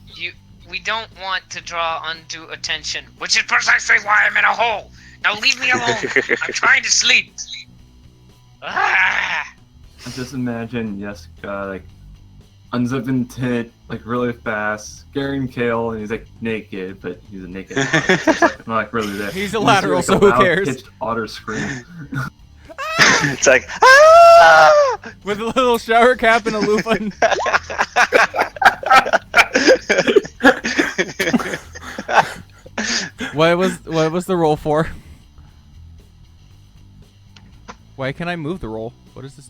We don't want to draw undue attention, which is precisely why I'm in a hole. Now leave me alone. I'm trying to sleep. Ah! I just imagine Jessica like unzipping tent like really fast, scaring Kale, and he's like naked, but he's a naked otter, so it's like, not like really there. He's a You lateral, see, so like, a who loud, cares? pitched otter scream. It's like, ah! With a little shower cap and a loofah. What was the roll for? Why can I move the roll? What is this?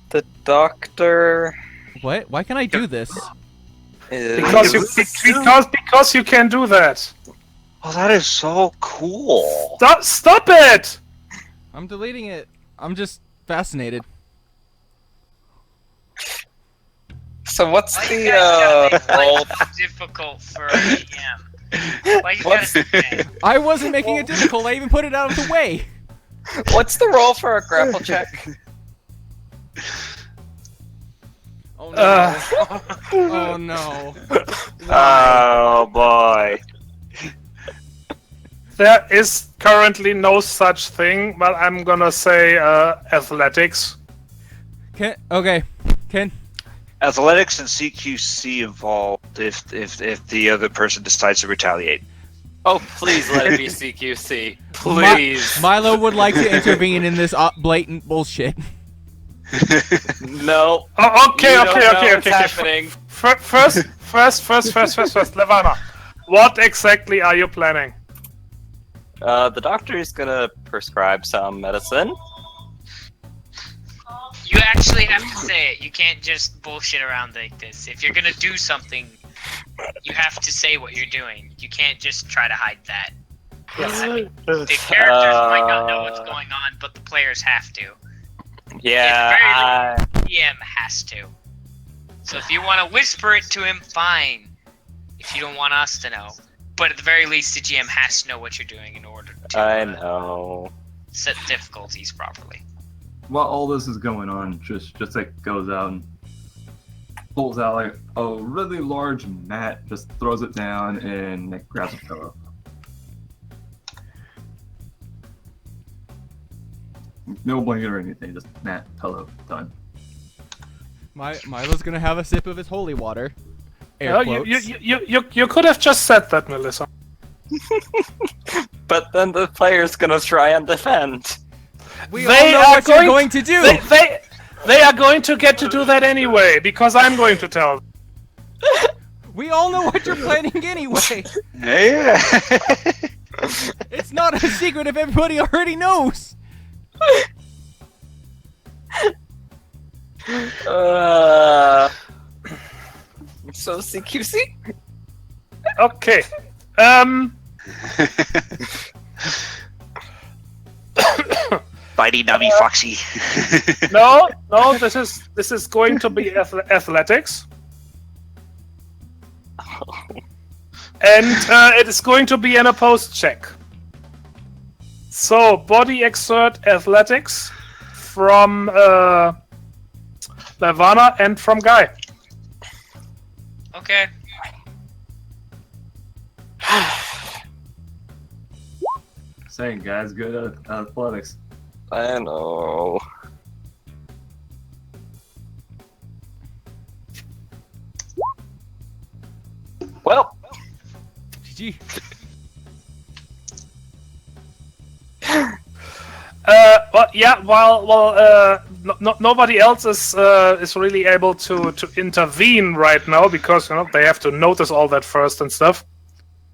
The doctor What? Why can I do this? is Because you can do that. Oh, that is so cool. Stop it! I'm deleting it. I'm just fascinated. So what's Why you guys the gotta make roll? life difficult for a DM? Why you What's- gotta do that? I wasn't making it difficult. I even put it out of the way. What's the roll for a grapple check? Oh no. Oh no. Oh boy. There is currently no such thing, but I'm gonna say athletics. Okay. Ken. Athletics and CQC involved if the other person decides to retaliate. Oh, please let it be CQC. Please. Milo would like to intervene in this blatant bullshit. No. Oh, okay, You don't know okay. what's happening. First, Levana. What exactly are you planning? The doctor is gonna prescribe some medicine. You actually have to say it. You can't just bullshit around like this. If you're gonna do something, you have to say what you're doing. You can't just try to hide that. The characters might not know what's going on, but the players have to. Yeah. The GM has to. So if you want to whisper it to him, fine. If you don't want us to know. But at the very least, the GM has to know what you're doing in order to I know. set difficulties properly. While all this is going on, just like goes out and pulls out like a really large mat, just throws it down and like, grabs a pillow. No blanket or anything, just mat, pillow, done. Milo's gonna have a sip of his holy water. Air Oh, quotes. you could have just said that, Melissa. But then the player's gonna try and defend. We They all know are what you're going to do. They are going to get to do that anyway, because I'm going to tell them. We all know what you're planning anyway. Yeah. It's not a secret if everybody already knows. So CQC? Okay. Bitey Nubby Foxy. No, this is going to be athletics. And it is going to be an opposed check. So, body exert athletics from Lavana and from Guy. Okay. Saying guys good at athletics. I know. Well, GG. Well, yeah. Nobody else is really able to intervene right now because they have to notice all that first and stuff,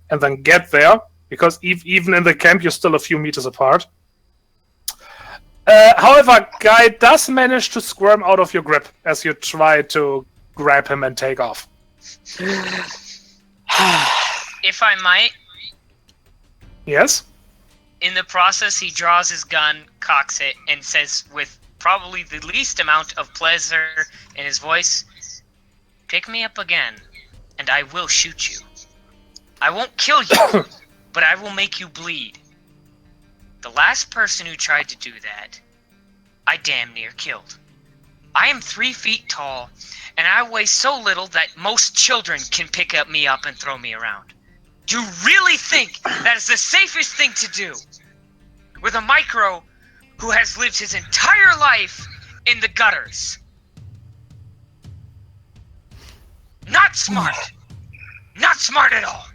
and then get there because even in the camp you're still a few meters apart. However, Guy does manage to squirm out of your grip as you try to grab him and take off. If I might, Yes. in the process, he draws his gun, cocks it, and says with probably the least amount of pleasure in his voice, "Pick me up again, and I will shoot you. I won't kill you, but I will make you bleed. The last person who tried to do that, I damn near killed. I am 3 feet tall, and I weigh so little that most children can pick me up and throw me around. Do you really think that is the safest thing to do? With a micro who has lived his entire life in the gutters. Not smart. Not smart at all.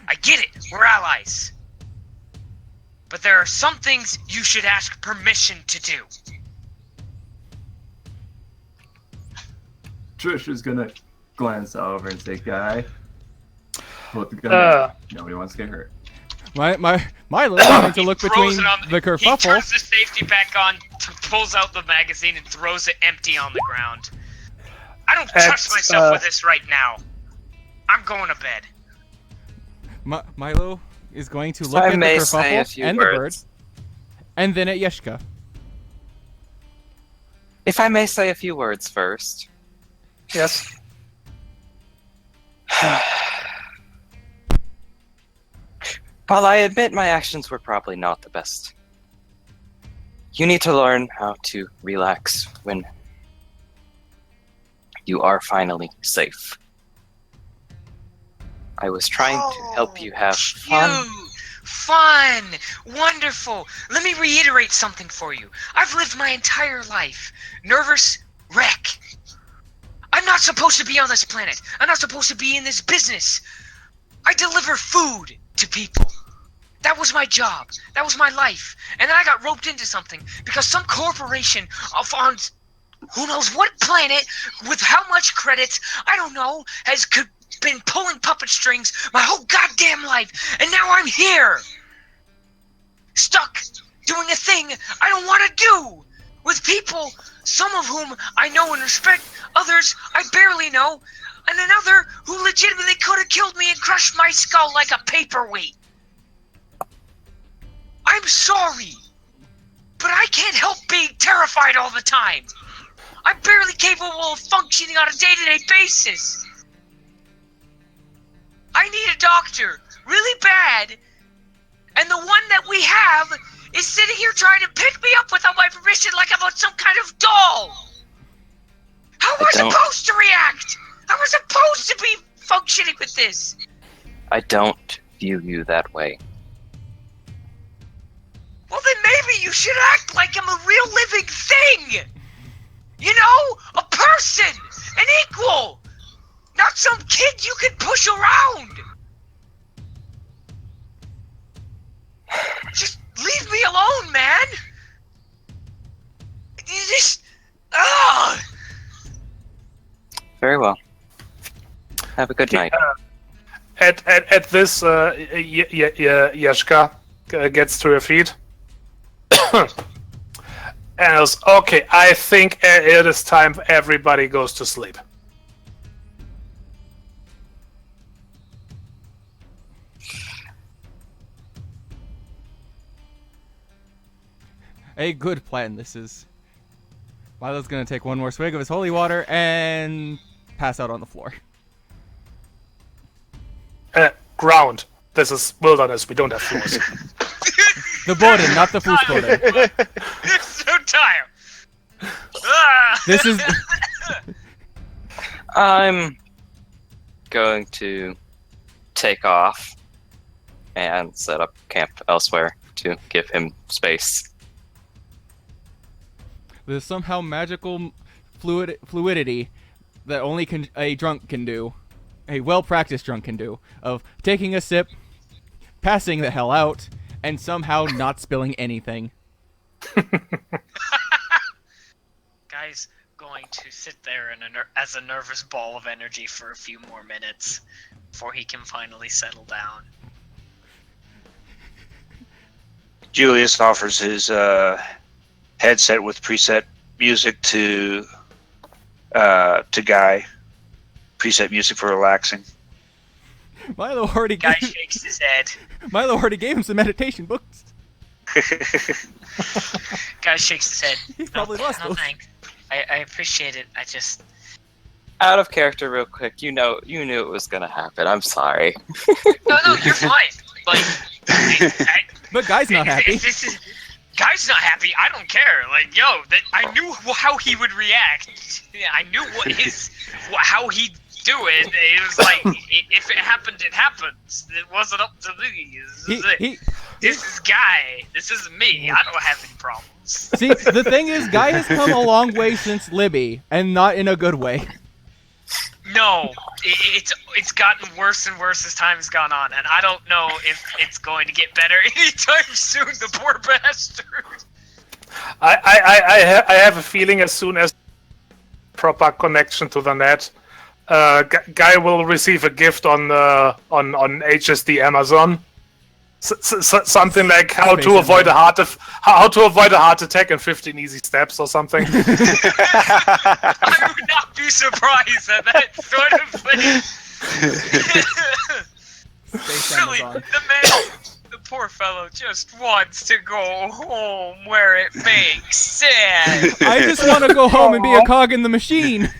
I get it. We're allies. But there are some things you should ask permission to do." Trish is gonna glance over and say, "Guy, put the gun down. Nobody wants to get hurt." Milo's going to look He between throws it on the He kerfuffle. turns the safety pack on, pulls out the magazine, and throws it empty on the ground. I don't trust myself with this right now. I'm going to bed. Milo is going to So look I at the may say a kerfuffle few and the bird, words. and then at Yeshka. If I may say a few words first. Yes. While I admit my actions were probably not the best, you need to learn how to relax when you are finally safe. I was trying to help you have fun. Cute. Fun! Wonderful! Let me reiterate something for you. I've lived my entire life. Nervous wreck. I'm not supposed to be on this planet. I'm not supposed to be in this business. I deliver food to people. That was my job. That was my life. And then I got roped into something because some corporation on who knows what planet with how much credits, I don't know, has been pulling puppet strings my whole goddamn life, and now I'm here, stuck doing a thing I don't want to do with people, some of whom I know and respect, others I barely know, and another who legitimately could have killed me and crushed my skull like a paperweight. I'm sorry, but I can't help being terrified all the time. I'm barely capable of functioning on a day-to-day basis. I need a doctor, really bad, and the one that we have is sitting here trying to pick me up without my permission like I'm some kind of doll. How am I supposed to react? How am I supposed to be functioning with this? I don't view you that way. Well, then maybe you should act like I'm a real living thing! You know? A person! An equal! Not some kid you can push around! Just leave me alone, man! You just... Ugh! Very well. Have a good night. At this, Yeshka gets to her feet. And goes, okay, I think it is time everybody goes to sleep. A good plan this is. Milo's gonna take one more swig of his holy water and pass out on the floor. Ground. This is wilderness. We don't have floors. The Boden, not the Fußboden. I'm so tired. Ah! This is... I'm going to take off and set up camp elsewhere to give him space. There's somehow magical fluidity that only a drunk can do. A well-practiced drunk can do. Of taking a sip, passing the hell out, and somehow not spilling anything. Guy's going to sit there as a nervous ball of energy for a few more minutes before he can finally settle down. Julius offers his headset with preset music to Guy. Preset music for relaxing. Milo already Guy gave... shakes his head. Milo already gave him some meditation books. Guy shakes his head. He probably lost those. Thanks. I appreciate it. I just... Out of character real quick, you knew it was gonna happen. I'm sorry. No, you're fine. Like, But Guy's not happy. Guy's not happy. I don't care. Like, I knew how he would react. Yeah, I knew how he'd do it. It was like, if it happened, it happens. It wasn't up to me. This is Guy. This isn't me. I don't have any problems. See, the thing is, Guy has come a long way since Libby, and not in a good way. No, it's gotten worse and worse as time has gone on, and I don't know if it's going to get better anytime soon. The poor bastard. I have a feeling as soon as proper connection to the net, Guy will receive a gift on HSD Amazon. Something like how to avoid a heart attack in 15 easy steps or something. I would not be surprised at that sort of thing. Really, the poor fellow just wants to go home where it makes sense. I just want to go home and be a cog in the machine.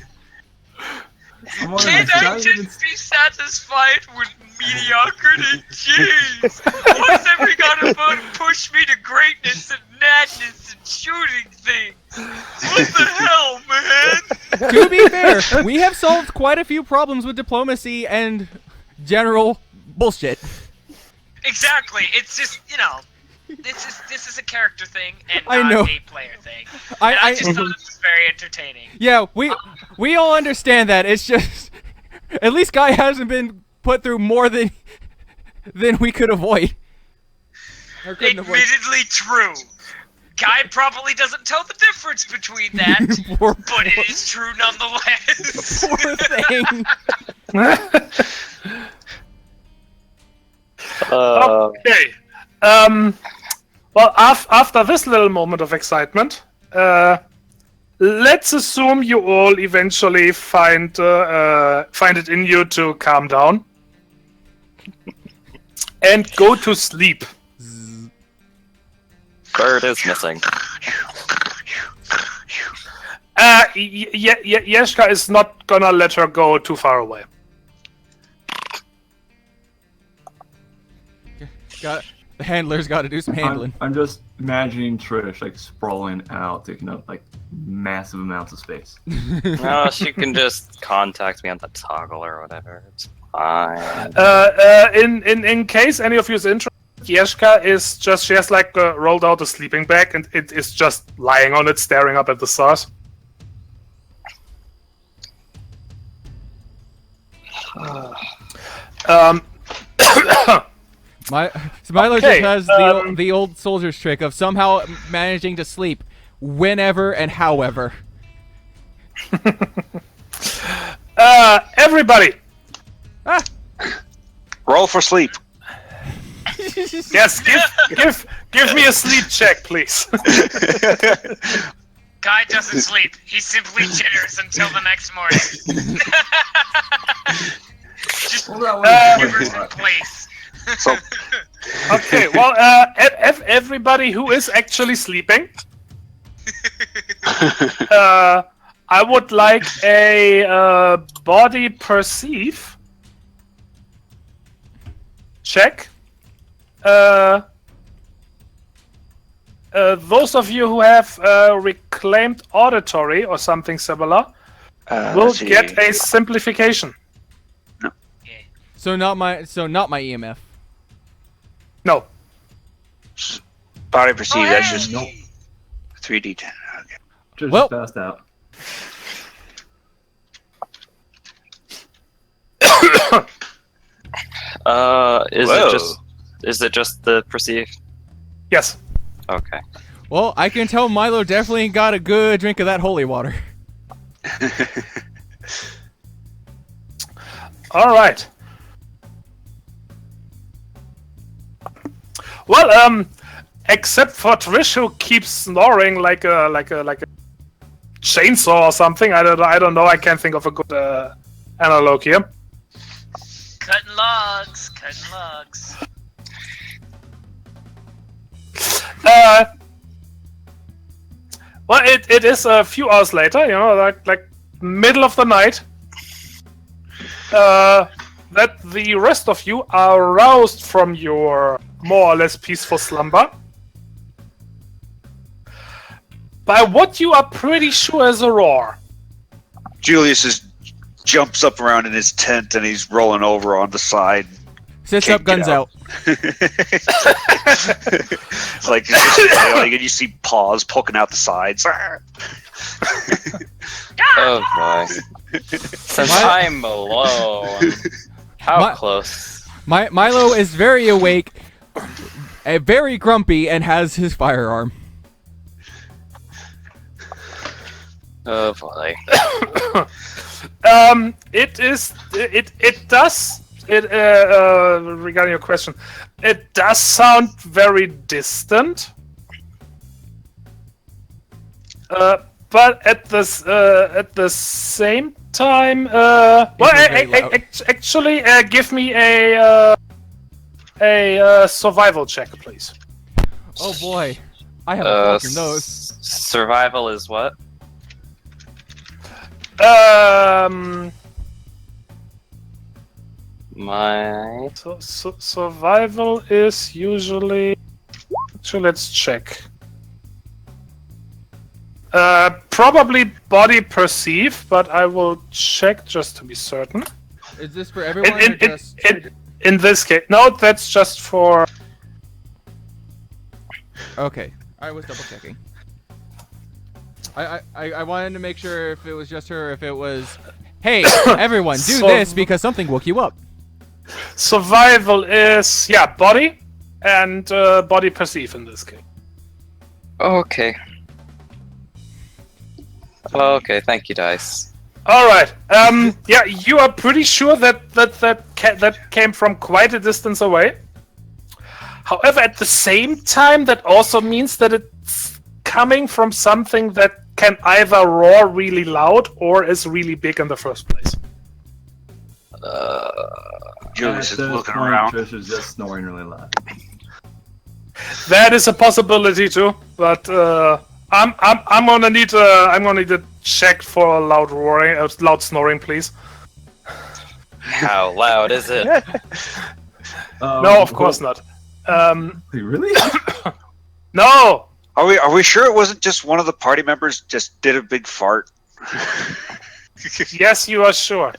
Can't I just be satisfied with mediocrity? Jeez! What's every gotta push me to greatness and madness and shooting things? What the hell, man? To be fair, we have solved quite a few problems with diplomacy and general bullshit. Exactly. It's just, this is a character thing and I not know. a player thing. I just thought it was very entertaining. Yeah, we all understand that. It's just, at least Guy hasn't been put through more than we could avoid. Admittedly true. Guy probably doesn't tell the difference between that, but it is true nonetheless. Poor thing. Okay. Well, after this little moment of excitement, let's assume you all eventually find it in you to calm down and go to sleep. Bird is missing. Yeshka is not gonna let her go too far away. The handler's got to do some handling. I'm just imagining Trish like sprawling out, taking up like massive amounts of space. No, she can just contact me on the toggle or whatever. It's fine. In case any of you is interested, Yeshka is just, she has like rolled out a sleeping bag and it is just lying on it, staring up at the stars. Milo Okay, just has the old soldier's trick of somehow managing to sleep whenever and however. Everybody, Roll for sleep. yes, give me a sleep check, please. Guy doesn't sleep. He simply jitters until the next morning. Just shivers in place. So, Okay, well, everybody who is actually sleeping, I would like a body perceive check. Those of you who have reclaimed auditory or something similar will let's see. get a simplification. So not my EMF. No. Body perceive. That's just Nope. 3d10. Okay. Trish Well- is passed out. Is it just the perceive? Yes. Okay. Well, I can tell Milo definitely got a good drink of that holy water. All right. Well, except for Trish, who keeps snoring like a chainsaw or something. I don't know. I can't think of a good analog here. Cutting logs. Well, it is a few hours later. You know, like middle of the night. That the rest of you are roused from your more or less peaceful slumber by what you are pretty sure is a roar. Julius jumps up around in his tent and he's rolling over on the side. Sits Can't up, guns get out. Like, it's just, like, and you see paws poking out the sides. Oh boy. Since I'm alone, how close? Milo is very awake, very grumpy, and has his firearm. Oh boy. Regarding your question, it does sound very distant. But at the same time, actually, give me a survival check, please. Oh boy, I have a fucking nose. Survival is what? My Survival is usually. Actually, let's check. Probably body perceive, but I will check just to be certain. Is this for everyone or just... In this case, no, that's just for. Okay, I was double checking. I wanted to make sure if it was just her, or if it was, hey, everyone, do this because something woke you up. Survival is body, and body perceive in this case. Okay. Okay, thank you, Dice. All right. You are pretty sure that came from quite a distance away. However, at the same time, that also means that it's coming from something that can either roar really loud or is really big in the first place. Julius is At this looking point, around. Trish is just snoring really loud. That is a possibility too, but I'm gonna need a check for a loud roaring, loud snoring, please. How loud is it? No, of course not. Really? No. Are we sure it wasn't just one of the party members just did a big fart? Yes, you are sure.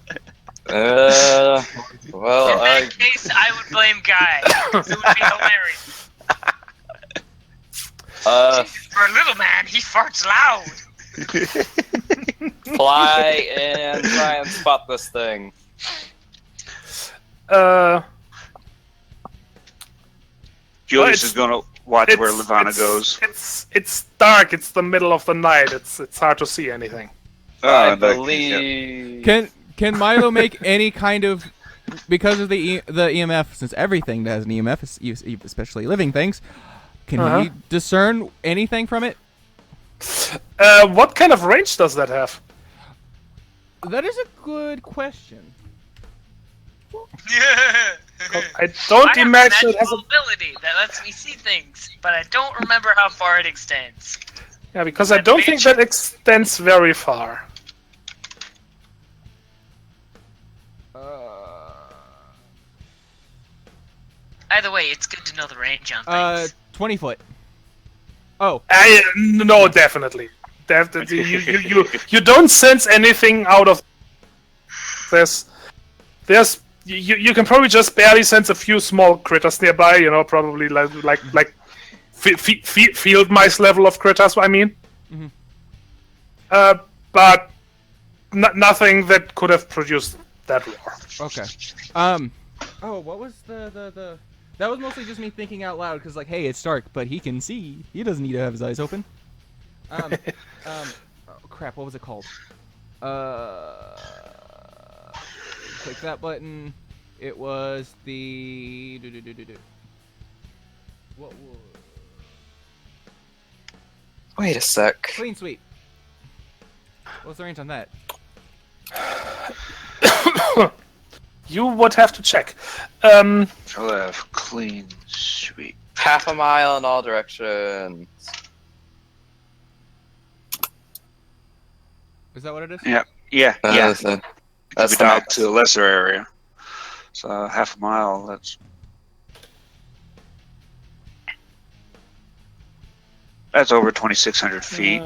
Well, In that case, I would blame Guy. It would be hilarious. Jesus, for a little man, he farts loud. fly and try and spot this thing. Julius is gonna watch where Levana goes. It's dark. It's the middle of the night. It's hard to see anything. I believe. Can Milo make any kind of, because of the EMF, since everything that has an EMF, especially living things, can he discern anything from it? What kind of range does that have? That is a good question. I don't I imagine have it has a a... ability that lets me see things, but I don't remember how far it extends. Yeah, because I don't think that extends very far. Either way, it's good to know the range on things. 20 foot. Oh. No, definitely. You don't sense anything out of this. You can probably just barely sense a few small critters nearby. You know, probably like field mice level of critters. I mean, but nothing that could have produced that roar. Okay. Oh, what was the? That was mostly just me thinking out loud, because, like, hey, it's dark, but he can see. He doesn't need to have his eyes open. Oh, crap, what was it called? Click that button. It was the... What was... Wait a sec. Clean sweep. What's the range on that? You would have to check. I'll have clean sweep. Half a mile in all directions. Is that what it is? Yeah. That's That's the down max. to a lesser area. So half a mile. That's over 2,600 feet.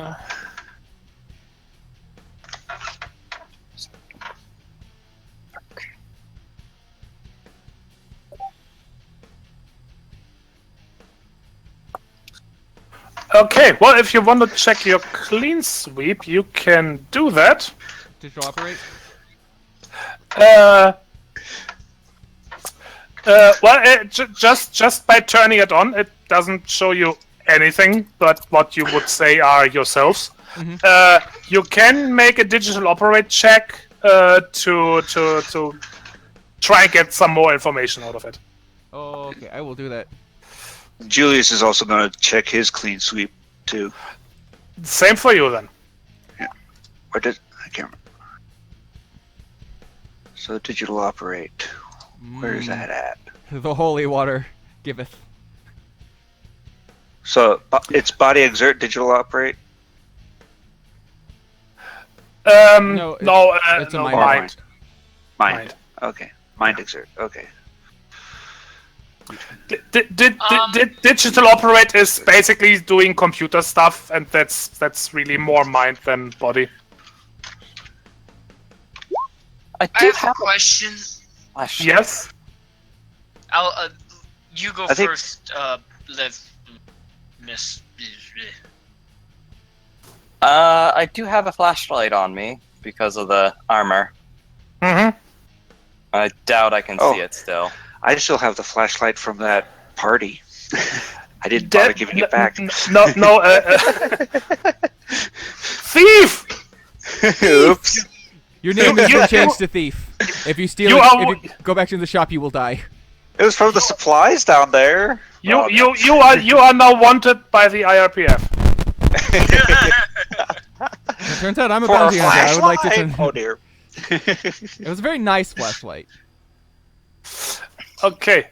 Okay, well, if you want to check your clean sweep, you can do that. Digital operate? Just by turning it on, it doesn't show you anything but what you would say are yourselves. You can make a digital operate check to try and get some more information out of it. Oh, okay, I will do that. Julius is also going to check his clean sweep too. Same for you then. Yeah. I can't remember. So digital operate. Where is that at? The holy water giveth. So it's body exert digital operate. No, it's a mind. Mind. Okay. Mind exert. Okay. Digital operate is basically doing computer stuff, and that's really more mind than body. I I do have have a question. Yes. I'll you go I think- first. Miss. I do have a flashlight on me because of the armor. Mm-hmm. I doubt I can Oh. see it still. I still have the flashlight from that party. I didn't bother giving it back. No. Thief! Oops. Your name has You- been changed to thief. If you steal You it, are- if you go back to the shop, you will die. It was from the supplies down there. You Oh, you are now wanted by the IRPF. It turns out I'm a For a bounty hunter. I would like to flashlight? turn... Oh dear. It was a very nice flashlight. Okay.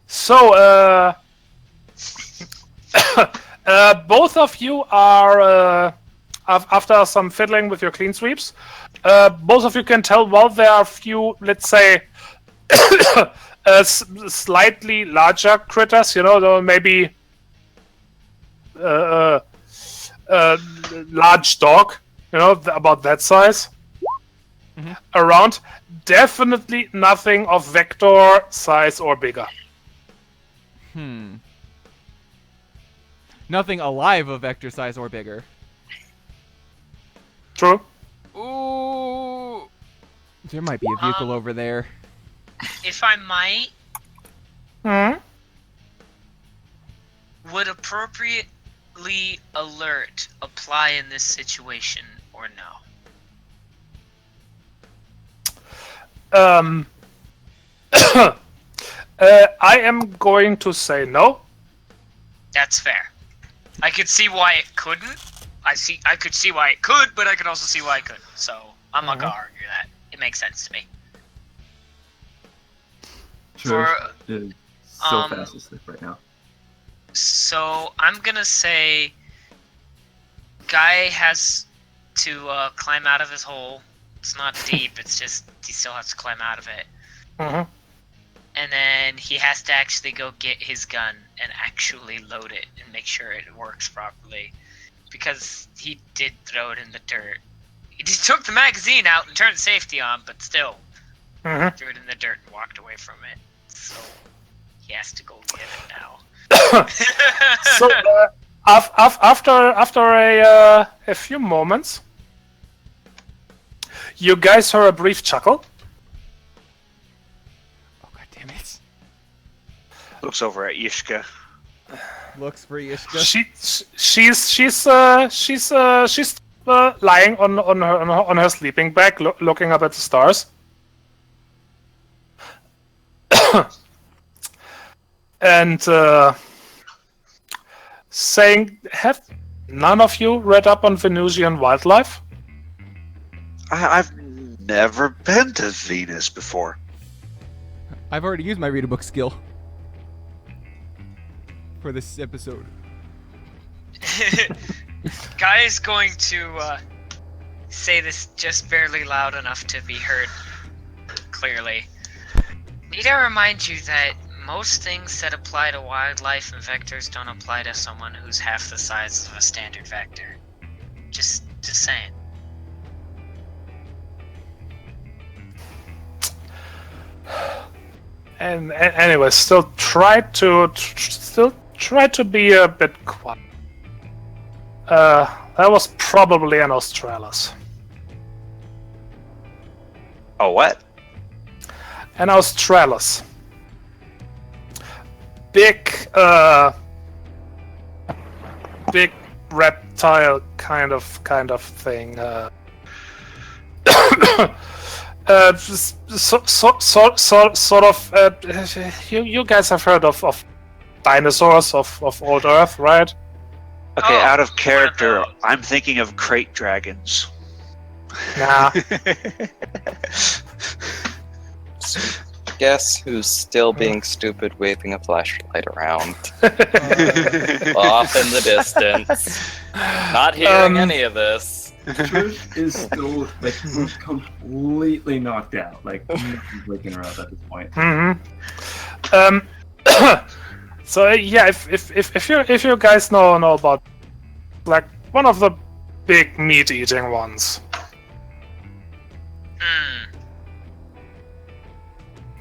So, both of you are, after some fiddling with your clean sweeps, both of you can tell, well, there are a few, let's say, slightly larger critters, you know, maybe large dog, you know, about that size. Around. Definitely nothing of vector size or bigger. Nothing alive of vector size or bigger. True. Ooh. There might be a vehicle over there. If I might, would appropriately alert apply in this situation or no? I am going to say no. That's fair. I could see why it couldn't. I could see why it could, but I could also see why it couldn't. So I'm not gonna argue that. It makes sense to me. Sure. Is so fast asleep right now. So I'm gonna say, guy has to climb out of his hole. It's not deep. It's just he still has to climb out of it. And then he has to actually go get his gun and actually load it and make sure it works properly. Because he did throw it in the dirt. He just took the magazine out and turned the safety on, but still threw it in the dirt and walked away from it. So he has to go get it now. So after a few moments, you guys heard a brief chuckle. Oh god damn it. Looks over at Yishka. Looks for Yishka. She's lying on her sleeping bag, looking up at the stars. And saying, have none of you read up on Venusian wildlife? I've never been to Venus before. I've already used my read a book skill for this episode. Guy is going to say this just barely loud enough to be heard clearly. Need I remind you that most things that apply to wildlife and vectors don't apply to someone who's half the size of a standard vector. Just saying. And anyway, still try to be a bit quiet. That was probably an Australis. Oh, what? An Australis. Big reptile kind of thing. Sort of. You guys have heard of dinosaurs of old Earth, right? Okay, Oh, out of character, one of those. I'm thinking of crate dragons. Nah. Guess who's still being stupid, waving a flashlight around off in the distance? Not hearing any of this. Trish is still like completely knocked out. Like nothing's waking her up at this point. So yeah, if you guys know about like one of the big meat eating ones.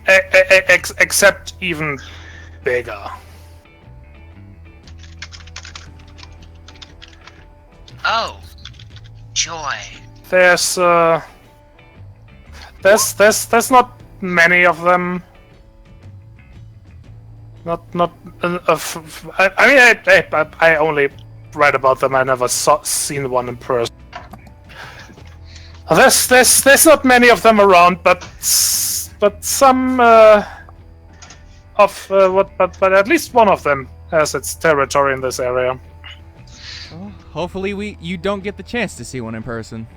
Except even bigger. Oh, joy. There's not many of them. I only read about them. I never seen one in person. There's not many of them around, but some but at least one of them has its territory in this area. Well, hopefully you don't get the chance to see one in person.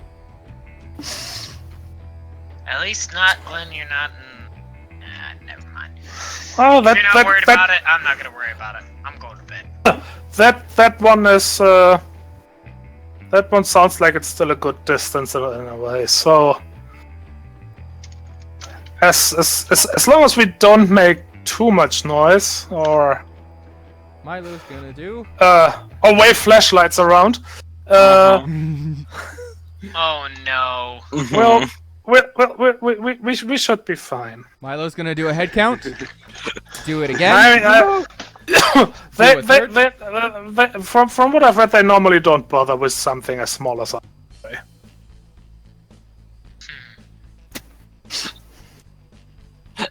At least not when you're not in... Oh, If you're not worried about it, I'm not gonna worry about it. I'm going to bed. that one is that one sounds like it's still a good distance in a way. So as long as we don't make too much noise or Milo's gonna do. wave flashlights around. Oh no. Well, we should be fine. Milo's gonna do a head count. Do it again. I mean, Do a from what I've read, they normally don't bother with something as small as.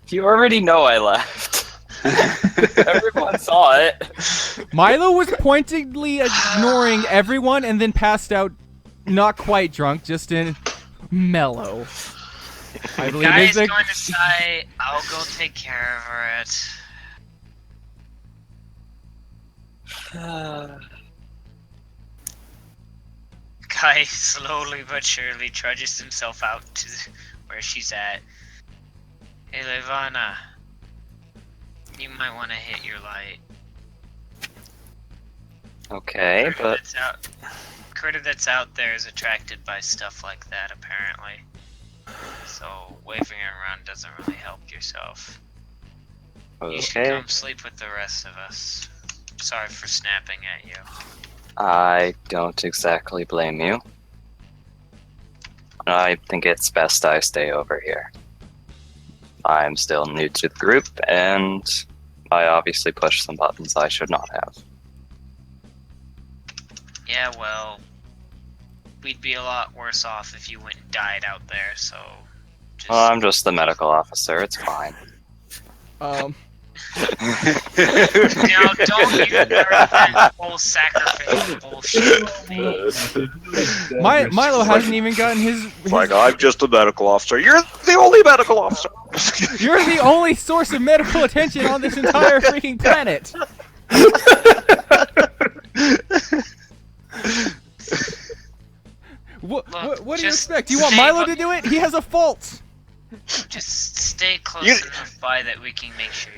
You already know I left. Everyone saw it. Milo was pointedly ignoring everyone and then passed out, not quite drunk, just in mellow. I believe Guy's is a- going to site. I'll go take care of it. Guy slowly but surely trudges himself out to where she's at. Hey, Levana. You might want to hit your light. Okay, but Critter that's out there is attracted by stuff like that, apparently. So waving it around doesn't really help yourself. You should okay. come sleep with the rest of us. Sorry for snapping at you. I don't exactly blame you. I think it's best I stay over here. I'm still new to the group, and I obviously pushed some buttons I should not have. Yeah, well, we'd be a lot worse off if you went and died out there, so just... Well, I'm just the medical officer, it's fine. Now, don't you start that whole sacrifice bullshit with me. Milo hasn't even gotten his. Like, I'm just a medical officer. You're the only medical officer. You're the only source of medical attention on this entire freaking planet. What do you just expect? Do you want stay Milo to do it? He has a fault. Just stay close enough by that we can make sure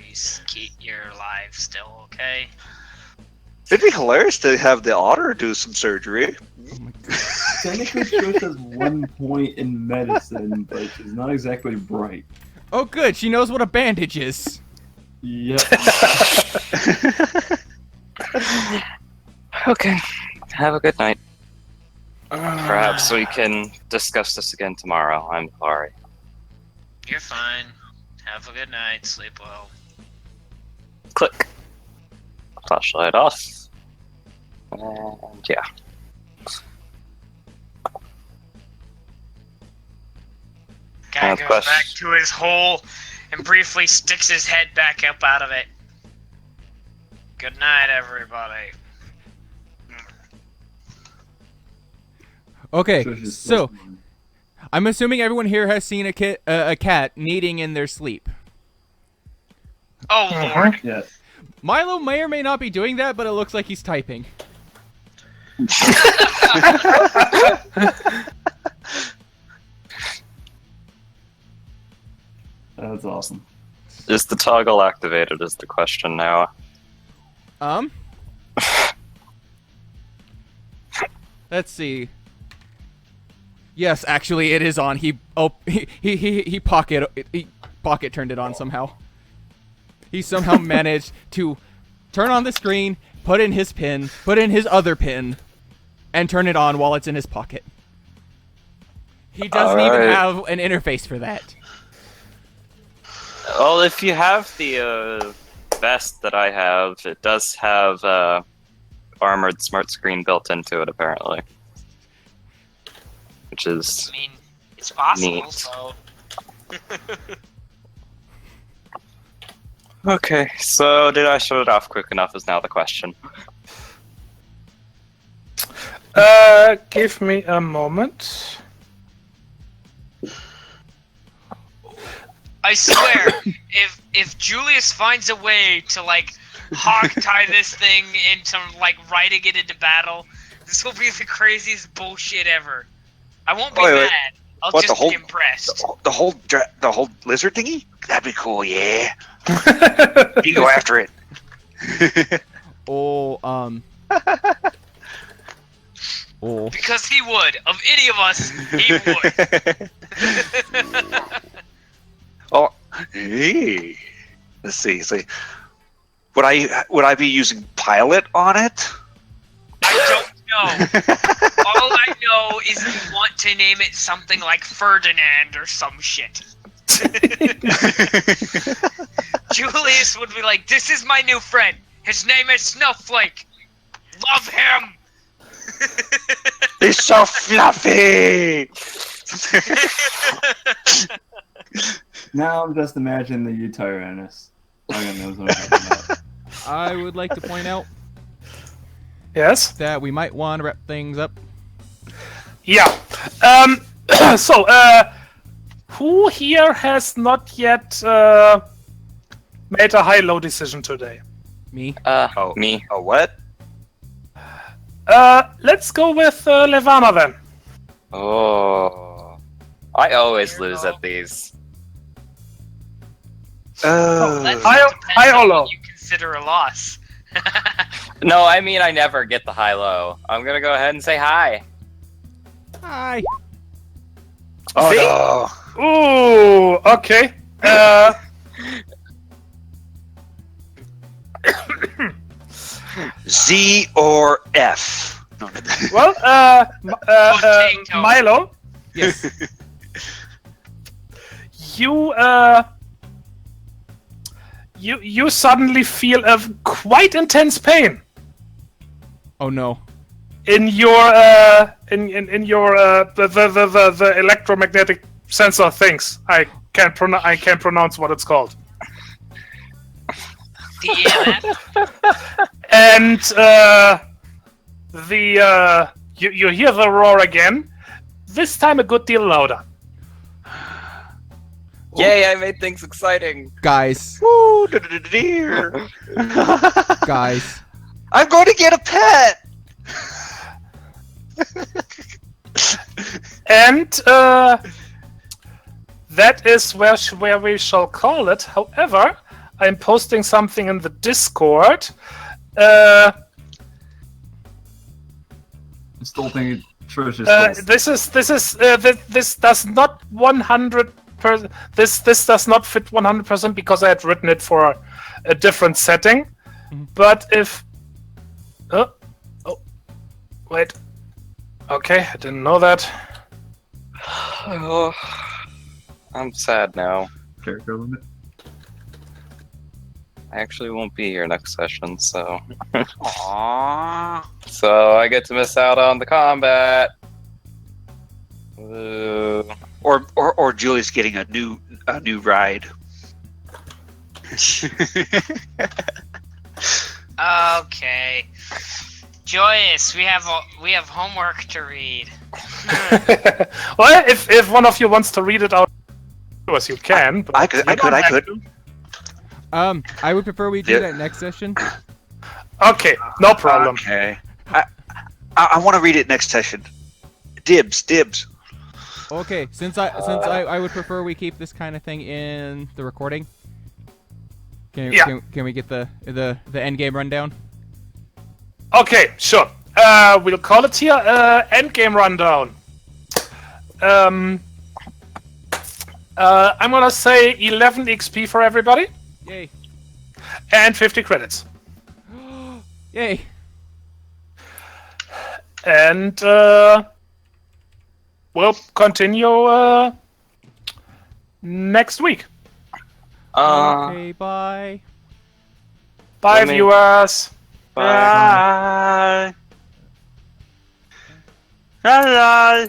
you're alive still, okay? It'd be hilarious to have the otter do some surgery. Technically, Trish has 1 point in medicine, but she's not exactly bright. Oh, good. She knows what a bandage is. Yep. Okay, have a good night. Perhaps we can discuss this again tomorrow. I'm sorry. You're fine. Have a good night. Sleep well. Click. Flashlight off. And yeah. Guy goes back to his hole and briefly sticks his head back up out of it. Good night, everybody. Okay, Trish is so listening. I'm assuming everyone here has seen a cat kneading in their sleep. Oh, Lord. Yes. Milo may or may not be doing that, but it looks like he's typing. That's awesome. Is the toggle activated is the question now. Let's see. Yes, actually, it is on. He pocket turned it on somehow. He somehow managed to turn on the screen, put in his pin, put in his other pin, and turn it on while it's in his pocket. He doesn't even have an interface for that. Well, if you have the vest that I have, it does have armored smart screen built into it, apparently. Which is I mean, it's possible, neat. so... Okay, so did I shut it off quick enough is now the question. Give me a moment. I swear, if Julius finds a way to, like, hog tie this thing into, like, riding it into battle, this will be the craziest bullshit ever. I won't be Wait, mad. I'll what, just the whole- be impressed. The whole lizard thingy? That'd be cool, yeah. You go after it. Oh, oh. Because he would. Of any of us, he would. Oh, hey. Let's see. Would I be using pilot on it? I don't know. All I know is you want to name it something like Ferdinand or some shit. Julius would be like, "This is my new friend. His name is Snowflake. Love him." He's so fluffy. Now I'm just imagining the Tyrannus. Logan knows what I'm talking about. I would like to point out Yes. that we might want to wrap things up. Yeah. So, who here has not yet made a high-low decision today? Me. Me. Oh, what? Let's go with Levana then. Oh. I always lose at these. Let's Hi- depend hi, on Olo. what you consider a loss. No, I mean I never get the high-low. I'm gonna go ahead and say hi. Hi. Oh, no. Ooh, okay. Z or F? No. Well, Potato. Milo, Yes. you suddenly feel a quite intense pain Oh no. in your in your the electromagnetic sensor things. I can't pronounce what it's called. The EMF. And you hear the roar again. This time a good deal louder. Yay, I made things exciting. Guys. Woo, dear. Guys. I'm going to get a pet. And that is where we shall call it. However, I'm posting something in the Discord. I'm still thinking Trish is This does not 100%. This does not fit 100% because I had written it for a different setting. But if oh wait, okay, I didn't know that. Oh, I'm sad now. character limit. I actually won't be here next session, so Aww. so I get to miss out on the combat. Ooh. Or Julie's getting a new ride. Okay. Joyous, we have homework to read. Well, if one of you wants to read it out to us, you can. But I could. you don't have to. I would prefer we do Yeah. that next session. Okay, no problem. Okay. I want to read it next session. Dibs. Okay, since I would prefer we keep this kind of thing in the recording. Can we get the end game rundown? Okay, sure. We'll call it here endgame rundown. I'm gonna say 11 XP for everybody Yay! and 50 credits. Yay! And we'll continue next week. Okay, bye. Bye, let me- viewers. Bye. Bye. Bye.